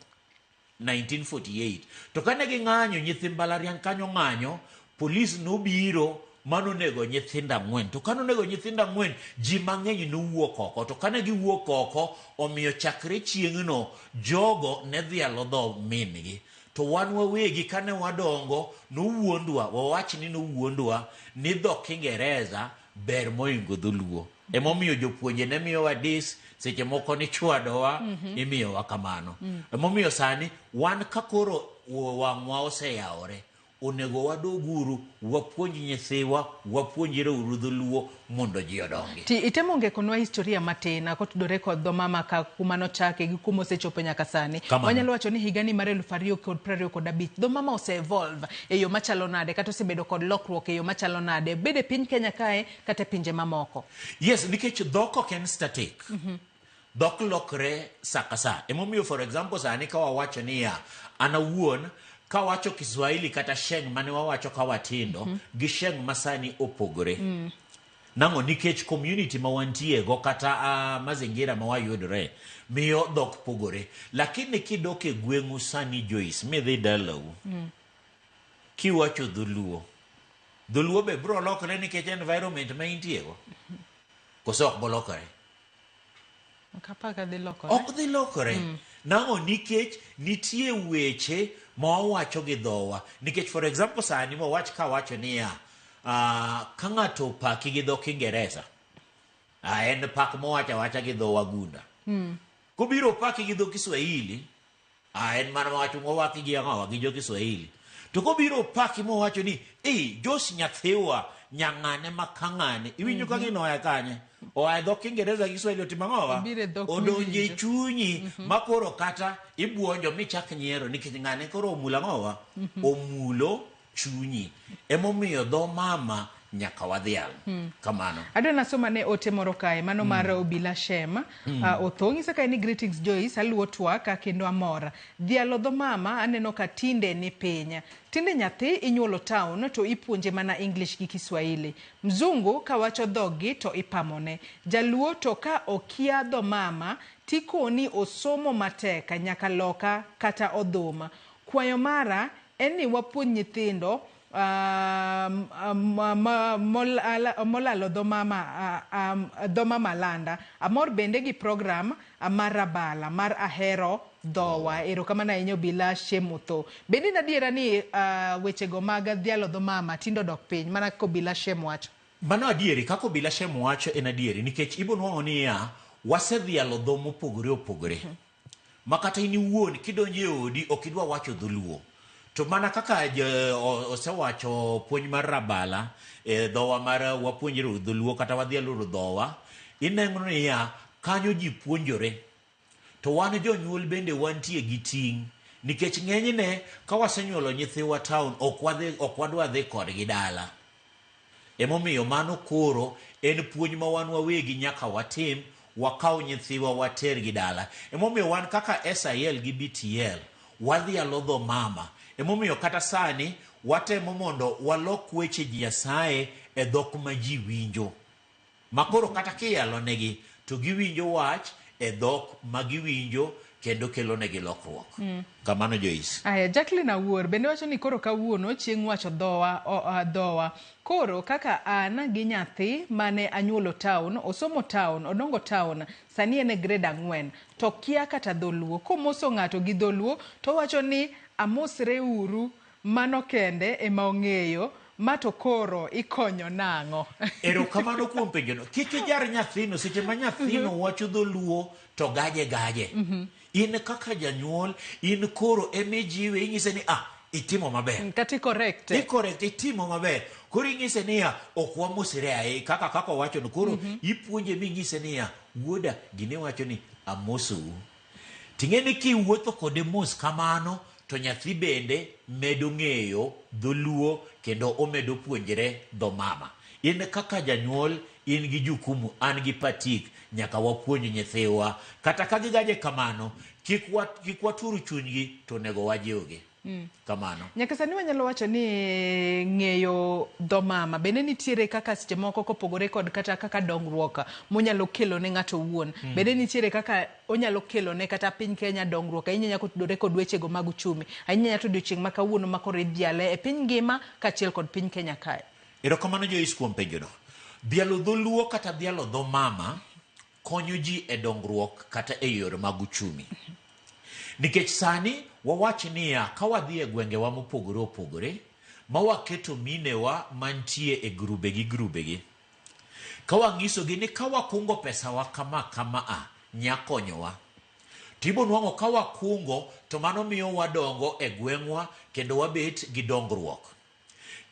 1948. To kane ging'anyo, nyithi mbalariany kanyo ng'anyo, polis nobiro manonego nyithindo 4. To kanonego nyithindo 4, ji mang'eny nowuok oko. To kane giwuok oko, omiyo chakre chieng'no jogo ne dhialo dho min-gi. To wan wawegi kane wadongo nowuondwa, wawach ni nowuondwa ni dho Kiingereza ber moingo dholuo. Emomiyo jopuonje ne miyowa dis, seche moko ni chwadowa, imiyowa kamano. Emomiyo sani wan kakoro wang'wa oseyawore, onego wadoguru wapuonj nyithiwa, wapuonjre uru dholuo mondo ji odongi. Ti itemo ngekonwa historia matin kotudore kod dho mama ka kuma nochake gi kuma osechopo nyaka sani. Wanyalo wacho ni higani mar 2025 dho mama ose evolve e yo machalo nade, kata osebedo kod lokruok e yo machalo nade, bede piny Kenya kae kata pinje mamoko? Yes, nikech dhok ok en static. Dhok lokre saka sa. Emomiyo for example sani ka wawacho ni an awuon ka wacho Kiswahili kata sheng mane wawacho ka watindo gi sheng masani opogore. Nang'o nikech community ma wantie go kata mazingira ma wayudre miyo dhok pogore. Lakini kidok e gweng'u sani Joyce, midhi dalau, kiwacho dholuo, dholuo be bro lokore nikech environment ma intie go? Koso ok bolokore? Ok dhi lokore. Nang'o nikech nitie weche ma wawacho gi dhowa. Nikech for example sani wawach ka wacho ni ka ng'ato paki gi dho Kiingereza, en pak mowacho awacha gi dho wagunda. Kobiro paki gi dho Kiswahili, En mana mawacho ngowaki gi ang'owa gi jo Kiswahili. To kobiro paki mowacho ni, Jos nyathiwa nyang'ane makang'ane. Iwinjo ka ginoya kanye. Oa dhok Ingereza gi Kiswahili otimo ang'owa. Odonje chunyi makoro kata ibuonjo michak nyiero nikech ng'ane koro omula ang'owa. Omulo chunyi. Emomiyo dho mama nyaka wadhial. Kamano. Adwa nasoma ne ote moro kae mano mar Obila Shem. Otho ng'isa kae ni greetings Joyce, aluo twak kendo amora. Dhialo dho mama aneno ka tinde ni piny. Tinde nyathi inyuolo town to ipuonje mana English gi Kiswahili. Mzungu kawacho dhogi to ipamone. Jaluo to ka okia dho mama tikoni osomo mateka nyaka loka kata odhuma. Kwayo mara eni wapuonj nyithindo molalo dho mama landa. Amor bende gi program mar Rabala mar Ahero Dhowa. Erokamano ahinya Obila Shem otho. Bende nadiera ni wechego mag dhialo dho mama tindo dok piny mana ka Obila Shem wacho. Mano adieri, kaka Obila Shem wacho en adieri nikech ibonwang'o niya wasedhialo dho mopogore opogore. Makata in iwuon kidonjo e odi ok idwa wacho dholuo. To mana kaka osewacho puonj mar Rabala dhowa mar wapuonjre dholuo kata wadhialo dhowa, ineno niya kanyo ji puonjore. To wan jonyuol bende wantie gi ting' nikech ng'enyne ka wasenyuolo nyithiwa town ok wadwa dhi kodgi dala. Emomiyo mano koro en puonj ma wan wawegi nyaka watim, wakaw nyithiwa water gi dala. Emomiyo wan kaka SIL gi BTL wadhialo dho mama. Emomiyo kata sani watemo mondo walok weche Nyasaye e dhok ma ji winjo. Makoro kata kiyalo negi to giwinjo wach e dhok ma giwinjo kendo kelo negi lokruok. Kamano Joyce. Aya Jacqueline Awuor bende wacho ni koro kawuono chieng' wacho dhowa. Koro kaka an gi nyathi mane anyuolo town, osomo town, odongo town, sani en e grade 4 to kia kata dholuo. Komoso ng'ato gi dholuo to wacho ni amosre uru mano kende ema ong'eyo mato koro ikonyo nang'o. Erokamano kuom penjono. Kik ijar nyathino seche ma nyathino wacho dholuo to gaje. In kaka janyuol in koro emejiwe ing'ise ni itimo maber. Kati correct. Itimo maber. Koro ing'ise niya ok wamosre ae kaka wacho no koro ipuonje mi ing'ise niya wuoda gine wacho ni amosou. Ting'eni kiwuotho kode mos kamano to nyathi bende medo ng'eyo dholuo kendo omedo puonjre dho mama. In kaka janyuol in gi jukumu, an gi patik nyaka wapuonj nyithiwa kata ka gigaje kamano kik waturu chunygi to nego wajiwgi. Kamano. Nyaka sani wanyalo wacho ni ng'eyo dho mama bende nitiere kaka seche moko kopogore kod kata kaka dongruok monyalo kelo ne ng'ato wuon. Bende nitiere kaka onyalo kelo ne kata piny Kenya dongruok. Ahinya nyako tudore kod wechego mag uchumi. Ahinya nyato odiochieng' ma kawuono makoro idhiale e piny ngima kaachiel kod piny Kenya kae. Erokamano Joyce kuom penjono. Dhialo dholuo kata dhialo dho mama konyo ji e dongruok kata e yore mag uchumi. Nikech sani wawach niya ka wadhi e gwengewa mopogore opogore ma waketo minewa mantie e grubegi ka wang'isogi ni ka wakungo pesawa kama nyakonyowa. Tibo nwang'o ka wakungo to mano miyo wadongo e gweng'wa kendo wabet gi dongruok.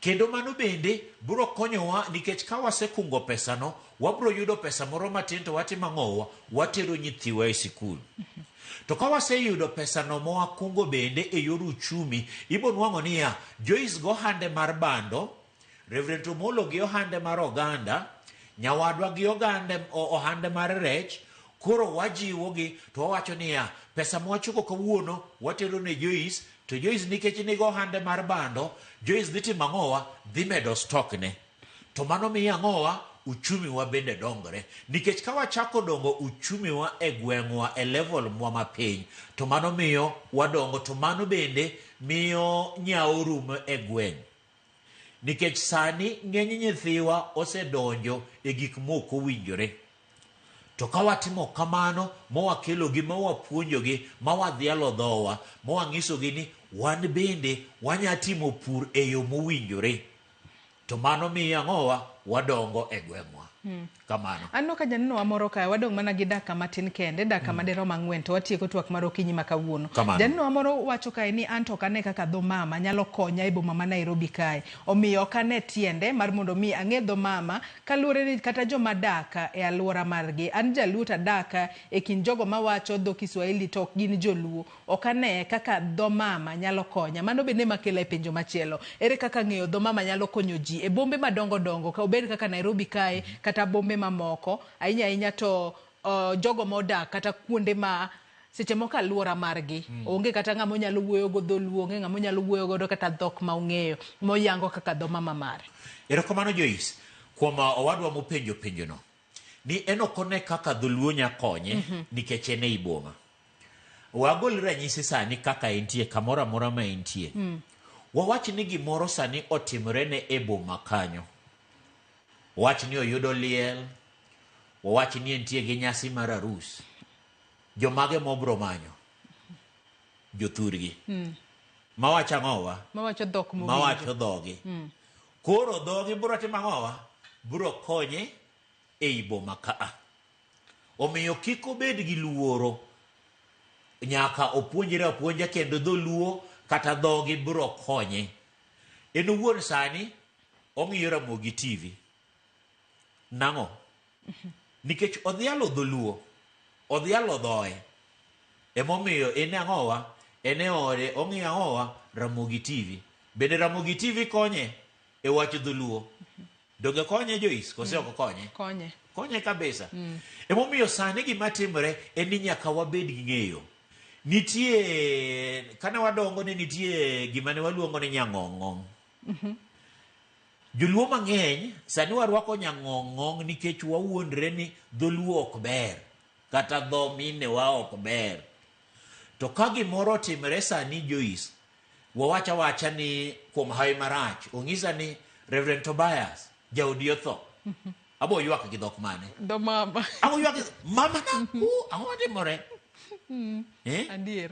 Kendo mano bende biro konyowa nikech ka wasekungo pesano wabiro yudo pesa moro matin to watimo ang'owa watero nyithiwa e sikul. To ka waseyudo pesano mowakungo bende e yor uchumi ibo nwang'o niya Joyce go hande mar bando, Reverend Omolo gi ohande mar oganda, nyawadwa gi ohande mar rech. Koro wajiwogi to wawacho niya pesa mwachoko kawuono watero ne Joyce to Joyce nikech nigo ohande mar bando Joyce dhi timo ang'owa dhi medo stock ne. To mano miyo ang'owa uchumi wa bende dongre nikech ka wachako dongo uchumi wa e gweng'wa e level mwa mapiny to mano miyo wadongo to mano bende miyo nyao rum e gweng'. Nikech sani ng'eny nyithiwa osedonjo e gik moko winjore. To ka watimo kamano mowakelogi mawapuonjogi mawadhialo dhowa mawang'isogi ni wan bende wanyatimo pur e yo mowinjore to mano miyo ang'owa wadongo e gweng'wa. Kamano. Anno ka janeno amoro ka wadong mana gi daka matin kende daka madero mang'wen to watieko twak mar okinyi makawuono. Janeno amoro wacho kae ni anto kane kaka dho mama nyalo konya e boma ma Nairobi kae. Omiyo kane tiende mar mondo mi ang'e dho mama kaluwore ni kata joma daka e alwora margi. An jaluo ta daka e kin jogo mawacho dho Kiswahili to ok gin joluo. Ok ane kaka dho mama nyalo konya. Mano bende makela e penjo machielo. Ere kaka ng'eyo dho mama nyalo konyo ji e bombe madongo dongo ka obed kaka Nairobi kae kata bombe mamoko ahinya to jogo modak kata kuonde ma seche moko alwora margi onge kata ng'ama nyalo wuoyo go dholuo, onge ng'ama nyalo wuoyo go kata dhok ma ong'eyo moyango kaka dho mama mare. Erokamano Joyce kuom owadwa mopenjo penjono ni en ok one kaka dholuo nya konye nikech en ei boma. Wagol ranyisi sani kaka entie kamoro amora ma entie. Wawach ni gimoro sani otimore ne e boma kanyo. Wawach ni oyudo liel, wawach ni entie gi nyasi mar arus. Jomage mobro manyo jothurgi. Mawacho ang'owa? Mawacho dhok mo. Mawacho dhogi. Koro dhogi bro timo ang'owa? Bro konye ei boma kaa. Omiyo kik obed gi luoro. Nyaka opuonjre apuonja kendo dholuo kata dhogi bro konye. En owuon sani ong'iyo Ramogi TV. Nang'o? Nikech odhialo dholuo, odhialo dhoe. Emomiyo en ang'owa, en e ode, ong'iyo ang'owa Ramogi TV. Bende Ramogi TV konye e wach dholuo. Donge konye Joyce, kose ok konye? Konye. Konye kabisa. Emomiyo sani gima timore en ni nyaka wabed gi ng'eyo. Nitie, kane wadongo ne nitie gima ne waluongo ni nyang'ong'ong. Joluo mang'eny sani warwako nyang'ong'ong nikech wawuondre ni dholuo ok ber kata dho minewa ok ber. To ka gimoro otimore sani Joyce, wawacha ni kuom hawi marach, ong'isa ni Reverend Tobias jaodi otho. Abo ywak gi dhok mane? Dho mama. Abo ywak gi mama na ang'o timore? Adier.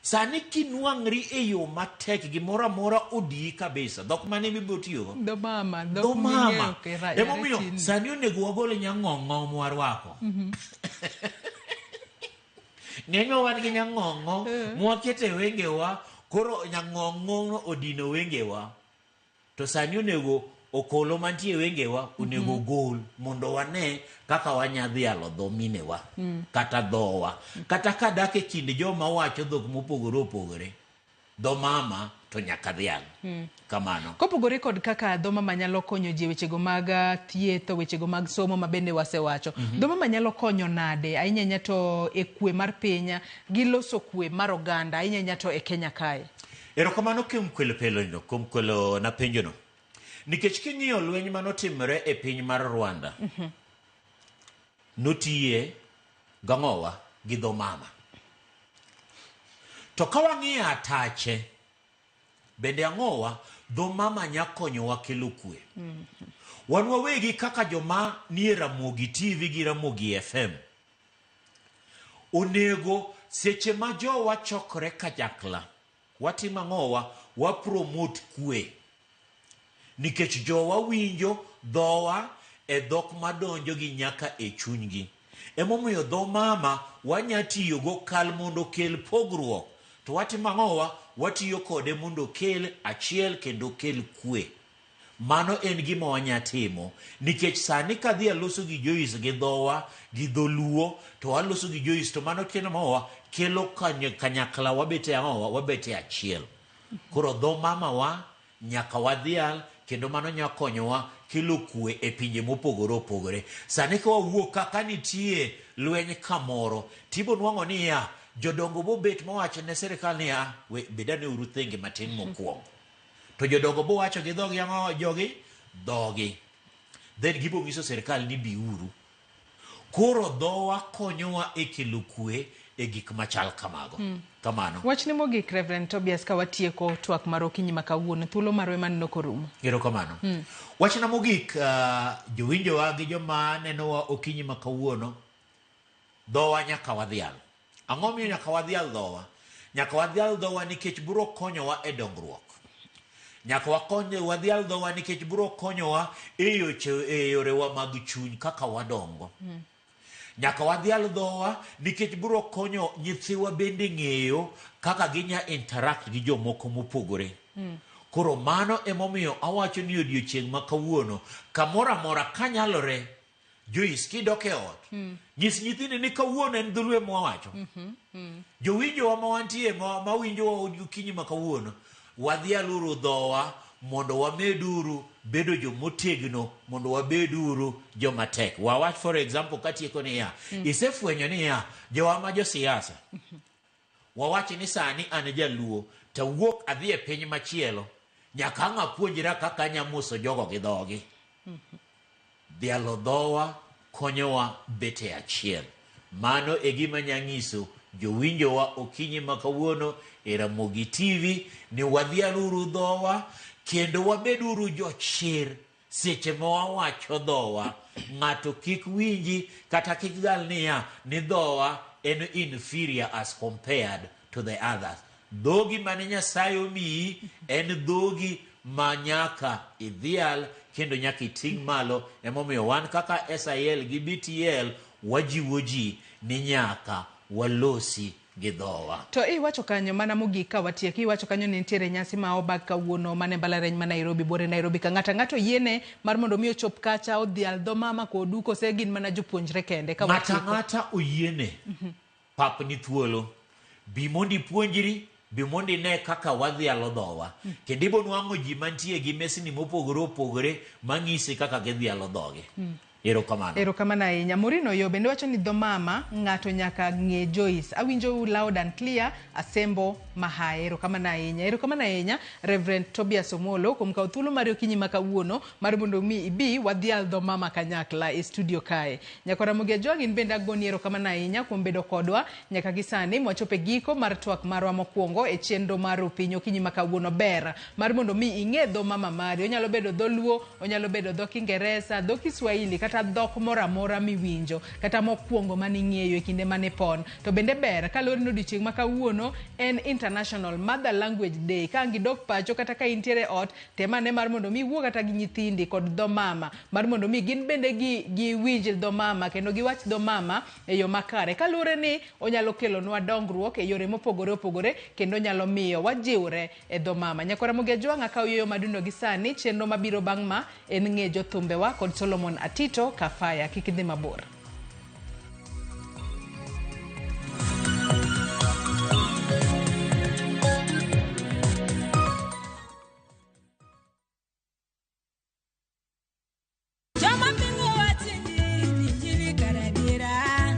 Sani kinwang'ri e yo matek gimoro amora odiyi kabisa. Dhok mane mibiro tiyogo? Dho mama. Dho mama. Emomiyo sani onego wagol nyang'ong'o mwarwako. Ng'enywa wan gi nyang'ong'o mwakete wengewa, koro nyang'ong'o odino wengewa. To sani onego okolo mantie wengewa onego gol mondo wane kaka wanyadhialo dho minewa kata dhowa. Kata kadak e kind joma wacho dhok mopogore opogore, dho mama to nyaka dhial. Kamano. Kopogore kod kaka dho mama nyalo konyo ji wechego mag thieth, wechego mag somo mabende wasewacho. Dho mama nyalo konyo nade ahinya to e kwe mar piny gi loso kwe mar oganda ahinya to e Kenya kae. Erokamano kuom kwelo na penjono. Nikech king'iyo lweny manotimore e piny mar Rwanda, notiye gang'owa gi dho mama. To ka wang'iyo atache, bende ang'owa dho mama nyakonyowa kelo kwe. Wan wawegi kaka joma nie Ramogi TV gi Ramogi FM. Onego seche ma jowa chokre kanyakla, watimo ang'owa, wapromote kwe. Nikech jowa winjo dhowa e dhok madonjo gi nyaka e chunygi. Emomiyo dho mama wanyatiyo go kal mondo kel pogruok. To watimo ang'owa, watiyo kode mondo kel achiel kendo kel kwe. Mano en gima wanyatimo. Nikech sani kadhi aloso gi Joyce gi dhowa gi dholuo, to waloso gi Joyce, to mano kendo ang'owa kelo kanyakla wabete ang'owa, wabete achiel. Koro dho mama wa nyaka wadhial, kendo mano nyakonyowa kelo kwe e pinje mopogore opogore. Sani ka wawuok kaka nitie lweny kamoro, tibo nwang'o ni ya jodongo bobet mowacho ne sirikal ni ya bedane uru thenge matin mokwongo. To jodongo bo wacho gi dhogi ang'o jogi? Dhogi. Then gibo ng'iso sirikal ni biuru. Koro dhowa konyowa e kelo kwe e gik machal kamago. Kamano. Wachni mogik Reverend Tobias ka watieko twak mar okinyi makawuono, thuolo marwe maneno korumo. Erokamano. Wachna mogik jowinjowa gi joma nenowa okinyi makawuono, dhowa nyaka wadhial. Ang'o miyo nyaka wadhial dhowa? Nyaka wadhial dhowa nikech biro konyowa e dongruok. Nyaka wakony wadhial dhowa nikech biro konyowa e yorewa mag chuny kaka wadongo. Nyaka wadhial dhowa nikech biro konyo nyithiwa bende ng'eyo kaka ginya interact gi jomoko mopogore. Koro mano emomiyo awacho ni odiochieng' ma kawuono kamoro amora kanyalore Joyce kidok e ot. Nyis nyithini ni kawuono en dhulwe mwawacho. Jowinjowa ma wantie ma winjowa okinyi ma kawuono wadhialuru dhowa mondo wameduru bedo jomotegno mondo wabeduru jomatek. Wawach for example katieko niya isefwenyo niya jowa ma josiasa wawachi ni sani an jaluo tawuok adhi e piny machielo nyaka ang' apuonjra kaka nyamuso jogo gi dhogi. Dhialo dhowa konyowa bete achiel. Mano e gima nyanyiso jowinjowa okinyi ma kawuono e Ramogi TV ni wadhialuru dhowa kendo wabeduru jochir seche ma wawacho dhowa. Ng'ato kik winji kata kik gal niya ni dhowa en inferior as compared to the others. Dhogi mane Nyasaye omiyi en dhogi ma nyaka idhial kendo nyaka iting' malo. Emomiyo wan kaka SIL gi BTL wajiwo ji ni nyaka walosi gi dhowa. To iwacho kanyo mana mogik ka watieki iwacho kanyo ni nitiere nyasi ma obag kawuono mane mbalariany ma Nairobi bore Nairobi ka ng'ato yiene mar mondo mi ochop kacha odhial dho mama kodu kose gin mana jopuonjre kende ka watieko. Ng'ata oyiene pap ni thuolo bi mondi puonjri bi mondi ne kaka wadhialo dhowa kendo ibo nwang'o ji mantie gi mesni mopogore opogore mang'isi kaka gidhialo dhogi. Erokamano ahinya. Murino yo bende wacho ni dho mama ng'ato nyaka ng'e Joyce. Awinjo loud and clear asembo mahae. Erokamano ahinya Reverend Tobias Omolo kuom kawo thuolo mar okinyi ma kawuono mar mondo mi ibi wadhial dho mama kanyakla e studio kae. Nyaka Ramogi Ajwang' bende agoni erokamano ahinya kuom bedo kodwa nyaka gisani mwachope giko mar twak marwa mokwongo e chenro mar Opiny Okinyi ma kawuono. Ber mar mondo mi ing'e dho mama mari. Onyalo bedo dho Luo, onyalo bedo dho Kiingereza, dho Kiswahili kata dhok moramora miwinjo kata mokwongo maning'eyo e kinde mane pon. To bende ber kalore no odiochieng' ma kawuono en International Mother Language Day. Ka ngidok pacho kata ka intiere ot temane mar mondo mi wuo kata gi nyithindi kod dho mama mar mondo mi gin bende gi winj dho mama kendo giwach dho mama e yo makare. Kalore ni onyalo kelonwa dongruok e yore mopogore opogore kendo nyalo miyo wajiwre e dho mama. Nyaka Ramogi Ajwang' akaw yoyo madundo gi sani chenro mabiro bang' ma en ng'e jothumbewa kod Solomon Atito Kafaya. Kik idhi mabor.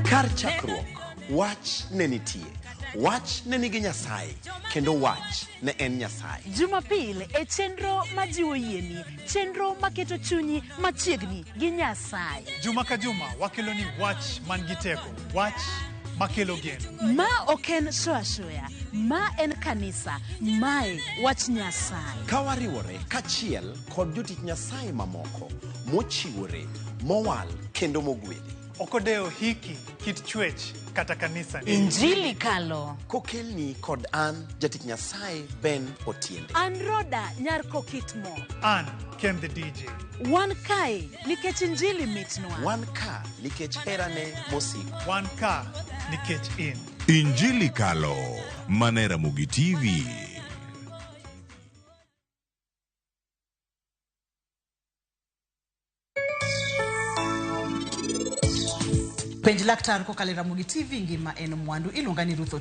Kar chakruok wach ne nitie. Wach ne nigi Nyasaye kendo wach ne en Nyasaye. Jumapil e chenro majiwo yieni, chenro maketo chunyi machiegni gi Nyasaye. Juma ka juma wakelo ni wach man gi teko, wach makelo geno. Ma oken shoya, ma en kanisa, mae wach Nyasaye. Kawariwore kachiel kod jotich Nyasaye mamoko mochiwore, mowal kendo mogwedhi. Okodeo hiki kit chwech kata kanisa ni. Injili kalo. Kokelni kod an jatich Nyasaye Ben Otiende. An Roda nyar Kokitmo. An Ken the DJ. Wan kae nikech injili mitnwa. Wan ka nikech herane mosik. Wan ka nikech in. Injili kalo mana Ramogi TV. Penj laktar kokalo Ramogi TV ngima en mwandu. Iluonga ni Ruth